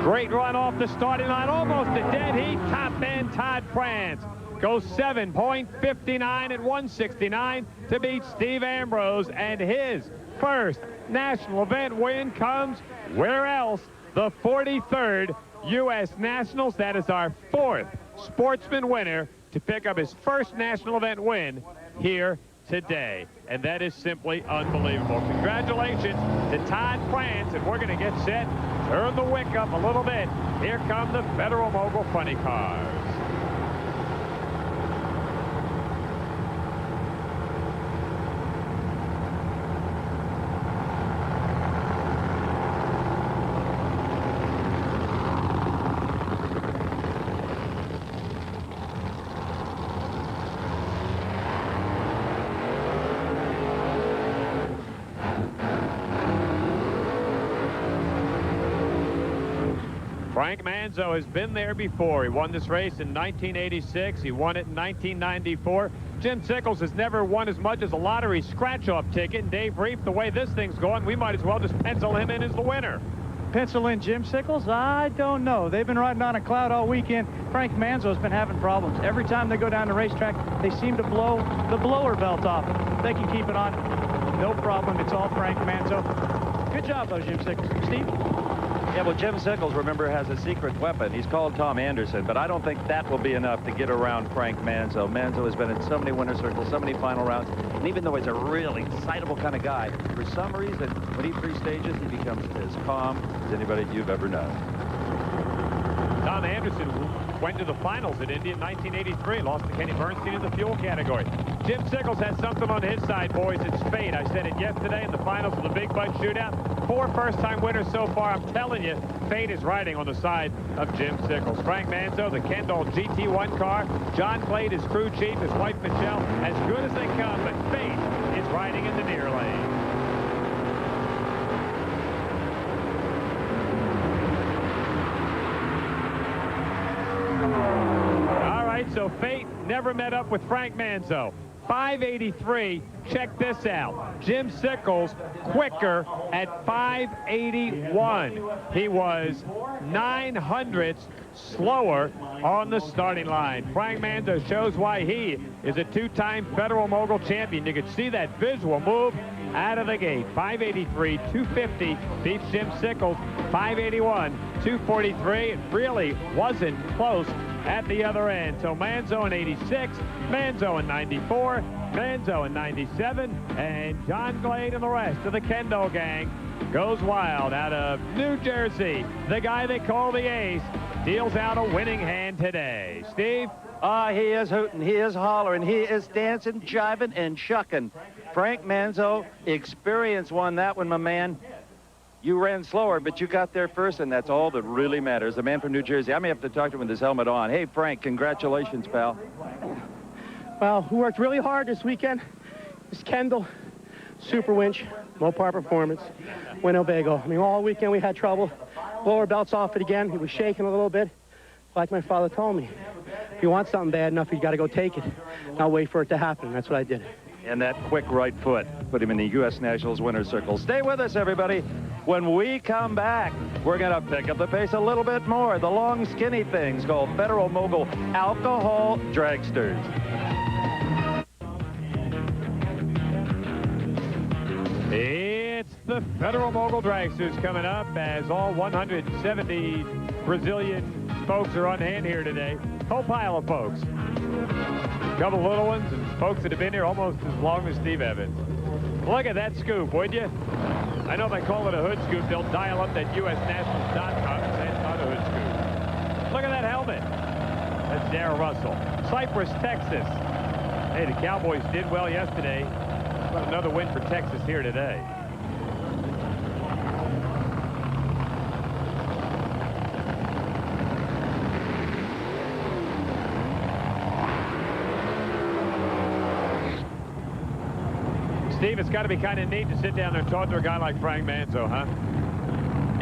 Great run off the starting line, almost a dead heat. Top end Todd France goes 7.59 at 169 to beat Steve Ambrose, and his first national event win comes where else? The 43rd U.S. Nationals. That is our 4th sportsman winner to pick up his first national event win here today. And that is simply unbelievable. Congratulations to Todd France, and we're going to get set. Turn the wick up a little bit. Here come the Federal Mogul funny cars. Frank Manzo has been there before. He won this race in 1986. He won it in 1994. Jim Sickles has never won as much as a lottery scratch-off ticket. And Dave Reef, the way this thing's going, we might as well just pencil him in as the winner. Pencil in Jim Sickles? I don't know. They've been riding on a cloud all weekend. Frank Manzo's been having problems. Every time they go down the racetrack, they seem to blow the blower belt off. They can keep it on. No problem. It's all Frank Manzo. Good job, though, Jim Sickles. Steve? Yeah, well, Jim Sickles, remember, has a secret weapon. He's called Tom Anderson, but I don't think that will be enough to get around Frank Manzo. Manzo has been in so many winner's circles, so many final rounds, and even though he's a really excitable kind of guy, for some reason, when he pre-stages, he becomes as calm as anybody you've ever known. Tom Anderson went to the finals at Indy in 1983, lost to Kenny Bernstein in the fuel category. Jim Sickles has something on his side, boys. It's fate. I said it yesterday in the finals of the Big Bud Shootout. 4 first-time winners so far. I'm telling you, fate is riding on the side of Jim Sickles. Frank Manzo, the Kendall GT1 car. John Glade, his crew chief, his wife Michelle, as good as they come, but fate is riding in the near lane. All right, so fate never met up with Frank Manzo. 583. Check this out. Jim Sickles quicker at 581. He was 900ths slower on the starting line. Frank Manzo shows why he is a 2-time Federal Mogul champion. You can see that visual move out of the gate. 583, 250 beats Jim Sickles. 581, 243. It really wasn't close at the other end. So Manzo in 86, Manzo in 94, Manzo in 97, and John Glade and the rest of the Kendo gang goes wild out of New Jersey. The guy they call the Ace deals out a winning hand today. Steve? He is hooting, he is hollering, he is dancing, jiving, and shucking. Frank Manzo, experience won that one, my man. You ran slower, but you got there first, and that's all that really matters. The man from New Jersey. I may have to talk to him with his helmet on. Hey, Frank, congratulations, pal. Well, we worked really hard this weekend. This Kendall, super winch, Mopar Performance, Winnebago. I mean, all weekend we had trouble. Blower belts off it again. He was shaking a little bit. Like my father told me, if you want something bad enough, you got to go take it. Not wait for it to happen. That's what I did. And that quick right foot put him in the U.S. Nationals winner's circle. Stay with us, everybody. When we come back, we're going to pick up the pace a little bit more. The long, skinny things called Federal Mogul Alcohol Dragsters. the Federal Mogul Dragsters coming up as all 170 Brazilian folks are on hand here today. Whole pile of folks. A couple little ones and folks that have been here almost as long as Steve Evans. Look at that scoop, would you? I know if I call it a hood scoop, they'll dial up that USNationals.com and say it's not a hood scoop. Look at that helmet. That's Darrell Russell. Cypress, Texas. Hey, the Cowboys did well yesterday. But another win for Texas here today. Steve, it's got to be kind of neat to sit down there and talk to a guy like Frank Manzo, huh?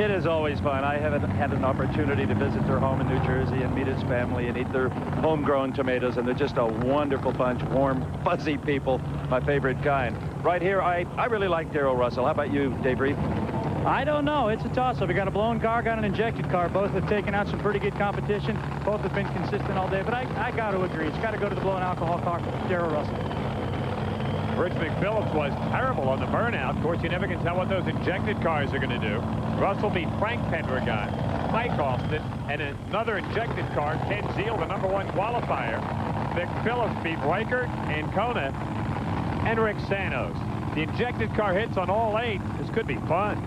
It is always fun. I haven't had an opportunity to visit their home in New Jersey and meet his family and eat their homegrown tomatoes, and they're just a wonderful bunch, warm, fuzzy people, my favorite kind. Right here, I really like Darrell Russell. How about you, Dave Reed? I don't know. It's a toss-up. We got a blown car, got an injected car. Both have taken out some pretty good competition. Both have been consistent all day, but I got to agree. It's got to go to the blown alcohol car, Darrell Russell. Rich McPhillips was terrible on the burnout. Of course, you never can tell what those injected cars are going to do. Russell beat Frank Pendragon, Mike Austin, and another injected car, Ken Zeal, the #1 qualifier. McPhillips beat Reichert, Ancona, and Rick Sanos. The injected car hits on all 8. This could be fun.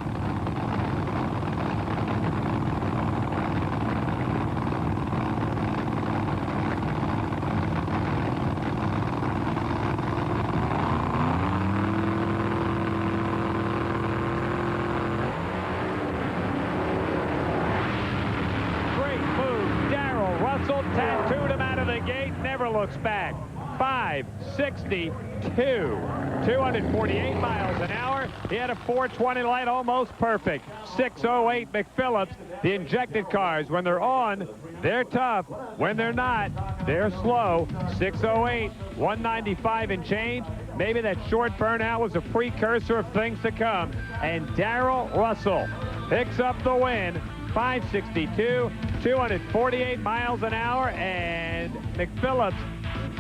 Tattooed him out of the gate, never looks back. 562, 248 miles an hour. He had a 420 light, almost perfect. 608 McPhillips. The injected cars, when they're on, they're tough. When they're not, they're slow. 608, 195 and change. Maybe that short burnout was a precursor of things to come. And Darrell Russell picks up the win. 562, 248 miles an hour, and McPhillips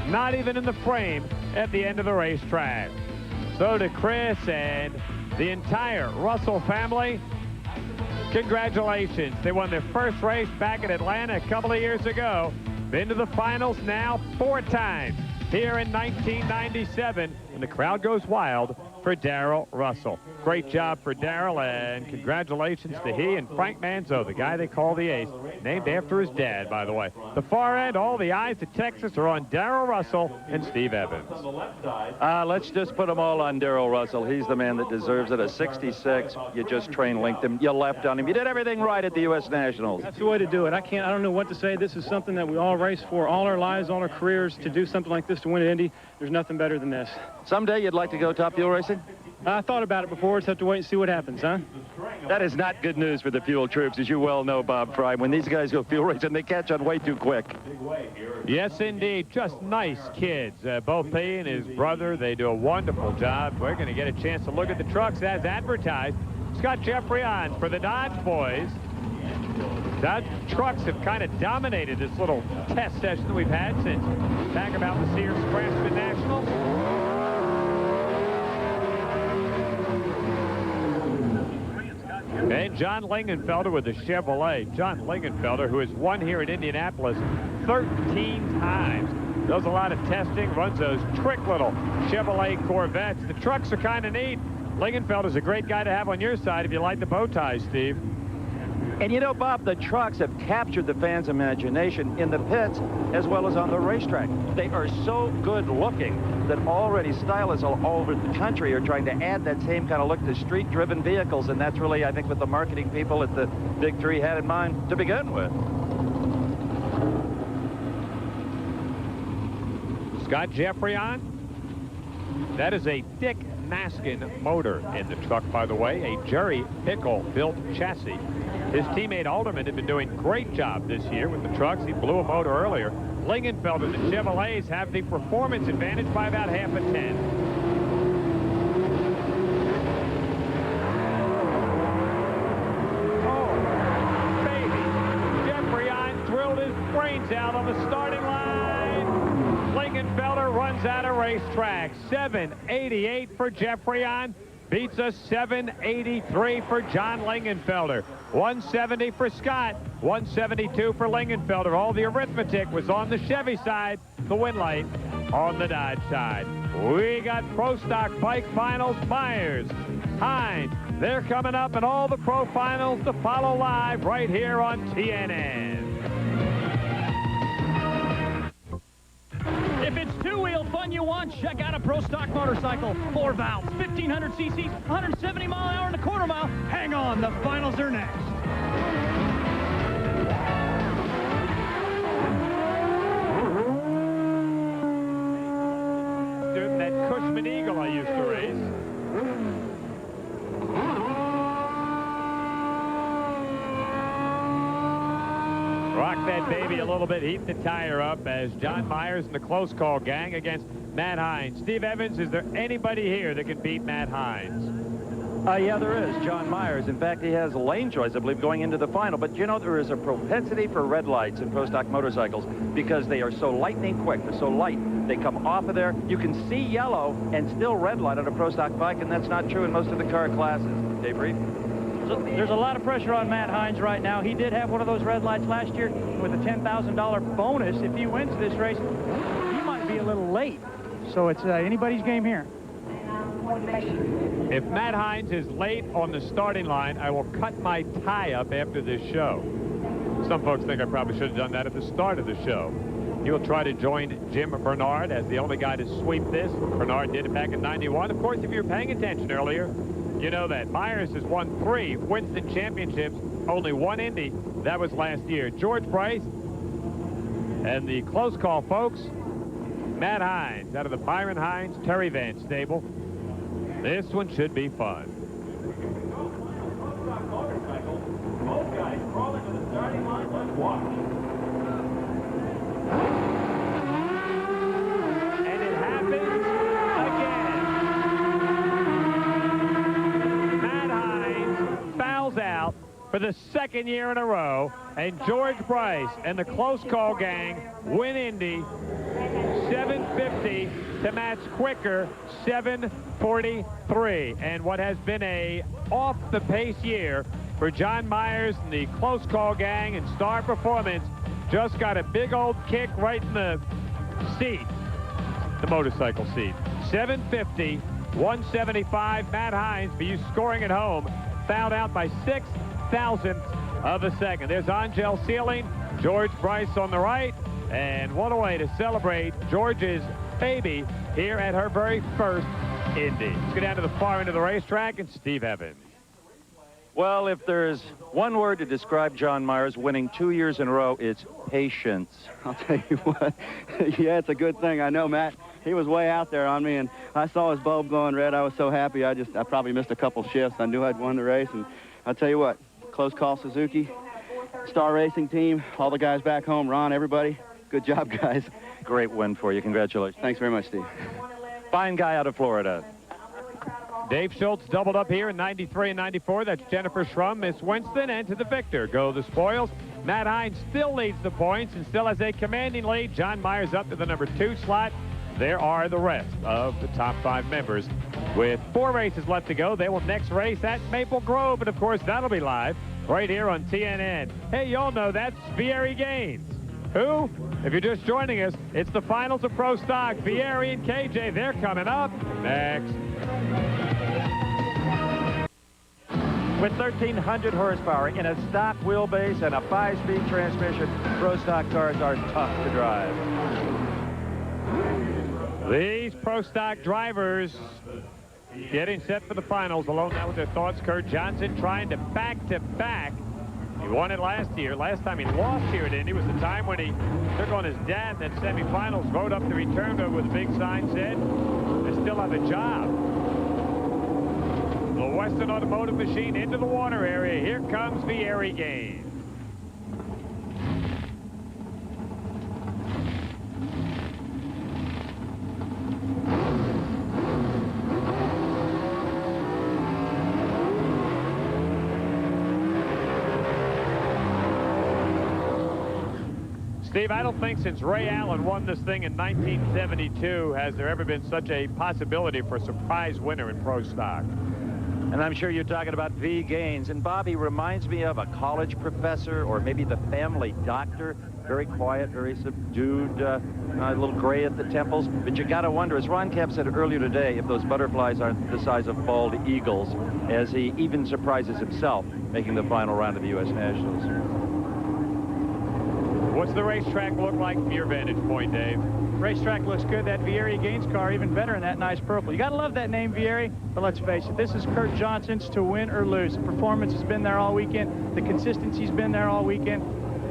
not even in the frame at the end of the racetrack. So to Chris and the entire Russell family, congratulations. They won their first race back in Atlanta a couple of years ago. Been to the finals now 4 times here in 1997, and the crowd goes wild for Darrell Russell. Great job for Darrell, and congratulations to he and Frank Manzo, the guy they call the Ace, named after his dad, by the way. The far end, all the eyes to Texas are on Darrell Russell and Steve Evans. Let's just put them all on Darrell Russell. He's the man that deserves it. A 66, you just train linked him, you left on him. You did everything right at the U.S. Nationals. That's the way to do it. I don't know what to say. This is something that we all race for all our lives, all our careers. To do something like this, to win at Indy, there's nothing better than this. Someday you'd like to go top fuel racing? I thought about it before. Just have to wait and see what happens, huh? That is not good news for the fuel troops, as you well know, Bob Fry. When these guys go fuel racing, they catch on way too quick. Yes, indeed. Just nice kids. Both he and his brother, they do a wonderful job. We're going to get a chance to look at the trucks as advertised. Scott Jeffrey on for the Dodge boys. Dodge trucks have kind of dominated this little test session that we've had since back about the Sears-Craftsman Nationals. And John Lingenfelder with the Chevrolet. John Lingenfelder, who has won here in Indianapolis 13 times. Does a lot of testing, runs those trick little Chevrolet Corvettes. The trucks are kind of neat. Lingenfelder's a great guy to have on your side if you like the bow ties, Steve. And you know, Bob, the trucks have captured the fans' imagination in the pits as well as on the racetrack. They are so good looking that already stylists all over the country are trying to add that same kind of look to street-driven vehicles, and that's really, I think, what the marketing people at the Big Three had in mind to begin with. Scott Jeffrey on. That is a Dick Naskin motor in the truck, by the way, a Jerry Pickle built chassis. His teammate Alderman had been doing a great job this year with the trucks. He blew a motor earlier. Lingenfelder, the Chevrolets have the performance advantage by about half a 10. Oh, baby. Jeffrey on drilled his brains out on the starting line. Lingenfelder runs out of racetrack. 7:88 for Jeffrey on. beats a 783 for John Lingenfelter. 170 for Scott, 172 for Lingenfelter. All the arithmetic was on the Chevy side, the win light on the Dodge side. We got Pro Stock Bike Finals, Myers, Hines. They're coming up, and all the Pro Finals to follow live right here on TNN. If it's two-wheel fun you want, check out a Pro Stock motorcycle. 4 valves, 1,500 cc's, 170 mile an hour and a quarter mile. Hang on, the finals are next. That Cushman Eagle I used to race. Rock that baby a little bit, heat the tire up as John Myers and the close call gang against Matt Hines. Steve Evans, is there anybody here that can beat Matt Hines? Yeah, there is. John Myers. In fact, he has a lane choice, I believe, going into the final. But, you know, there is a propensity for red lights in Pro Stock motorcycles because they are so lightning quick. They're so light. They come off of there. You can see yellow and still red light on a Pro Stock bike, and that's not true in most of the car classes. Dave Reed? So there's a lot of pressure on Matt Hines right now. He did have one of those red lights last year with a $10,000 bonus. If he wins this race, he might be a little late. So it's anybody's game here. If Matt Hines is late on the starting line, I will cut my tie up after this show. Some folks think I probably should have done that at the start of the show. He will try to join Jim Bernard as the only guy to sweep this. Bernard did it back in '91. Of course, if you were paying attention earlier, you know that Myers has won 3 Winston championships, only 1 Indy. That was last year. George Bryce and the close call, folks, Matt Hines out of the Byron Hines Terry Van stable. This one should be fun. Both guys crawling to the starting line. Let's watch. And it happens again. Matt Hines fouls out for the 2nd year in a row, and George Bryce and the close call gang win Indy 750 to Matt's quicker 743. And what has been a off-the-pace year for John Myers and the close call gang and Star Performance just got a big old kick right in the seat, the motorcycle seat. 750, 175. Matt Hines, for you scoring at home, fouled out by 6,000ths of a second. There's Angel Sealing, George Bryce on the right, and what a way to celebrate George's baby here at her very first Indy. Let's go down to the far end of the racetrack and Steve Evans. Well, if there's one word to describe John Myers winning 2 years in a row, it's patience. I'll tell you what, yeah, it's a good thing. I know Matt, he was way out there on me, and I saw his bulb glowing red. I was so happy. I probably missed a couple shifts. I knew I'd won the race, and I'll tell you what, close call Suzuki, Star Racing team, all the guys back home, Ron, everybody, good job, guys. Great win for you. Congratulations. Thanks very much, Steve. Fine guy out of Florida. Dave Schultz doubled up here in 93 and 94. That's Jennifer Schrum, Miss Winston, and to the victor go the spoils. Matt Hines still leads the points and still has a commanding lead. John Myers up to the number 2 slot. There are the rest of the top 5 members. With 4 races left to go, they will next race at Maple Grove, and of course that'll be live right here on TNN. Hey, y'all know that's Vieri Gaines. Who? If you're just joining us, it's the finals of Pro Stock. Vieri and KJ, they're coming up next. With 1,300 horsepower in a stock wheelbase and a 5-speed transmission, Pro Stock cars are tough to drive. These Pro Stock drivers getting set for the finals. Alone now with their thoughts. Kurt Johnson trying to back-to-back. He won it last year. Last time he lost here at Indy was the time when he took on his dad in that semifinals, rode up the return over with a big sign said, "I still have a job." The Western Automotive Machine into the water area. Here comes Vieri Gaines. Steve, I don't think since Ray Allen won this thing in 1972 has there ever been such a possibility for a surprise winner in Pro Stock. And I'm sure you're talking about V. Gaines. And Bobby reminds me of a college professor or maybe the family doctor. Very quiet, very subdued, a little gray at the temples. But you got to wonder, as Ron Kemp said earlier today, if those butterflies aren't the size of bald eagles, as he even surprises himself making the final round of the U.S. Nationals. What's the racetrack look like from your vantage point, Dave? Racetrack looks good. That Vieri Gaines car even better in that nice purple. You got to love that name, Vieri. But let's face it, this is Kurt Johnson's to win or lose. The performance has been there all weekend. The consistency's been there all weekend.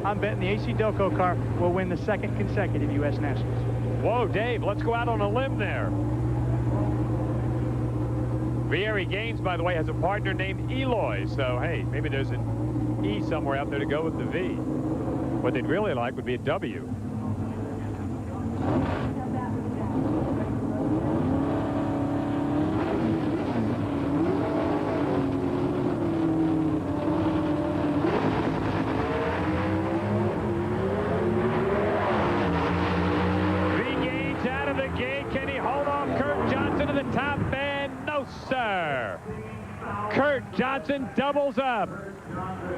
I'm betting the AC Delco car will win the second consecutive U.S. Nationals. Whoa, Dave, let's go out on a limb there. Vieri Gaines, by the way, has a partner named Eloy. So, hey, maybe there's an E somewhere out there to go with the V. What they'd really like would be a W. Sir. Kurt Johnson doubles up.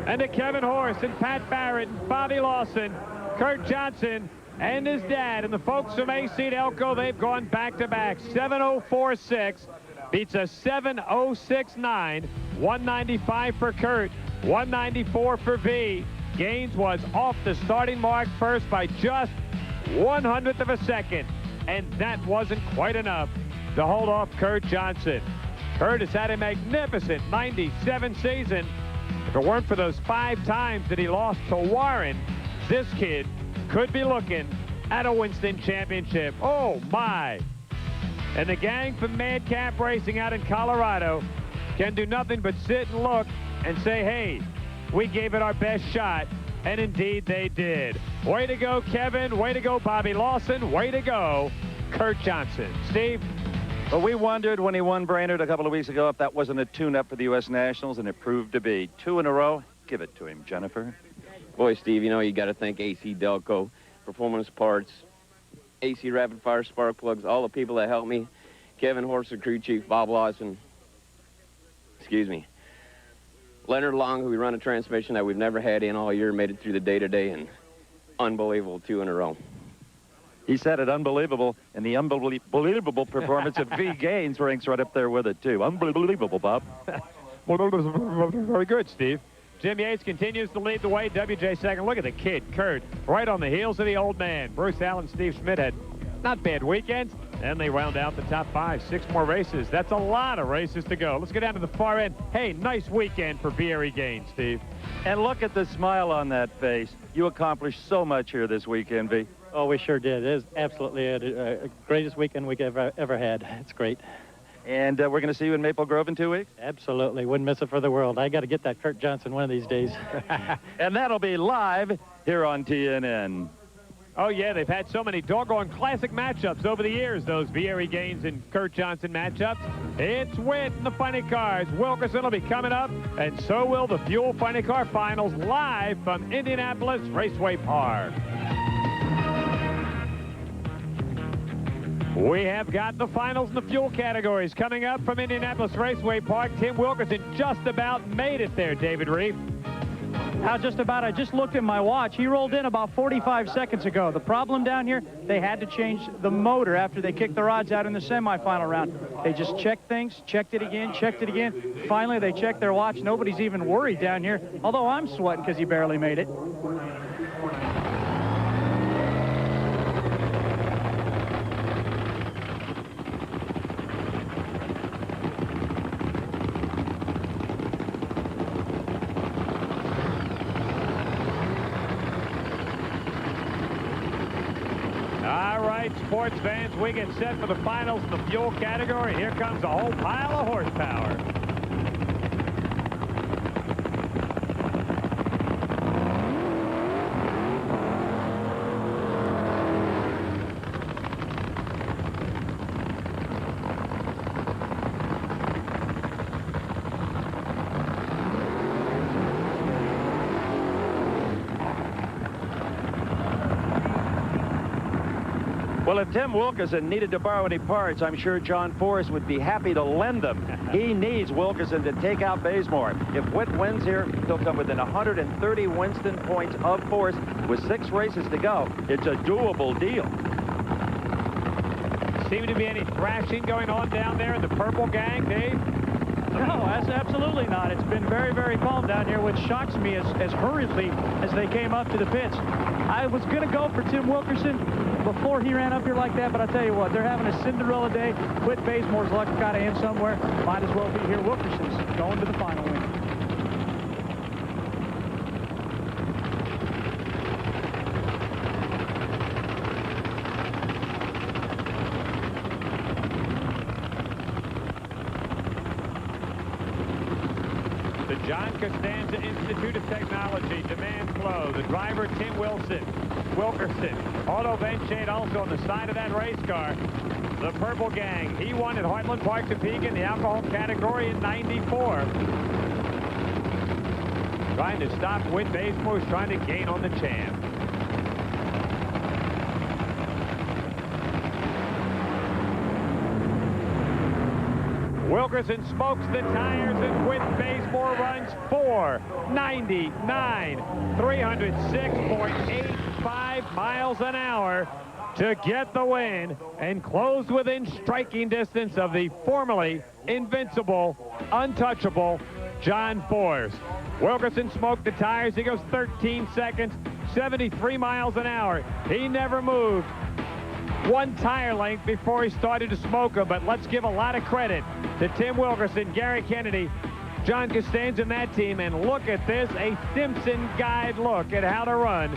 And to Kevin Horst and Pat Barrett and Bobby Lawson, Kurt Johnson and his dad and the folks from AC Delco, they've gone back-to-back. 7:04.6 beats a 7:06.9. 195 for Kurt, 194 for V. Gaines was off the starting mark first by just 1/100th of a second. And that wasn't quite enough to hold off Kurt Johnson. Kurt has had a magnificent 97 season. If it weren't for those 5 times that he lost to Warren, this kid could be looking at a Winston Championship. Oh, my. And the gang from Madcap Racing out in Colorado can do nothing but sit and look and say, hey, we gave it our best shot. And indeed they did. Way to go, Kevin. Way to go, Bobby Lawson. Way to go, Kurt Johnson. Steve? Well, we wondered when he won Brainerd a couple of weeks ago if that wasn't a tune-up for the U.S. Nationals, and it proved to be. 2 in a row. Give it to him, Jennifer. Boy, Steve, you know, you got to thank AC Delco, Performance Parts, AC Rapid Fire Spark Plugs, all the people that helped me. Kevin Horst, the crew chief, Bob Lawson, excuse me. Leonard Long, who we run a transmission that we've never had in all year, made it through the day-to-day, and unbelievable 2 in a row. He said it unbelievable, and the unbelievable performance of V. Gaines ranks right up there with it, too. Unbelievable, Bob. Very good, Steve. Jim Yates continues to lead the way. WJ second. Look at the kid, Kurt, right on the heels of the old man. Bruce Allen, Steve Schmidt had not bad weekends, and they round out the top 5. 6 more races. That's a lot of races to go. Let's go down to the far end. Hey, nice weekend for Vieri Gaines, Steve. And look at the smile on that face. You accomplished so much here this weekend, V. Oh, we sure did. It is absolutely a greatest weekend we've ever had. It's great. And we're going to see you in Maple Grove in 2 weeks? Absolutely. Wouldn't miss it for the world. I got to get that Kurt Johnson one of these days. And that'll be live here on TNN. Oh, yeah, they've had so many doggone classic matchups over the years, those Vieri Gaines and Kurt Johnson matchups. It's Witt in the funny cars. Wilkerson will be coming up, and so will the Fuel Funny Car Finals live from Indianapolis Raceway Park. We have got the finals in the fuel categories coming up from Indianapolis Raceway Park. Tim Wilkerson just about made it there, David Reef. How just about? I just looked at my watch. He rolled in about 45 seconds ago. The problem down here, they had to change the motor after they kicked the rods out in the semifinal round. They just checked things, checked it again, checked it again. Finally, they checked their watch. Nobody's even worried down here, although I'm sweating because he barely made it. Sports fans, we get set for the finals in the fuel category. Here comes a whole pile of horsepower. Well, if Tim Wilkerson needed to borrow any parts, I'm sure John Force would be happy to lend them. He needs Wilkerson to take out Bazemore. If Witt wins here, he'll come within 130 Winston points of Force with 6 races to go. It's a doable deal. Seem to be any thrashing going on down there in the purple gang, Dave? No, that's absolutely not. It's been very, very calm down here, which shocks me as hurriedly as they came up to the pits. I was going to go for Tim Wilkerson before he ran up here like that, but I'll tell you what, they're having a Cinderella day. Whit Bazemore's luck got to end somewhere. Might as well be here. Wilkerson's going to the final win. John Costanza Institute of Technology, demand flow. The driver, Tim Wilkerson. Otto Benchade also on the side of that race car. The Purple Gang. He won at Heartland Park, Topeka in the alcohol category in '94. Trying to stop Whit Bazemore, trying to gain on the champ. Wilkerson smokes the tires, and Whit Bazemore runs 4:99, 306.85 miles an hour to get the win and close within striking distance of the formerly invincible, untouchable John Force. Wilkerson smoked the tires. He goes 13 seconds, 73 miles an hour. He never moved 1 tire length before he started to smoke them, but let's give a lot of credit to Tim Wilkerson, Gary Kennedy, John Costanza and that team, and look at this, a Simpson guide look at how to run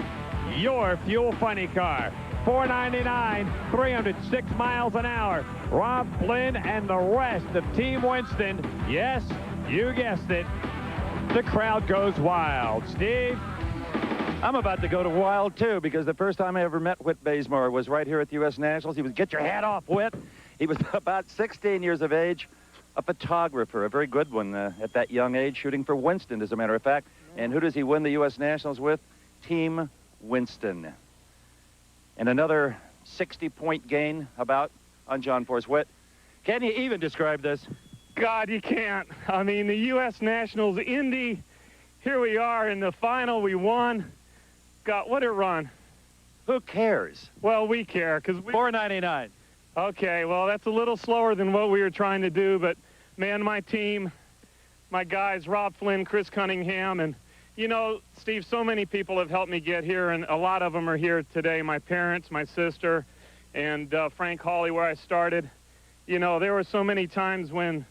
your fuel funny car. 499, 306 miles an hour. Rob Flynn and the rest of Team Winston, yes, you guessed it, the crowd goes wild. Steve? I'm about to go to wild, too, because the first time I ever met Whit Bazemore was right here at the U.S. Nationals. He was, get your hat off, Whit. He was about 16 years of age, a photographer, a very good one at that young age, shooting for Winston, as a matter of fact. And who does he win the U.S. Nationals with? Team Winston. And another 60-point gain about on John Force. Whit, can you even describe this? God, you can't. I mean, the U.S. Nationals, Indy, here we are in the final. We won. God, what a run. Who cares? Well, we care because we... 499. Okay, well, that's a little slower than what we were trying to do, but, man, my team, my guys, Rob Flynn, Chris Cunningham, and, you know, Steve, so many people have helped me get here, and a lot of them are here today. My parents, my sister, and Frank Hawley, where I started. You know, there were so many times when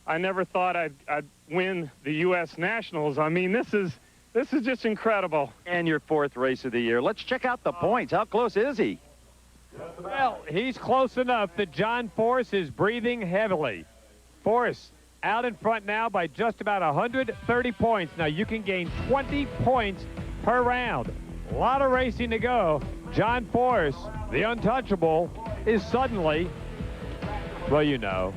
I never thought I'd win the U.S. Nationals. I mean, this is just incredible. And your 4th race of the year. Let's check out the points. How close is he? Well, he's close enough that John Force is breathing heavily. Force out in front now by just about 130 points. Now, you can gain 20 points per round. A lot of racing to go. John Force, the untouchable, is suddenly, well, you know.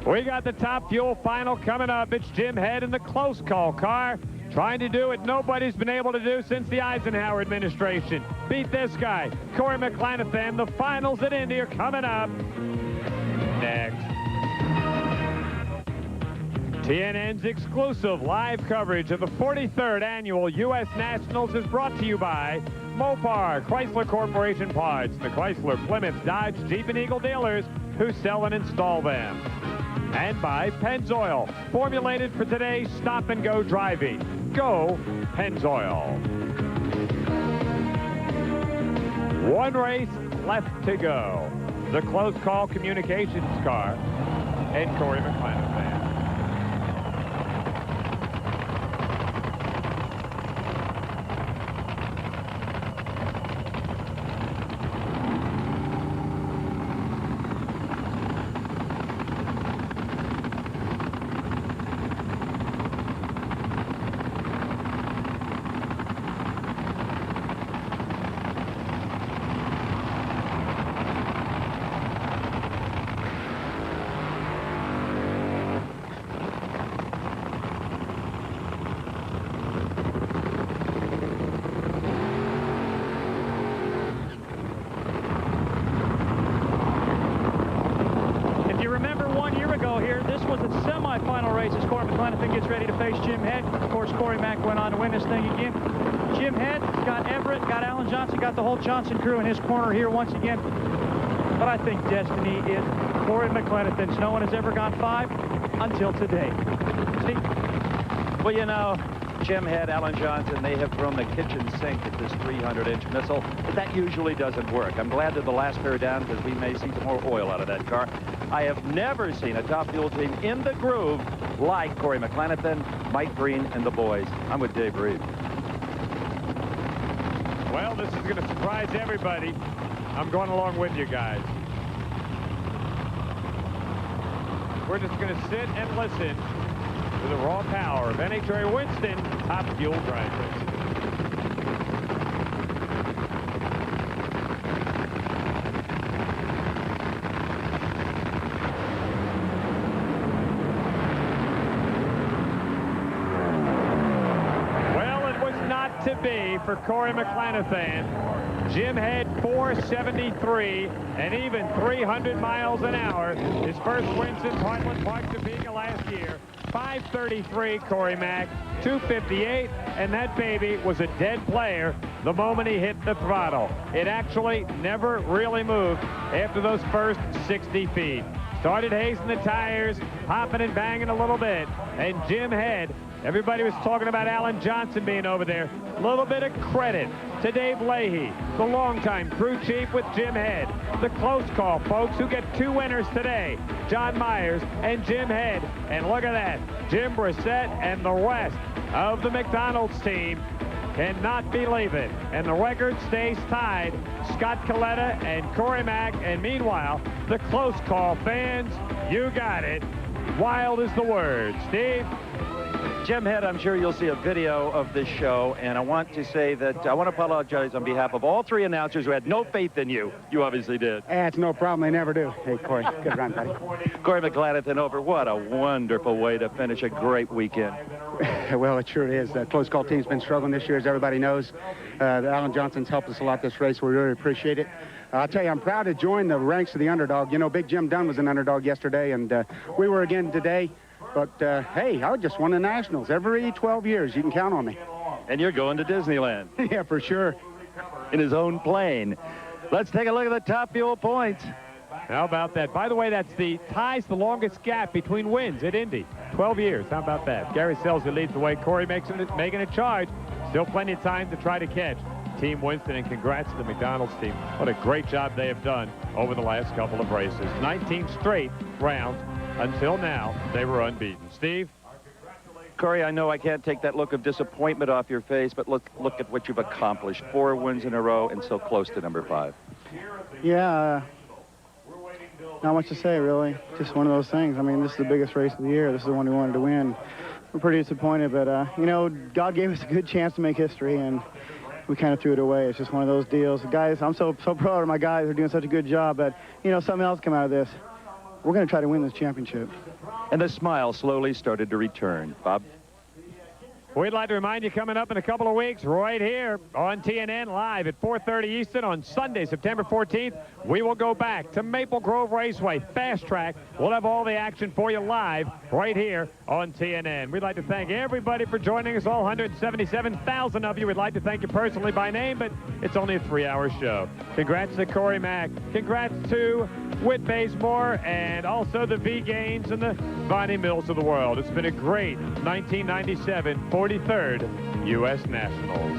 We got the Top Fuel final coming up. It's Jim Head in the close call car, trying to do what nobody's been able to do since the Eisenhower administration. Beat this guy, Corey McClanathan. The finals at Indy are coming up next. TNN's exclusive live coverage of the 43rd annual U.S. Nationals is brought to you by Mopar, Chrysler Corporation Parts, the Chrysler, Plymouth, Dodge, Jeep, and Eagle dealers who sell and install them. And by Pennzoil, formulated for today's stop-and-go driving. Go Pennzoil. 1 race left to go. The close call communications car and Corey McClanathan. was its semifinal race as Corey McClenathan gets ready to face Jim Head. Of course, Corey Mack went on to win this thing again. Jim Head got Everett, got Alan Johnson, got the whole Johnson crew in his corner here once again. But I think destiny is Corey McClenathan. No one has ever gone 5 until today. Steve? Well, you know, Jim Head, Alan Johnson, they have thrown the kitchen sink at this 300-inch missile, but that usually doesn't work. I'm glad that the last pair down because we may see some more oil out of that car. I have never seen a Top Fuel team in the groove like Corey McClenathan, Mike Green, and the boys. I'm with Dave Reed. Well, this is going to surprise everybody. I'm going along with you guys. We're just going to sit and listen to the raw power of NHRA Winston Top Fuel Drag Racing. Well, it was not to be for Corey McClenathan. Jim Head 473 and even 300 miles an hour. His first win since Heartland Park, Topeka last year. 533 Corey Mack, 258, and that baby was a dead player the moment he hit the throttle. It actually never really moved after those first 60 feet. Started hazing the tires, hopping and banging a little bit, and Jim Head, everybody was talking about Alan Johnson being over there. A little bit of credit to Dave Leahy, the longtime crew chief with Jim Head. The close call, folks, who get 2 winners today, John Myers and Jim Head. And look at that, Jim Brissett and the rest of the McDonald's team cannot believe it. And the record stays tied, Scott Coletta and Corey Mack. And meanwhile, the close call fans, you got it. Wild is the word. Steve? Jim Head, I'm sure you'll see a video of this show, and I want to say that I want to apologize on behalf of all 3 announcers who had no faith in you. You obviously did. It's no problem. They never do. Hey, Corey, good run, buddy. Corey McClenathan over. What a wonderful way to finish a great weekend. Well, it sure is. The close call team's been struggling this year, as everybody knows. Alan Johnson's helped us a lot this race. We really appreciate it. I'll tell you, I'm proud to join the ranks of the underdog. You know, Big Jim Dunn was an underdog yesterday, and we were again today. But, hey, I just won the Nationals. Every 12 years, you can count on me. And you're going to Disneyland. Yeah, for sure. In his own plane. Let's take a look at the Top Fuel points. How about that? By the way, that's ties the longest gap between wins at Indy. 12 years. How about that? Gary Selzy leads the way. Corey making a charge. Still plenty of time to try to catch Team Winston, and congrats to the McDonald's team. What a great job they have done over the last couple of races. 19 straight rounds. Until now, they were unbeaten. Steve? Corey, I know I can't take that look of disappointment off your face, but look at what you've accomplished. 4 wins in a row and so close to number 5. Yeah, not much to say, really. Just one of those things. I mean, this is the biggest race of the year. This is the one we wanted to win. We're pretty disappointed, but, you know, God gave us a good chance to make history, and we kind of threw it away. It's just one of those deals. Guys, I'm so proud of my guys. They're doing such a good job, but, you know, something else come out of this. We're going to try to win this championship. And the smile slowly started to return. Bob? We'd like to remind you, coming up in a couple of weeks, right here on TNN Live at 4:30 Eastern on Sunday, September 14th, we will go back to Maple Grove Raceway, Fast Track. We'll have all the action for you live right here on TNN. We'd like to thank everybody for joining us, all 177,000 of you. We'd like to thank you personally by name, but it's only a 3-hour show. Congrats to Corey Mack. Congrats to Whit Bazemore and also the V Gaines and the Bonnie Mills of the world. It's been a great 1997 43rd U.S. Nationals.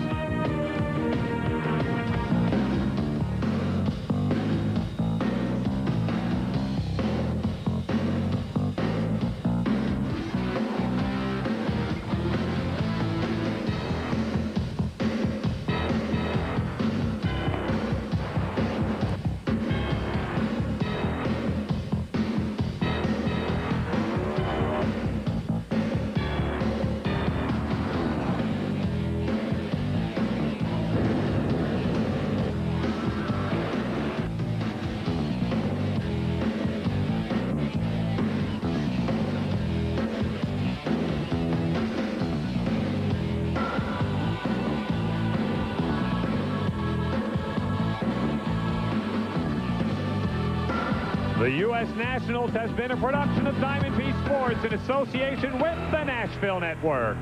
The U.S. Nationals has been a production of Diamond P Sports in association with the Nashville Network.